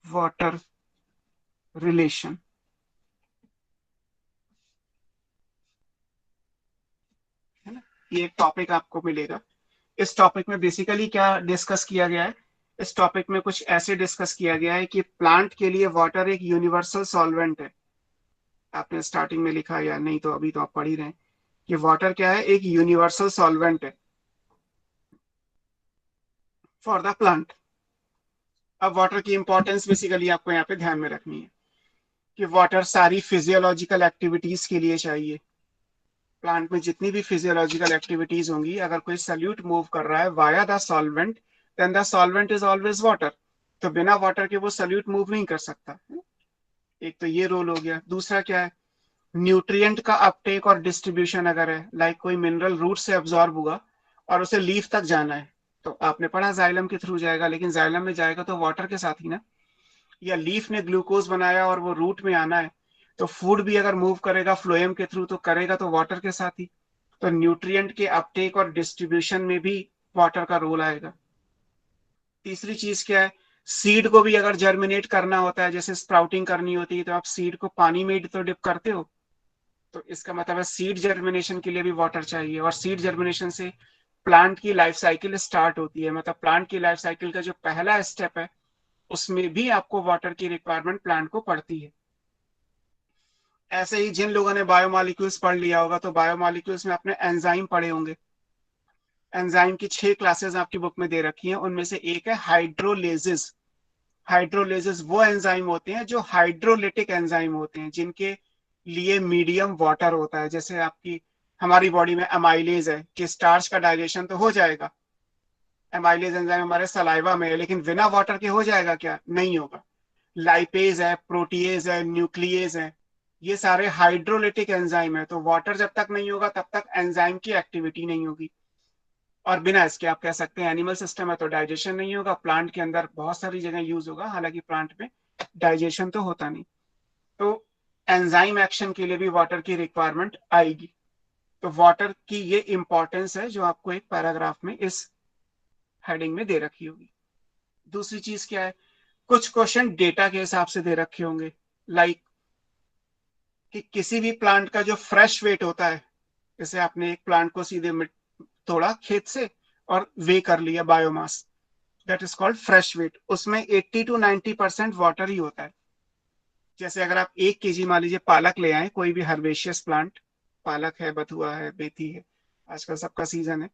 वाटर रिलेशन, है ना, ये एक टॉपिक आपको मिलेगा। इस टॉपिक में बेसिकली क्या डिस्कस किया गया है, इस टॉपिक में कुछ ऐसे डिस्कस किया गया है कि प्लांट के लिए वाटर एक यूनिवर्सल सॉल्वेंट है। आपने स्टार्टिंग में लिखा या नहीं तो अभी तो आप पढ़ ही रहे हैं कि वाटर क्या है, एक यूनिवर्सल सॉल्वेंट है फॉर द प्लांट। अब वाटर की इंपॉर्टेंस बेसिकली आपको यहाँ पे ध्यान में रखनी है कि वाटर सारी फिजियोलॉजिकल एक्टिविटीज के लिए चाहिए। प्लांट में जितनी भी फिजियोलॉजिकल एक्टिविटीज होंगी, अगर कोई सल्यूट मूव कर रहा है via the solvent, then the solvent is always water. तो बिना वाटर के वो सल्यूट मूव नहीं कर सकता। एक तो ये रोल हो गया। दूसरा क्या है, न्यूट्रिएंट का अपटेक और डिस्ट्रीब्यूशन अगर है, लाइक कोई मिनरल रूट से अब्सॉर्ब हुआ और उसे लीफ तक जाना है, तो आपने पढ़ा जाइलम के थ्रू जाएगा, लेकिन जाइलम में जाएगा तो वाटर के साथ ही ना। या लीफ ने ग्लूकोज बनाया और वो रूट में आना है, तो फूड भी अगर मूव करेगा फ्लोएम के थ्रू तो करेगा तो वाटर के साथ ही। तो न्यूट्रिएंट के अपटेक और डिस्ट्रीब्यूशन में भी वाटर का रोल आएगा। तीसरी चीज क्या है, सीड को भी अगर जर्मिनेट करना होता है, जैसे स्प्राउटिंग करनी होती है, तो आप सीड को पानी में तो डिप करते हो, तो इसका मतलब है सीड जर्मिनेशन के लिए भी वाटर चाहिए। और सीड जर्मिनेशन से प्लांट की लाइफ साइकिल स्टार्ट होती है, मतलब प्लांट की लाइफ साइकिल का जो पहला स्टेप है उसमें भी आपको वाटर की रिक्वायरमेंट प्लांट को पड़ती है। ऐसे ही जिन लोगों ने बायोमॉलिक्यूल्स पढ़ लिया होगा तो बायोमॉलिक्यूल्स में आपने एंजाइम पढ़े होंगे। एंजाइम की 6 क्लासेस आपकी बुक में दे रखी हैं, उनमें से एक है हाइड्रोलेसिस। हाइड्रोलेसिस वो एंजाइम होते हैं जो हाइड्रोलिटिक एंजाइम होते हैं, जिनके लिए मीडियम वाटर होता है। जैसे आपकी हमारी बॉडी में अमाइलेज है कि स्टार्च का डाइजेशन तो हो जाएगा, एमाइलेज एंजाइम हमारे सलाइवा में है, लेकिन बिना वाटर के हो जाएगा क्या, नहीं होगा। लाइपेज है, प्रोटीएज है, न्यूक्लियेज है, ये सारे हाइड्रोलिटिक एंजाइम है। तो वाटर जब तक नहीं होगा तब तक एंजाइम की एक्टिविटी नहीं होगी। और बिना इसके आप कह सकते हैं एनिमल सिस्टम है तो डाइजेशन नहीं होगा। प्लांट के अंदर बहुत सारी जगह यूज होगा, हालांकि प्लांट में डाइजेशन तो होता नहीं। तो एंजाइम एक्शन के लिए भी वाटर की रिक्वायरमेंट आएगी। तो वाटर की ये इंपॉर्टेंस है जो आपको एक पैराग्राफ में इस हेडिंग में दे रखी होगी। दूसरी चीज क्या है, कुछ क्वेश्चन डेटा के हिसाब से दे रखे होंगे, लाइक कि किसी भी प्लांट का जो फ्रेश वेट होता है, जैसे आपने एक प्लांट को सीधे तोड़ा खेत से और वे कर लिया biomass, that is called fresh weight, उसमें 80 to 90% वाटर ही होता है। जैसे अगर आप 1 kg मान लीजिए पालक ले आए, कोई भी हर्बेशियस प्लांट, पालक है, बथुआ है, मेथी है, आजकल सबका सीजन है,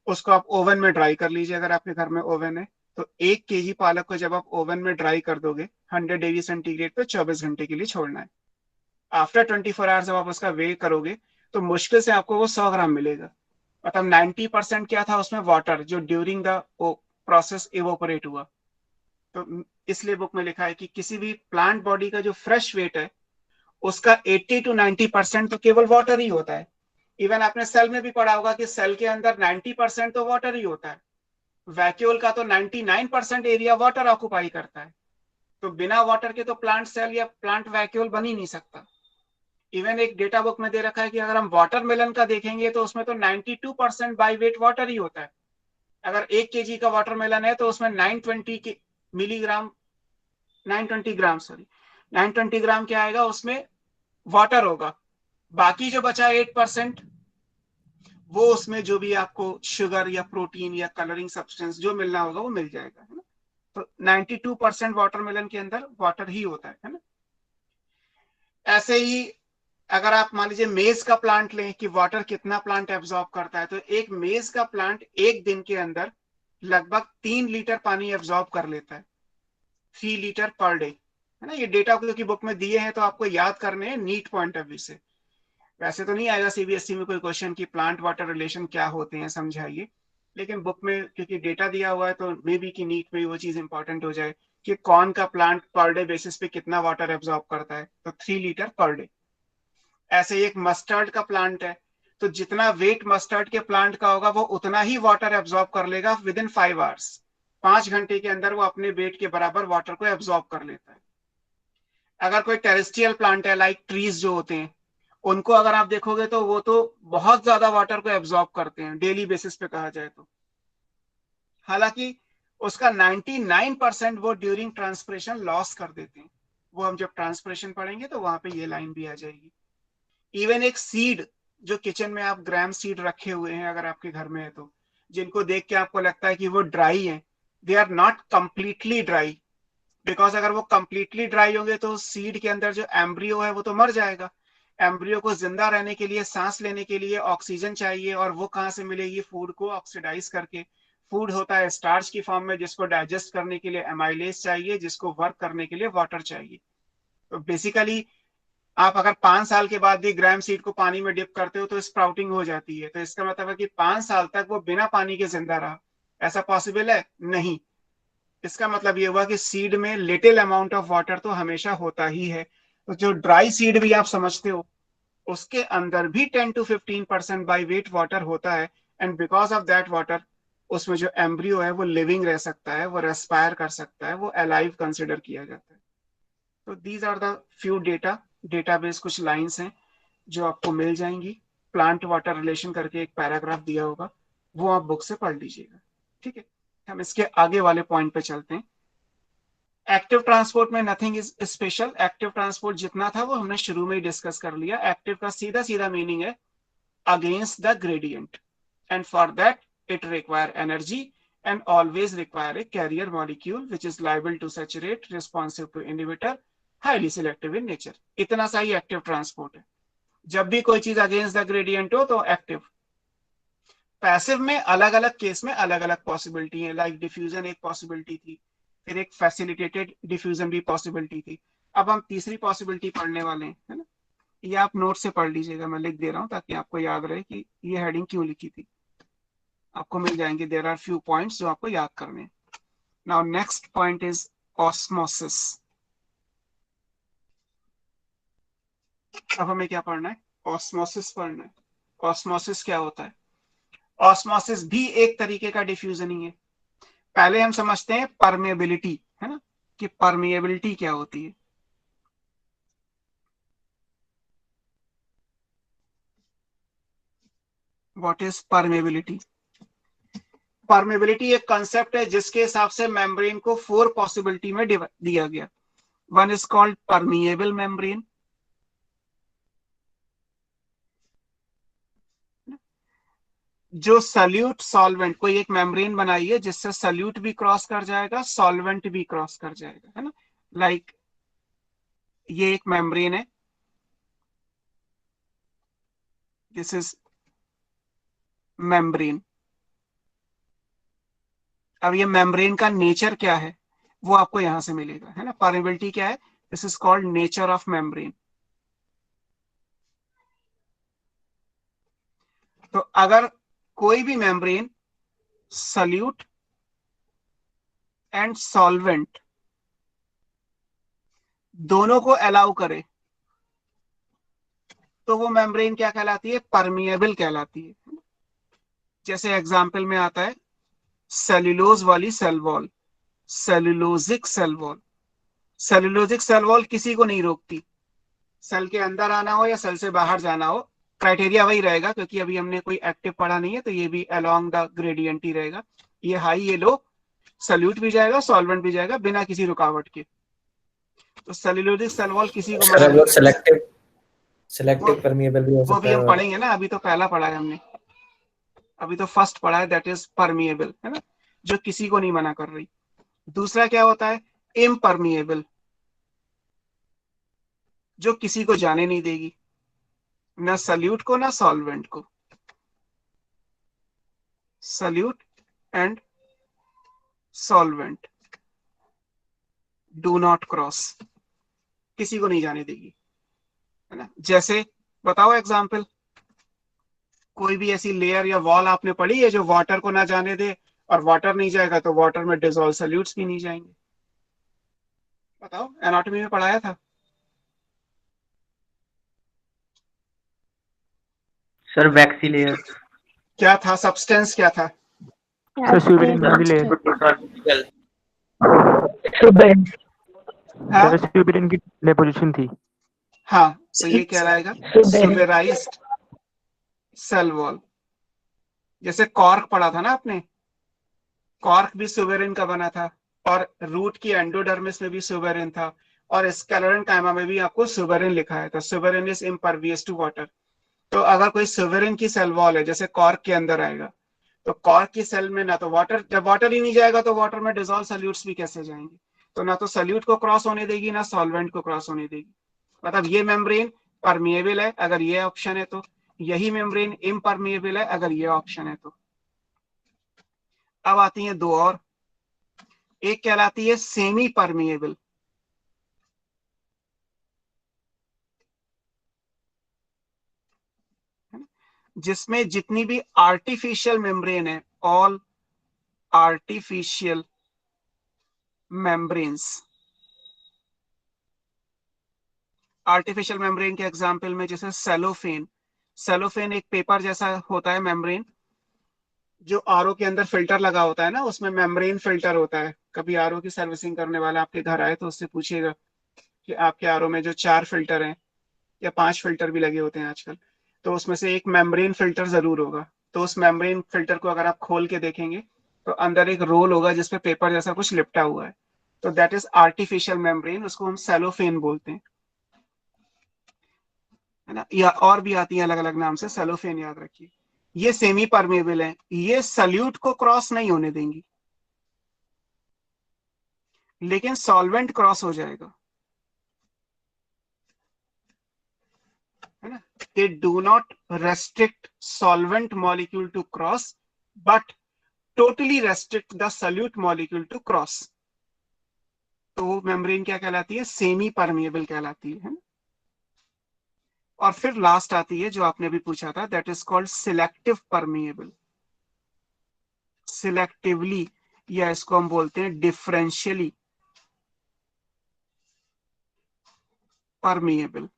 उसको आप ओवन में ड्राई कर लीजिए। अगर आपके घर में ओवन है तो 1 kg पालक को जब आप ओवन में ड्राई कर दोगे 100 डिग्री सेंटीग्रेड पे 24 घंटे के लिए छोड़ना है। आफ्टर 24 आवर्स जब आप उसका वे करोगे तो मुश्किल से आपको वो 100 ग्राम मिलेगा। मतलब 90% क्या था उसमें, वाटर, जो ड्यूरिंग द प्रोसेस इवोपरेट हुआ। तो इसलिए बुक में लिखा है कि किसी भी प्लांट बॉडी का जो फ्रेश वेट है उसका 80 to 90% तो केवल वाटर ही होता है। इवन आपने सेल में भी पढ़ा होगा कि सेल के अंदर 90% तो वाटर ही होता है। वैक्यूल का तो 99% एरिया वाटर ऑक्युपाई करता है। तो बिना वाटर के तो प्लांट सेल या प्लांट वैक्यूल बन ही नहीं सकता। इवन एक डेटा बुक में दे रखा है कि अगर हम वाटरमेलन का देखेंगे तो उसमें तो 92% बाई वेट वाटर ही होता है। अगर 1 kg का वाटरमेलन है तो उसमें 920 मिलीग्राम 920 ग्राम सॉरी 920 ग्राम क्या आएगा, उसमें वाटर होगा। बाकी जो बचा 8% वो उसमें जो भी आपको शुगर या प्रोटीन या कलरिंग सब्सटेंस जो मिलना होगा वो मिल जाएगा, है ना। तो 92% वाटरमेलन के अंदर वाटर ही होता है ना। ऐसे ही अगर आप मान लीजिए मेज का प्लांट लें कि वाटर कितना प्लांट एब्जॉर्ब करता है, तो एक मेज का प्लांट एक दिन के अंदर लगभग 3 लीटर पानी एब्जॉर्ब कर लेता है, 3 लीटर पर डे, है ना। ये डेटा क्योंकि बुक में दिए हैं तो आपको याद करने हैं नीट पॉइंट ऑफ व्यू से। वैसे तो नहीं आएगा सीबीएसई में कोई क्वेश्चन कि प्लांट वाटर रिलेशन क्या होते हैं, समझाइए, लेकिन बुक में क्योंकि डेटा दिया हुआ है तो मे बी की नीट में वो चीज इंपॉर्टेंट हो जाए कि कौन का प्लांट पर डे बेसिस पे कितना वाटर एब्जॉर्ब करता है, तो 3 लीटर पर डे। ऐसे एक मस्टर्ड का प्लांट है तो जितना वेट मस्टर्ड के प्लांट का होगा वो उतना ही वाटर एब्जॉर्ब कर लेगा विद इन 5 आवर्स। 5 घंटे के अंदर वो अपने वेट के बराबर वाटर को एब्जॉर्ब कर लेता है। अगर कोई टेरेस्ट्रियल प्लांट है लाइक ट्रीज जो होते हैं, उनको अगर आप देखोगे तो वो तो बहुत ज्यादा वाटर को एब्जॉर्ब करते हैं डेली बेसिस पे कहा जाए तो। हालांकि उसका 99% वो ड्यूरिंग ट्रांसपिरेशन लॉस कर देते हैं। वो हम जब ट्रांसपिरेशन पढ़ेंगे तो वहां पे ये लाइन भी आ जाएगी। इवन एक सीड जो किचन में आप ग्राम सीड रखे हुए हैं अगर आपके घर में है तो, जिनको देख के आपको लगता है कि वो ड्राई है, they are not completely dry. Because अगर वो कंप्लीटली ड्राई होंगे तो सीड के अंदर जो एम्ब्रियो है वो तो मर जाएगा। एम्ब्रियो को जिंदा रहने के लिए, सांस लेने के लिए ऑक्सीजन चाहिए, और वो कहाँ से मिलेगी, फूड को ऑक्सीडाइज करके। फूड होता है स्टार्च की फॉर्म में, जिसको डाइजेस्ट करने के लिए एमाइलेज चाहिए, जिसको वर्क करने के लिए वाटर चाहिए। तो बेसिकली आप अगर 5 साल के बाद भी ग्राम सीड को पानी में डिप करते हो तो स्प्राउटिंग हो जाती है। तो इसका मतलब है कि 5 साल तक वो बिना पानी के जिंदा रहा। ऐसा पॉसिबल है? नहीं। इसका मतलब ये हुआ कि सीड में लिटिल अमाउंट ऑफ वाटर तो हमेशा होता ही है। तो जो ड्राई सीड भी आप समझते हो उसके अंदर भी 10 to 15% बाई वेट वाटर होता है। And because of that water उसमें जो एम्ब्रियो है वो लिविंग रह सकता है, वो रेस्पायर कर सकता है, वो अलाइव कंसिडर किया जाता है। तो these are the few database कुछ लाइंस हैं जो आपको मिल जाएंगी। प्लांट वाटर रिलेशन करके एक पैराग्राफ दिया होगा, वो आप बुक से पढ़ लीजिएगा। ठीक है, हम इसके आगे वाले पॉइंट पे चलते हैं। एक्टिव ट्रांसपोर्ट में nothing is special. Active transport जितना था वो हमने शुरू में ही डिस्कस कर लिया। एक्टिव का सीधा सीधा मीनिंग है against the gradient, and for that it require energy and always require a carrier molecule which is liable to saturate, responsive to inhibitor, highly selective in nature। इतना सा ही एक्टिव ट्रांसपोर्ट है। जब भी कोई चीज अगेंस्ट द ग्रेडियंट हो तो active. Passive में अलग अलग केस में अलग अलग पॉसिबिलिटी है, लाइक डिफ्यूजन एक पॉसिबिलिटी थी, फिर एक फैसिलिटेटेड डिफ्यूजन भी पॉसिबिलिटी थी। अब हम तीसरी पॉसिबिलिटी पढ़ने वाले हैं, है ना। ये आप नोट से पढ़ लीजिएगा, मैं लिख दे रहा हूँ ताकि आपको याद रहे कि ये हेडिंग क्यों लिखी थी। आपको मिल जाएंगे, देयर आर फ्यू पॉइंट्स जो आपको याद करने हैं। Now next point is osmosis. अब हमें क्या पढ़ना है? ऑस्मोसिस पढ़ना है। ऑस्मोसिस क्या होता है? ऑस्मोसिस भी एक तरीके का डिफ्यूजन ही है। पहले हम समझते हैं परमेबिलिटी, है ना, कि परमेबिलिटी क्या होती है। What is permeability? परमेबिलिटी एक कंसेप्ट है जिसके हिसाब से मेम्ब्रेन को 4 पॉसिबिलिटी में दिया गया। One is called permeable membrane, जो सल्यूट सॉल्वेंट, कोई एक मेम्ब्रेन बनाइए जिससे सल्यूट भी क्रॉस कर जाएगा, सॉल्वेंट भी क्रॉस कर जाएगा, है ना। लाइक ये एक मेम्ब्रेन है, दिस इज मेम्ब्रेन। अब ये मेम्ब्रेन का नेचर क्या है वो आपको यहां से मिलेगा, है ना। परमेबिलिटी क्या है, this is called nature of membrane. तो अगर कोई भी मेम्ब्रेन सल्यूट एंड सॉल्वेंट दोनों को अलाउ करे तो वो मेम्ब्रेन क्या कहलाती है, परमिएबल कहलाती है। जैसे एग्जाम्पल में आता है सेल्यूलोज वाली cell wall, cellulosic cell wall. Cellulosic cell wall किसी को नहीं रोकती, सेल के अंदर आना हो या सेल से बाहर जाना हो, क्राइटेरिया वही रहेगा, क्योंकि अभी हमने कोई एक्टिव पढ़ा नहीं है, तो ये भी अलोंग द ग्रेडियंट ही रहेगा। ये हाई ये लो, सल्यूट भी जाएगा सॉल्वेंट भी जाएगा बिना किसी रुकावट के। तो सेल्यूलोजिक सेल वॉल किसी को सर मना हम नहीं लोग करेगा। सिलेक्टिव परमिएबल भी हो वो सकता भी है हम और पढ़ेंगे ना, अभी तो पहला पढ़ा है हमने, अभी तो फर्स्ट पढ़ा है, दैट इज परमिएबल, है ना, जो किसी को नहीं मना कर रही। दूसरा क्या होता है, इम्परमिएबल, जो किसी को जाने नहीं देगी, ना सल्यूट को ना सॉल्वेंट को। Solute and solvent do not cross, किसी को नहीं जाने देगी, है ना। जैसे बताओ एग्जाम्पल, कोई भी ऐसी लेयर या वॉल आपने पढ़ी है जो वाटर को ना जाने दे, और वाटर नहीं जाएगा तो वाटर में डिसॉल्व सल्यूट्स भी नहीं जाएंगे। बताओ, एनाटॉमी में पढ़ाया था। Sir waxy layer. क्या था, सब्सटेंस क्या था। सर सुबेरिन की लेयर, चल हाँ सर सुबेरिन की डिपोजिशन थी। हाँ, तो ये कहलाएगा सुबेराइज्ड सेल वॉल। जैसे कॉर्क पढ़ा था ना आपने, कॉर्क भी सुबेरिन का बना था, और रूट की एंडोडर्मिस में भी सुबेरिन था, और स्केलेरन कायमा में भी आपको सुबेरिन लिखा है, तो suberin is impervious to water. तो अगर कोई सुबेरिन की सेल वॉल है, जैसे कॉर्क के अंदर आएगा, तो कॉर्क की सेल में ना तो वाटर, जब वाटर ही नहीं जाएगा तो वाटर में डिसॉल्व सल्यूट्स भी कैसे जाएंगे। तो ना तो सल्यूट को क्रॉस होने देगी ना सॉल्वेंट को क्रॉस होने देगी। मतलब ये मेम्ब्रेन परमिएबल है अगर ये ऑप्शन है, तो यही मेम्ब्रेन इम्परमिएबल है अगर ये ऑप्शन है। तो अब आती हैं दो और, एक कहलाती है सेमी परमिएबल, जिसमें जितनी भी आर्टिफिशियल मेम्ब्रेन है, all artificial membranes. Artificial membrane के एग्जाम्पल में जैसे सेलोफेन, सेलोफेन एक पेपर जैसा होता है मेम्ब्रेन, जो आरओ के अंदर फिल्टर लगा होता है ना, उसमें मेम्ब्रेन फिल्टर होता है। कभी आरओ की सर्विसिंग करने वाला आपके घर आए तो उससे पूछिएगा कि आपके आरओ में जो 4 फिल्टर हैं या 5 फिल्टर भी लगे होते हैं आजकल, तो उसमें से एक मेम्ब्रेन फिल्टर जरूर होगा। तो उस मेम्ब्रेन फिल्टर को अगर आप खोल के देखेंगे तो अंदर एक रोल होगा जिसपे पेपर जैसा कुछ लिपटा हुआ है, तो दैट इज आर्टिफिशियल मेम्ब्रेन, उसको हम सेलोफेन बोलते हैं, है ना। या और भी आती है अलग अलग नाम से, सेलोफेन याद रखिए। ये सेमी परमेबल है, ये सल्यूट को क्रॉस नहीं होने देंगी, लेकिन सॉल्वेंट क्रॉस हो जाएगा, है ना। They do not restrict solvent molecule to cross, but totally restrict the solute molecule to cross. तो वो मेम्ब्रेन क्या कहलाती है, सेमी परमेबल कहलाती है ना? और फिर लास्ट आती है जो आपने अभी पूछा था, that is called selective permeable. Selectively, या इसको हम बोलते हैं डिफरेंशियली परमेबल।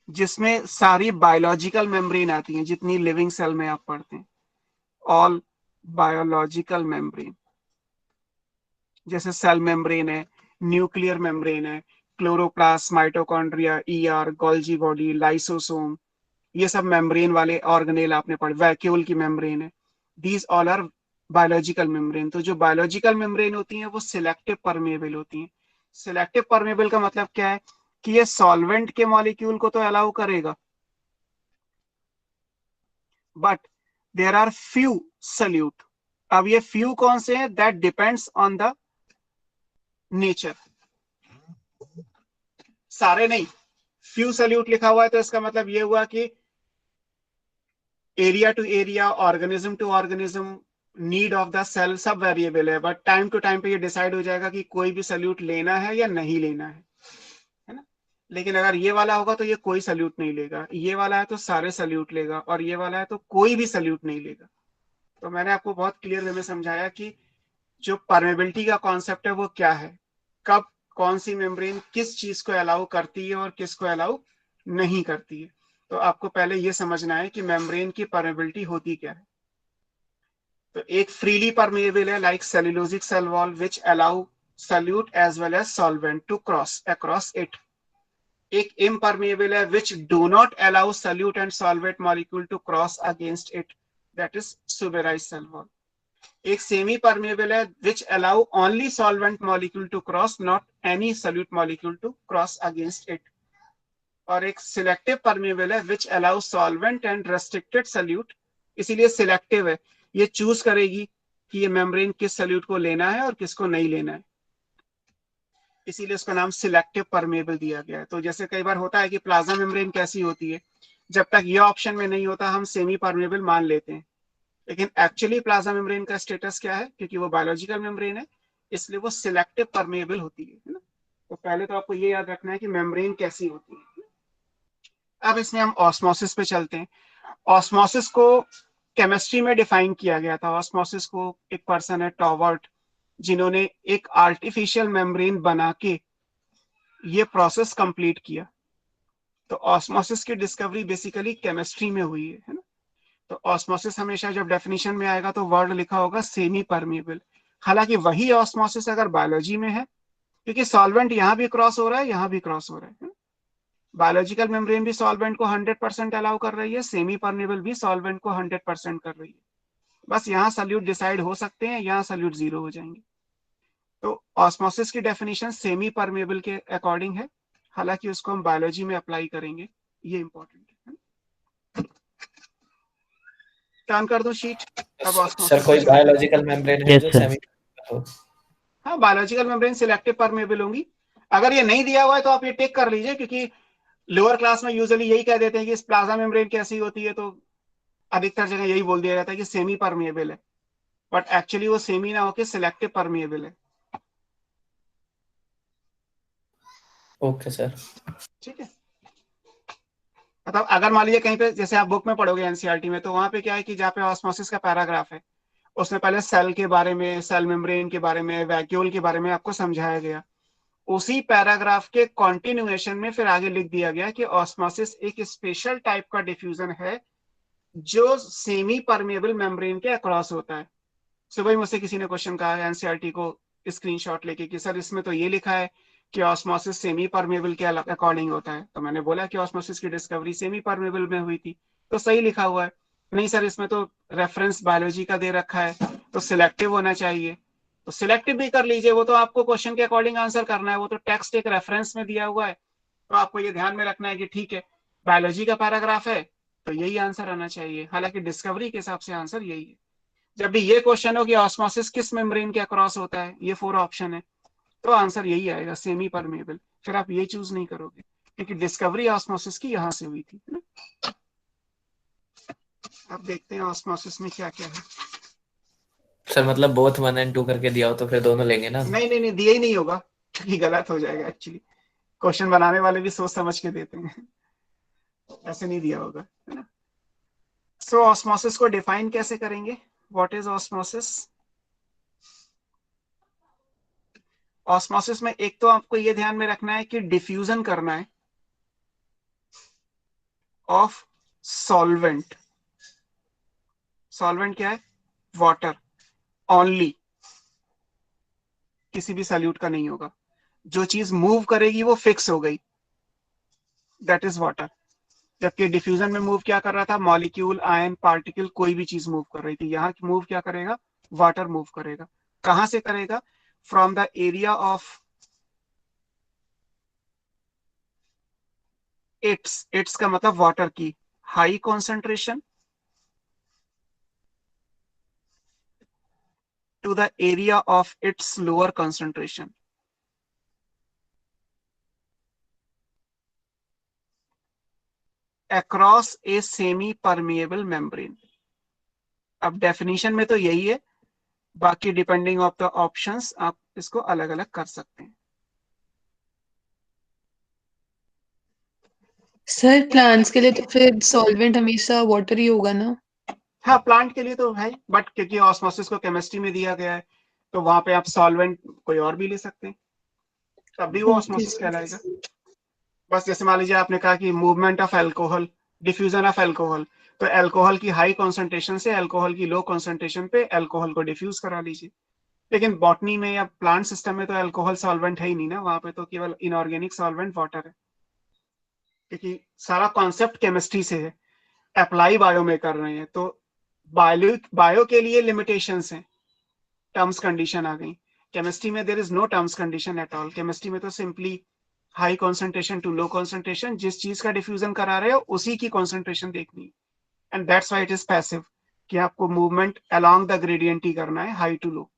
जिसमें सारी बायोलॉजिकल मेम्ब्रेन आती हैं, जितनी लिविंग सेल में आप पढ़ते हैं, ऑल बायोलॉजिकल मेम्ब्रेन। जैसे सेल मेम्ब्रेन है, न्यूक्लियर मेम्ब्रेन है, chloroplast, mitochondria, ER, Golgi body, lysosome, ये सब मेम्ब्रेन वाले ऑर्गेनेल आपने पढ़े। वैक्यूल की मेम्ब्रेन है, these all are biological membrane. तो जो बायोलॉजिकल मेम्ब्रेन होती हैं वो सिलेक्टिव परमेबल होती हैं। सिलेक्टिव परमेबल का मतलब क्या है कि ये सॉल्वेंट के मॉलिक्यूल को तो अलाउ करेगा, but there are few solute. अब ये फ्यू कौन से हैं? That depends on the nature. सारे नहीं, फ्यू सल्यूट लिखा हुआ है तो इसका मतलब ये हुआ कि area to area, organism to organism, need of the cell सब वेरिएबल है, बट टाइम टू टाइम पे ये डिसाइड हो जाएगा कि कोई भी सल्यूट लेना है या नहीं लेना है ना। लेकिन अगर ये वाला होगा तो ये कोई सल्यूट नहीं लेगा, ये वाला है तो सारे सल्यूट लेगा, और ये वाला है तो कोई भी सल्यूट नहीं लेगा। तो मैंने आपको बहुत क्लियर वे में समझाया कि जो परमेबिलिटी का कॉन्सेप्ट है वो क्या है, कब कौन सी मेम्ब्रेन किस चीज को अलाउ करती है और किसको अलाउ नहीं करती है। तो आपको पहले ये समझना है कि मेम्ब्रेन की परमेबिलिटी होती क्या है। तो एक फ्रीली परमेबल है like cellulosic cell wall which allow solute as well as solvent to cross across it. एक इम्परमेबल है which do not allow solute and solvent molecule to cross against it, that is suberise cell wall. एक semi permeable है which allow only solvent molecule to cross, not any solute molecule to cross against it. और एक selective permeable है which allow solvent and restricted salute, इसीलिए selective है, ये choose करेगी कि ये मेम्ब्रेन किस सल्यूट को लेना है और किसको नहीं लेना है, इसीलिए उसका नाम सिलेक्टिव परमेबल दिया गया है। तो जैसे कई बार होता है कि प्लाज्मा मेम्ब्रेन कैसी होती है, जब तक ये ऑप्शन में नहीं होता हम सेमी परमेबल मान लेते हैं, लेकिन एक्चुअली प्लाज्मा मेम्ब्रेन का स्टेटस क्या है, क्योंकि वो बायोलॉजिकल मेम्ब्रेन है इसलिए वो सिलेक्टिव परमेबल होती है ना। तो पहले तो आपको ये याद रखना है कि मेम्ब्रेन कैसी होती है। अब इसमें हम ऑस्मोसिस पे चलते हैं। ऑस्मोसिस को केमिस्ट्री में डिफाइन किया गया था। ऑस्मोसिस को एक पर्सन है टॉवर्ट, जिन्होंने एक आर्टिफिशियल मेम्ब्रेन बना के ये प्रोसेस कंप्लीट किया। तो ऑस्मोसिस की डिस्कवरी बेसिकली केमिस्ट्री में हुई है ना। तो ऑस्मोसिस हमेशा जब डेफिनेशन में आएगा तो वर्ड लिखा होगा सेमी परमेबल। हालांकि वही ऑस्मोसिस अगर बायोलॉजी में है, क्योंकि सॉल्वेंट यहाँ भी क्रॉस हो रहा है यहाँ भी क्रॉस हो रहा है। बायोलॉजिकल मेम्ब्रेन भी सॉल्वेंट को 100% अलाउ कर रही है, सेमी परमेबल भी सॉल्वेंट को 100% कर रही है। बस यहाँ सल्यूट डिसाइड हो सकते हैं, यहाँ सल्यूट जीरो हो जाएंगे। तो ऑस्मोसिस की डेफिनेशन सेमी परमेबल के अकॉर्डिंग है, हालांकि उसको हम बायोलॉजी में अप्लाई करेंगे, ये इंपॉर्टेंट है। टर्न कर दो शीट। अब सर ऑस्मोसिस कोई बायोलॉजिकल मेम्ब्रेन है जो सेमी हो? हाँ, बायोलॉजिकल मेम्ब्रेन सिलेक्टिव परमेबल होंगी। अगर ये नहीं दिया हुआ है तो आप ये टिक कर लीजिए, क्योंकि लोअर क्लास में यूजुअली यही कह देते हैं कि इस प्लाज्मा मेम्ब्रेन कैसी होती है, तो अधिकतर जगह यही बोल दिया जाता है कि सेमी परमेबल है, बट एक्चुअली वो सेमी ना होकर सिलेक्टिव परमेबल है। ओके सर, ठीक है। मतलब अगर मान लीजिए कहीं पे, जैसे आप बुक में पढ़ोगे एनसीईआरटी में, तो वहां पे क्या है कि जहाँ पे ऑस्मोसिस का पैराग्राफ है उसमें पहले सेल के बारे में, सेल मेम्ब्रेन के बारे में, वैक्यूल के बारे में आपको समझाया गया। उसी पैराग्राफ के कॉन्टिन्यूएशन में फिर आगे लिख दिया गया कि ऑस्मोसिस एक स्पेशल टाइप का डिफ्यूजन है जो सेमी परमेबल मेम्ब्रेन के अक्रॉस होता है। सुबह ही मुझसे किसी ने क्वेश्चन कहा एनसीईआरटी को स्क्रीनशॉट लेके कि सर इसमें तो ये लिखा है कि ऑस्मोसिस सेमी परमेबल के अकॉर्डिंग होता है। तो मैंने बोला कि ऑस्मोसिस की डिस्कवरी सेमी परमेबल में हुई थी, तो सही लिखा हुआ है। नहीं सर, इसमें तो रेफरेंस बायोलॉजी का दे रखा है तो सिलेक्टिव होना चाहिए। तो सिलेक्टिव भी कर लीजिए, वो तो आपको क्वेश्चन के अकॉर्डिंग आंसर करना है, वो तो टेक्स्ट एक रेफरेंस में दिया हुआ है। तो आपको ये ध्यान में रखना है कि ठीक है, बायोलॉजी का पैराग्राफ है तो यही आंसर आना चाहिए, हालांकि डिस्कवरी के हिसाब से आंसर यही है। जब भी ये क्वेश्चन हो कि ऑस्मोसिस किस मेम्ब्रेन के अक्रॉस होता है, ये 4 ऑप्शन है, तो आंसर यही आएगा, सेमी परमेबल। फिर आप ये चूज नहीं करोगे क्योंकि डिस्कवरी ऑस्मोसिस की यहां से हुई थी ना। अब देखते हैं ऑस्मोसिस में क्या क्या है। सर मतलब बोथ 1 और 2 करके दिया हो तो फिर दोनों लेंगे ना? नहीं नहीं नहीं, दिया ही नहीं होगा क्योंकि गलत हो जाएगा। एक्चुअली क्वेश्चन बनाने वाले भी सोच समझ के देते हैं, ऐसे नहीं दिया होगा, है ना। सो ऑस्मोसिस को डिफाइन कैसे करेंगे? What is osmosis? ऑस्मोसिस में एक तो आपको ये ध्यान में रखना है कि डिफ्यूजन करना है ऑफ सॉल्वेंट। सॉल्वेंट क्या है? वाटर ओनली, किसी भी सल्यूट का नहीं होगा। जो चीज मूव करेगी वो फिक्स हो गई, दैट इज वाटर। जबकि डिफ्यूजन में मूव क्या कर रहा था? मॉलिक्यूल, आयन, पार्टिकल, कोई भी चीज मूव कर रही थी। यहाँ मूव क्या करेगा? वाटर मूव करेगा। कहां से करेगा? From the area of its का मतलब वाटर की high concentration to the area of its lower concentration. Across a semi permeable membrane. अब डेफिनेशन में तो यही है, बाकी डिपेंडिंग ऑफ द ऑप्शंस आप इसको अलग अलग कर सकते हैं। सर प्लांट्स के लिए तो फिर सॉल्वेंट हमेशा वाटर ही होगा ना? हाँ, प्लांट के लिए तो है, बट क्योंकि ऑस्मोसिस को केमिस्ट्री में दिया गया है तो वहां पे आप सॉल्वेंट कोई और भी ले सकते हैं, तब भी वो ओके ऑस्मोसिस सर। कहलाएगा। बस जैसे मान लीजिए आपने कहा कि movement of alcohol, diffusion of alcohol, तो एल्कोहल की हाई कॉन्सेंट्रेशन से एल्कोहल की लो कॉन्सेंट्रेशन पे एल्कोहल को डिफ्यूज करा लीजिए। लेकिन बॉटनी में या प्लांट सिस्टम में तो एल्कोहल सॉल्वेंट है ही नहीं ना, वहां पे तो केवल इनऑर्गेनिक सॉल्वेंट वाटर है, क्योंकि सारा कॉन्सेप्ट केमिस्ट्री से है, अप्लाई बायो में कर रहे हैं। तो बायो के लिए लिमिटेशंस हैं, टर्म्स कंडीशन आ गई। केमिस्ट्री में there is no terms condition at all. Chemistry में तो simply high concentration to low concentration, जिस चीज का डिफ्यूजन करा रहे हो उसी की कॉन्सेंट्रेशन देखनी है, and that's why it is passive, कि आपको मूवमेंट अलोंग द ग्रेडियंट ही करना है, हाई टू लो,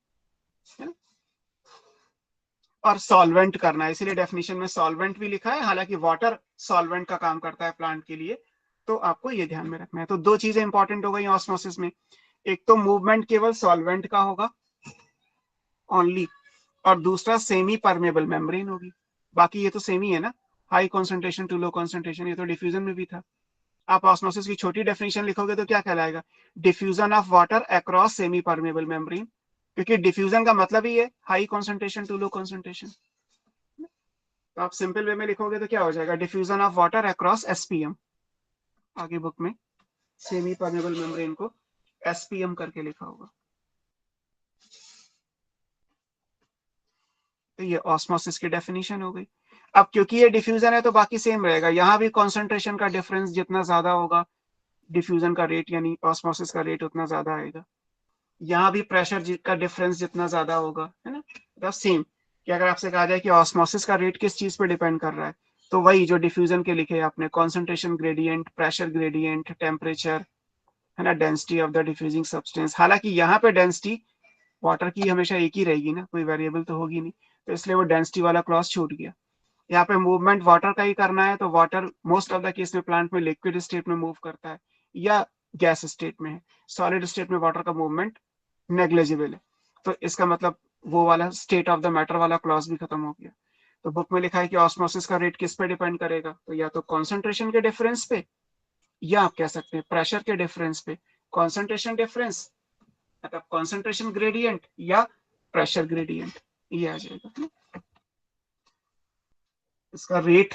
और सॉल्वेंट करना है, इसीलिए डेफिनेशन में सॉल्वेंट भी लिखा है। हालांकि वाटर सॉल्वेंट का काम करता है प्लांट के लिए, तो आपको ये ध्यान में रखना है। तो दो चीजें इंपॉर्टेंट हो गई ऑस्मोसिस में, एक तो मूवमेंट केवल सॉल्वेंट का होगा ओनली, और दूसरा सेमी परमेबल मेम्ब्रेन होगी। बाकी ये तो सेमी है ना, high concentration to low concentration, ये तो डिफ्यूजन में भी था। आप ऑस्मोसिस की छोटी डेफिनेशन लिखोगे तो क्या कहलाएगा, diffusion of water across semi permeable membrane, क्योंकि डिफ्यूजन का मतलब ही है high concentration to low concentration. तो आप सिंपल वे में लिखोगे तो क्या हो जाएगा, diffusion of water across SPM. आगे बुक में सेमी परमेबल मेम्ब्रेन को एसपीएम करके लिखा होगा। तो ये ऑस्मोसिस की डेफिनेशन हो गई। अब क्योंकि ये डिफ्यूजन है तो बाकी सेम रहेगा, यहाँ भी कॉन्सेंट्रेशन का डिफरेंस जितना ज्यादा होगा डिफ्यूजन का रेट यानी ऑस्मोसिस का रेट उतना ज्यादा आएगा। यहाँ भी प्रेशर का डिफरेंस जितना ज्यादा होगा, है ना, तो सेम। कि अगर आपसे कहा जाए कि ऑस्मोसिस का रेट किस चीज पे डिपेंड कर रहा है, तो वही जो डिफ्यूजन के लिखे आपने, concentration gradient, pressure gradient, temperature, है ना, density of the diffusing substance. हालांकि यहाँ पे डेंसिटी वाटर की हमेशा एक ही रहेगी ना, कोई वेरिएबल तो होगी नहीं, तो इसलिए वो डेंसिटी वाला क्लॉज छूट गया। यहाँ पे मूवमेंट वाटर का ही करना है, तो water most of the case में प्लांट में लिक्विड स्टेट में मूव करता है या गैस स्टेट में है। सॉलिड स्टेट में वाटर का मूवमेंट नेग्लिजिबल है, तो इसका मतलब वो वाला स्टेट ऑफ द मैटर वाला क्लॉज भी खत्म हो गया। तो बुक में लिखा है कि ऑस्मोसिस का रेट किस पे डिपेंड करेगा, तो या तो कॉन्सेंट्रेशन के डिफरेंस पे, या आप कह सकते हैं प्रेशर के डिफरेंस पे। कॉन्सेंट्रेशन डिफरेंस मतलब कॉन्सेंट्रेशन ग्रेडियंट या प्रेशर ग्रेडियंट, ये आ जाएगा। इसका rate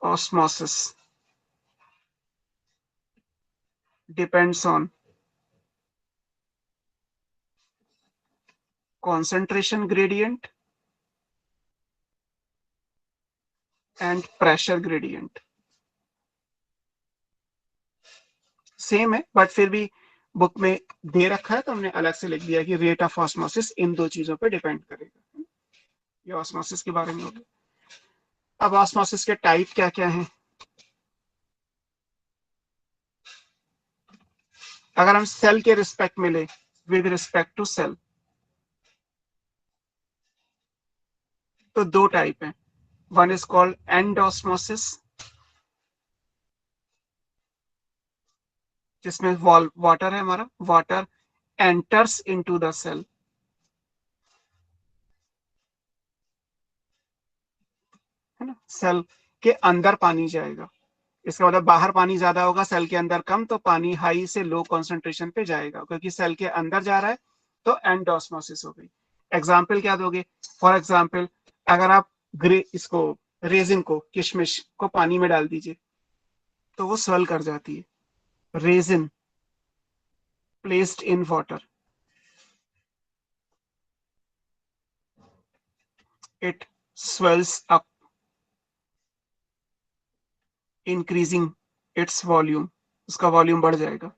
osmosis depends on concentration gradient and pressure gradient। Same है बट फिर भी बुक में दे रखा है तो हमने अलग से लिख दिया कि रेट ऑफ ऑस्मोसिस इन दो चीजों पे डिपेंड करेगा। ये ऑस्मोसिस के बारे में हो गया। अब ऑस्मोसिस के टाइप क्या क्या हैं, अगर हम सेल के रिस्पेक्ट में ले, विद रिस्पेक्ट टू सेल, तो दो टाइप हैं। वन इज कॉल्ड एंडोस्मोसिस, जिसमें वाटर है हमारा, water enters into the cell, है ना, सेल के अंदर पानी जाएगा। इसका मतलब बाहर पानी ज्यादा होगा, सेल के अंदर कम, तो पानी हाई से लो कॉन्सेंट्रेशन पे जाएगा, क्योंकि सेल के अंदर जा रहा है, तो एंडोस्मोसिस हो गई। एग्जाम्पल क्या दोगे, फॉर एग्जाम्पल अगर आप इसको रेजिन को, किशमिश को पानी में डाल दीजिए तो वो स्वेल कर जाती है। Resin placed in water, it swells up increasing its volume, उसका वॉल्यूम बढ़ जाएगा।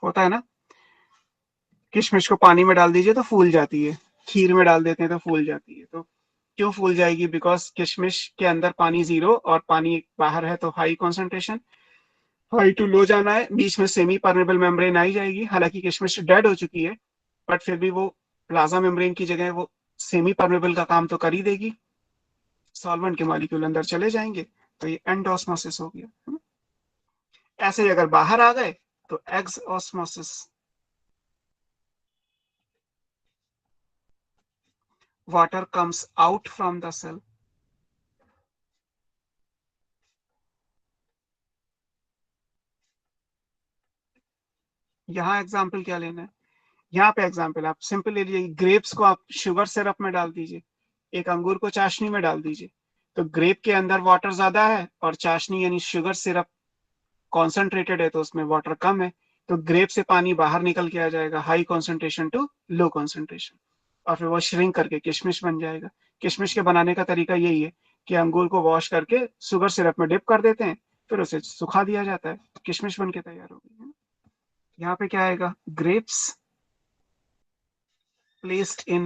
होता है ना, किशमिश को पानी में डाल दीजिए तो फूल जाती है, खीर में डाल देते हैं तो फूल जाती है। तो क्यों फूल जाएगी? बिकॉज किशमिश के अंदर पानी 0 और पानी बाहर है, तो हाई कॉन्सेंट्रेशन, हाई टू लो जाना है, बीच में सेमी परमेबल मेम्ब्रेन आई जाएगी। हालांकि किशमिश डेड हो चुकी है, बट फिर भी वो प्लाज्मा मेम्ब्रेन की जगह वो सेमी परमेबल का काम तो कर ही देगी, सॉल्वेंट के मॉलिक्यूल अंदर चले जाएंगे, तो ये एंड ऑस्मोसिस हो गया। ऐसे ही अगर बाहर आ गए तो exosmosis, water comes out from the cell. यहाँ एग्जाम्पल क्या लेना है? यहाँ पे एग्जाम्पल आप सिंपल ले लीजिए, ग्रेप्स को आप शुगर सिरप में डाल दीजिए, एक अंगूर को चाशनी में डाल दीजिए, तो ग्रेप के अंदर वाटर ज्यादा है और चाशनी यानी शुगर सिरप कॉन्सेंट्रेटेड है, तो उसमें वाटर कम है, तो ग्रेप से पानी बाहर निकल के आ जाएगा, high concentration to low concentration, और फिर वो श्रिंक करके किशमिश बन जाएगा। किशमिश के बनाने का तरीका यही है कि अंगूर को वॉश करके शुगर सिरप में डिप कर देते हैं, फिर उसे सुखा दिया जाता है, किशमिश बन के तैयार हो गई है। यहाँ पे क्या आएगा? Grapes placed in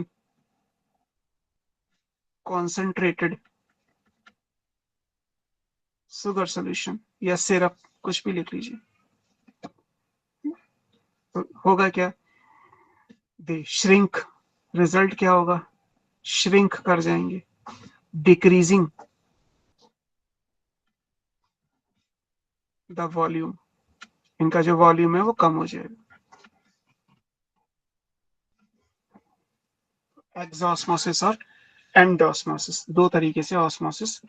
concentrated sugar solution या सिरप, कुछ भी लिख लीजिए, तो होगा क्या? दे श्रिंक, रिजल्ट क्या होगा? श्रिंक कर जाएंगे, डिक्रीजिंग द वॉल्यूम, इनका जो वॉल्यूम है वो कम हो जाएगा। एक्सऑस्मोसिस और एंडोस्मोसिस, दो तरीके से ऑस्मोसिस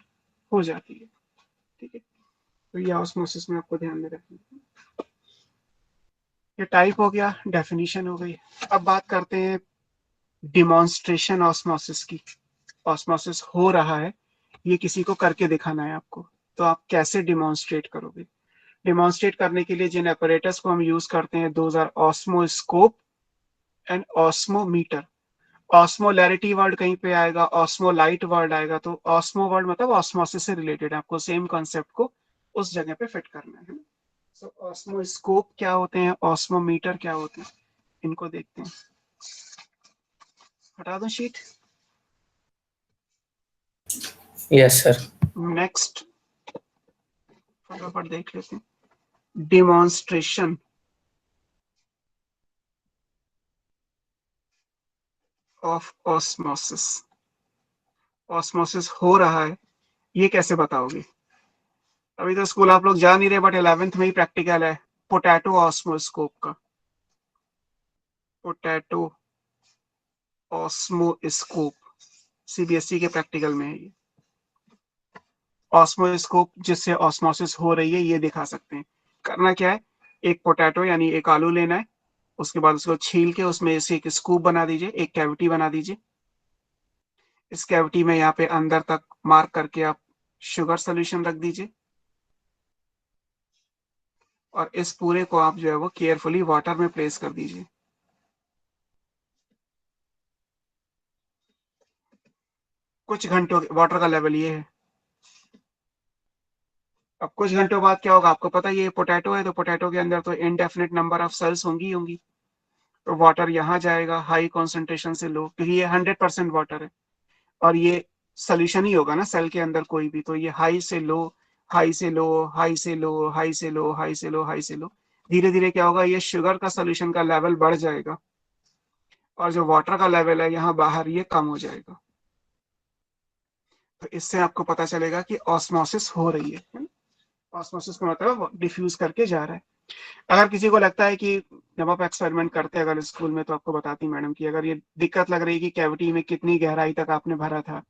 हो जाती है, ठीक है। तो ये ऑस्मोसिस में आपको ध्यान में रखना है। ये टाइप हो गया, डेफिनेशन हो गई। अब बात करते हैं डिमॉन्स्ट्रेशन ऑस्मोसिस की। ऑस्मोसिस हो रहा है, ये किसी को करके दिखाना है आपको, तो आप कैसे डिमॉन्स्ट्रेट करोगे? डिमॉन्स्ट्रेट करने के लिए जिन apparatus को हम यूज करते हैं, those are osmoscope and osmometer. Osmolarity word कहीं पे आएगा, ऑस्मोलाइट वर्ड आएगा, तो ऑस्मो वर्ड मतलब ऑस्मोसिस से रिलेटेड है, आपको सेम कॉन्सेप्ट को उस जगह पे फिट करना है। सो ऑस्मोस्कोप क्या होते हैं, ऑस्मोमीटर क्या होते हैं, इनको देखते हैं। हटा दो शीट। Yes sir. नेक्स्ट फटाफट देख लेते हैं। Demonstration of osmosis. ऑस्मोसिस हो रहा है, ये कैसे बताओगे? अभी तो स्कूल आप लोग जा नहीं रहे, बट 11th में ही प्रैक्टिकल है पोटैटो ऑस्मोस्कोप का। पोटैटो ऑस्मोस्कोप सीबीएसई के प्रैक्टिकल में है ये। ऑस्मोस्कोप जिससे ऑस्मोसिस हो रही है ये दिखा सकते हैं। करना क्या है, एक पोटैटो यानी एक आलू लेना है, उसके बाद उसको छील के उसमें से एक स्कूप बना दीजिए, एक कैविटी बना दीजिए। इस कैविटी में यहाँ पे अंदर तक मार्क करके आप शुगर सोल्यूशन रख दीजिए, और इस पूरे को आप जो है वो केयरफुली वाटर में प्लेस कर दीजिए। कुछ घंटों, वाटर का लेवल ये है। अब कुछ घंटों बाद क्या होगा आपको पता है, ये पोटैटो है, तो पोटैटो के अंदर तो इनडेफिनिट नंबर ऑफ सेल्स होंगी। तो वाटर यहाँ जाएगा हाई कॉन्सेंट्रेशन से लो, क्योंकि ये 100% वाटर है, और ये सोल्यूशन ही होगा ना सेल के अंदर कोई भी, तो ये हाई से लो, हाई से लो, हाई से लो, हाई से लो, हाई से लो, हाई से लो, धीरे धीरे क्या होगा, ये शुगर का सोल्यूशन का लेवल बढ़ जाएगा, और जो वाटर का लेवल है यहाँ बाहर ये कम हो जाएगा। तो इससे आपको पता चलेगा कि ऑस्मोसिस हो रही है। ऑस्मोसिस का मतलब डिफ्यूज करके जा रहा है। अगर किसी को लगता है कि जब आप एक्सपेरिमेंट करते हैं अगर स्कूल में, तो आपको बताती मैडम कि अगर ये दिक्कत लग रही है कि कैविटी में कितनी गहराई तक आपने भरा था,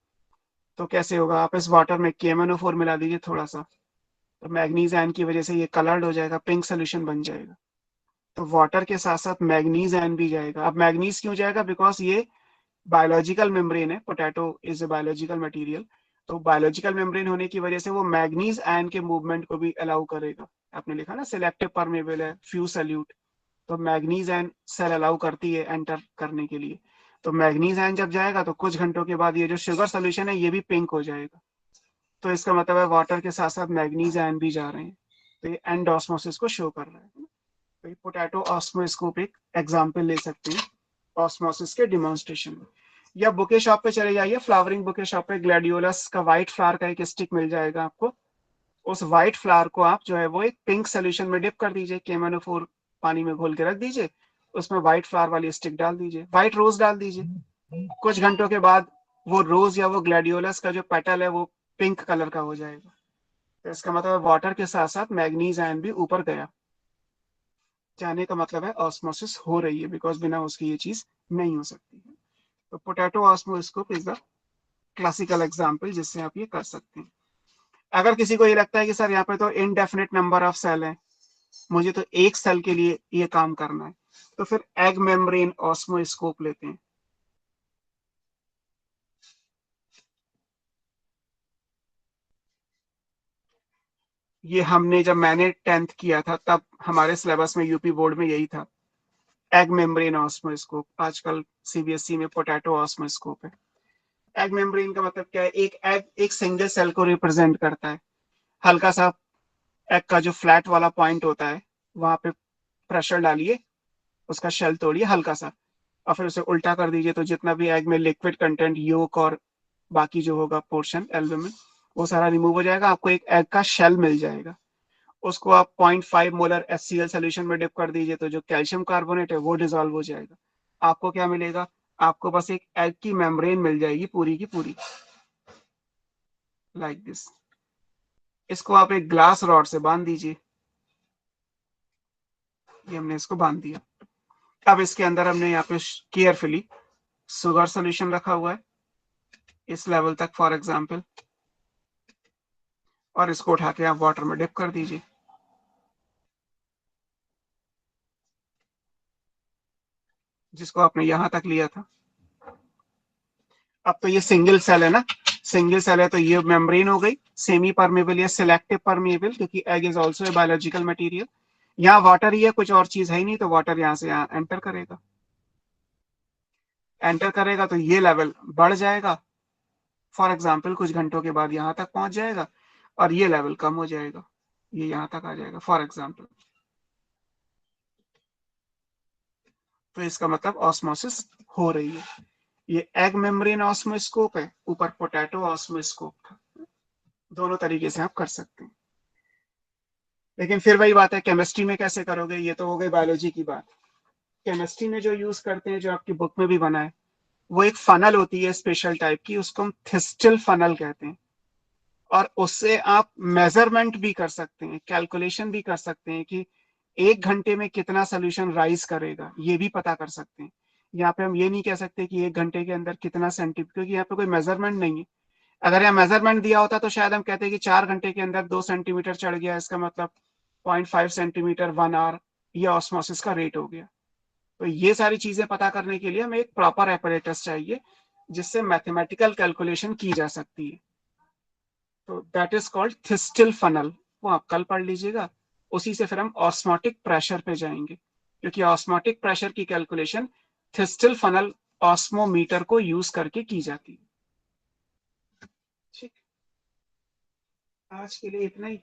तो कैसे होगा, आप इस वाटर में KMnO4 मिला दीजिए थोड़ा सा, तो मैग्नीज आयन की वजह से ये कलर्ड हो जाएगा, पिंक सोल्यूशन बन जाएगा। तो वाटर के साथ साथ मैग्नीज आयन भी जाएगा। अब मैग्नीज क्यों जाएगा? बिकॉज ये बायोलॉजिकल मेम्ब्रेन है, potato is a biological material, तो बायोलॉजिकल मेम्ब्रेन होने की वजह से वो मैग्नीज आयन के मूवमेंट को भी अलाउ करेगा। आपने लिखा ना सिलेक्टिव परमेबल है, फ्यू सल्यूट, तो मैग्नीज आयन सेल अलाउ करती है एंटर करने के लिए। तो मैग्नीज आयन जब जाएगा तो कुछ घंटों के बाद ये जो शुगर सोल्यूशन है ये भी पिंक हो जाएगा। तो इसका मतलब है वाटर के साथ साथ मैग्नीज आयन भी जा रहे हैं, तो ये एंड ऑस्मोसिस को शो कर रहा है। तो ये पोटैटो ऑस्मोस्कोप एक एग्जाम्पल ले सकते हैं ऑस्मोसिस के डिमॉन्स्ट्रेशन में। या बुके शॉप पे चले जाइए, फ्लावरिंग बुके शॉप पे ग्लैडियोलस का व्हाइट फ्लावर का एक स्टिक मिल जाएगा आपको। उस व्हाइट फ्लावर को आप जो है वो एक पिंक सोल्यूशन में डिप कर दीजिए, KMnO4 पानी में घोल के रख दीजिए, उसमें व्हाइट फ्लावर वाली स्टिक डाल दीजिए, व्हाइट रोज डाल दीजिए। कुछ घंटों के बाद वो रोज या वो ग्लैडियोलस का जो पेटल है वो पिंक कलर का हो जाएगा। तो इसका मतलब वाटर के साथ साथ मैग्नीज आयन भी ऊपर गया। जाने का मतलब है ऑस्मोसिस हो रही है, बिकॉज बिना उसकी ये चीज नहीं हो सकती है। तो potato osmoscope is the classical example जिससे आप ये कर सकते हैं। अगर किसी को ये लगता है कि सर यहाँ पे तो इनडेफिनेट नंबर ऑफ सेल है, मुझे तो एक सेल के लिए ये काम करना है, तो फिर एग मेम्ब्रेन ऑस्मोस्कोप लेते हैं। ये हमने जब मैंने 10th किया था तब हमारे सिलेबस में यूपी बोर्ड में यही था, एग मेम्ब्रेन ऑस्मोस्कोप। आजकल सीबीएसई में पोटैटो ऑस्मोस्कोप है। एग मेम्ब्रेन का मतलब क्या है? एक एग एक सिंगल सेल को रिप्रेजेंट करता है। हल्का सा एग का जो फ्लैट वाला पॉइंट होता है वहां पे प्रेशर डालिए, उसका शेल तोड़िए हल्का सा, और फिर उसे उल्टा कर दीजिए, तो जितना भी एग में लिक्विड कंटेंट, योक और बाकी जो होगा पोर्शन एल्बुमिन, वो सारा रिमूव हो जाएगा, आपको एक एग का शेल मिल जाएगा। उसको आप 0.5 मोलर HCl सोल्यूशन में डिप कर दीजिए, तो जो कैल्शियम कार्बोनेट है वो डिजोल्व हो जाएगा। आपको क्या मिलेगा? आपको बस एक एग की मेम्ब्रेन मिल जाएगी पूरी की पूरी, लाइक दिस। इसको आप एक ग्लास रॉड से बांध दीजिए। ये हमने इसको बांध दिया। अब इसके अंदर हमने यहाँ पे केयरफुली शुगर सोल्यूशन रखा हुआ है इस लेवल तक फॉर एग्जांपल, और इसको उठा के आप वाटर में डिप कर दीजिए। जिसको आपने यहां तक लिया था। अब तो ये सिंगल सेल है ना, सिंगल सेल है तो ये मेम्ब्रेन हो गई, सेमी परमेबल या सिलेक्टिव परमेबल, क्योंकि egg is also a biological material. यहाँ वाटर ही है, कुछ और चीज है ही नहीं, तो वाटर यहाँ से यहाँ एंटर करेगा। एंटर करेगा तो ये लेवल बढ़ जाएगा, फॉर एग्जाम्पल कुछ घंटों के बाद यहाँ तक पहुंच जाएगा, और ये लेवल कम हो जाएगा, ये यहाँ तक आ जाएगा फॉर एग्जाम्पल। तो इसका मतलब ऑस्मोसिस हो रही है। ये एग मेम्ब्रेन ऑस्मोस्कोप है, ऊपर पोटैटो ऑस्मोस्कोप था। दोनों तरीके से आप कर सकते हैं। लेकिन फिर वही बात है, केमिस्ट्री में कैसे करोगे? ये तो हो गई बायोलॉजी की बात। केमिस्ट्री में जो यूज करते हैं, जो आपकी बुक में भी बना है, वो एक फनल होती है स्पेशल टाइप की, उसको हम थिस्टिल फनल कहते हैं। और उससे आप मेजरमेंट भी कर सकते हैं, कैलकुलेशन भी कर सकते हैं कि 1 घंटे में कितना सोल्यूशन राइज करेगा, ये भी पता कर सकते हैं। यहाँ पे हम ये नहीं कह सकते कि 1 घंटे के अंदर कितना सेंटीमीटर, क्योंकि यहाँ पे कोई मेजरमेंट नहीं है। अगर यहाँ मेजरमेंट दिया होता तो शायद हम कहते हैं कि 4 घंटे के अंदर 2 सेंटीमीटर चढ़ गया, इसका मतलब 0.5 सेंटीमीटर 1 आवर, ये ऑस्मोसिस का रेट हो गया। तो ये सारी चीजें पता करने के लिए हमें एक प्रॉपर एपरेटस चाहिए जिससे मैथमेटिकल कैलकुलेशन की जा सकती है। तो दैट इज कॉल्ड थिस्टिल फनल, वो आप कल पढ़ लीजिएगा। उसी से फिर हम ऑस्मोटिक प्रेशर पे जाएंगे, क्योंकि ऑस्मोटिक प्रेशर की कैलकुलेशन थिस्टिल फनल ऑस्मोमीटर को यूज करके की जाती है। ठीक, आज के लिए इतना ही,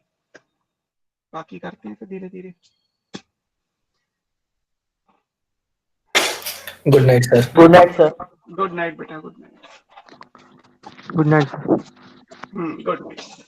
बाकी करते हैं फिर धीरे धीरे। Good night sir. Good night sir. Good night बेटा, good night. Good night sir. Good night.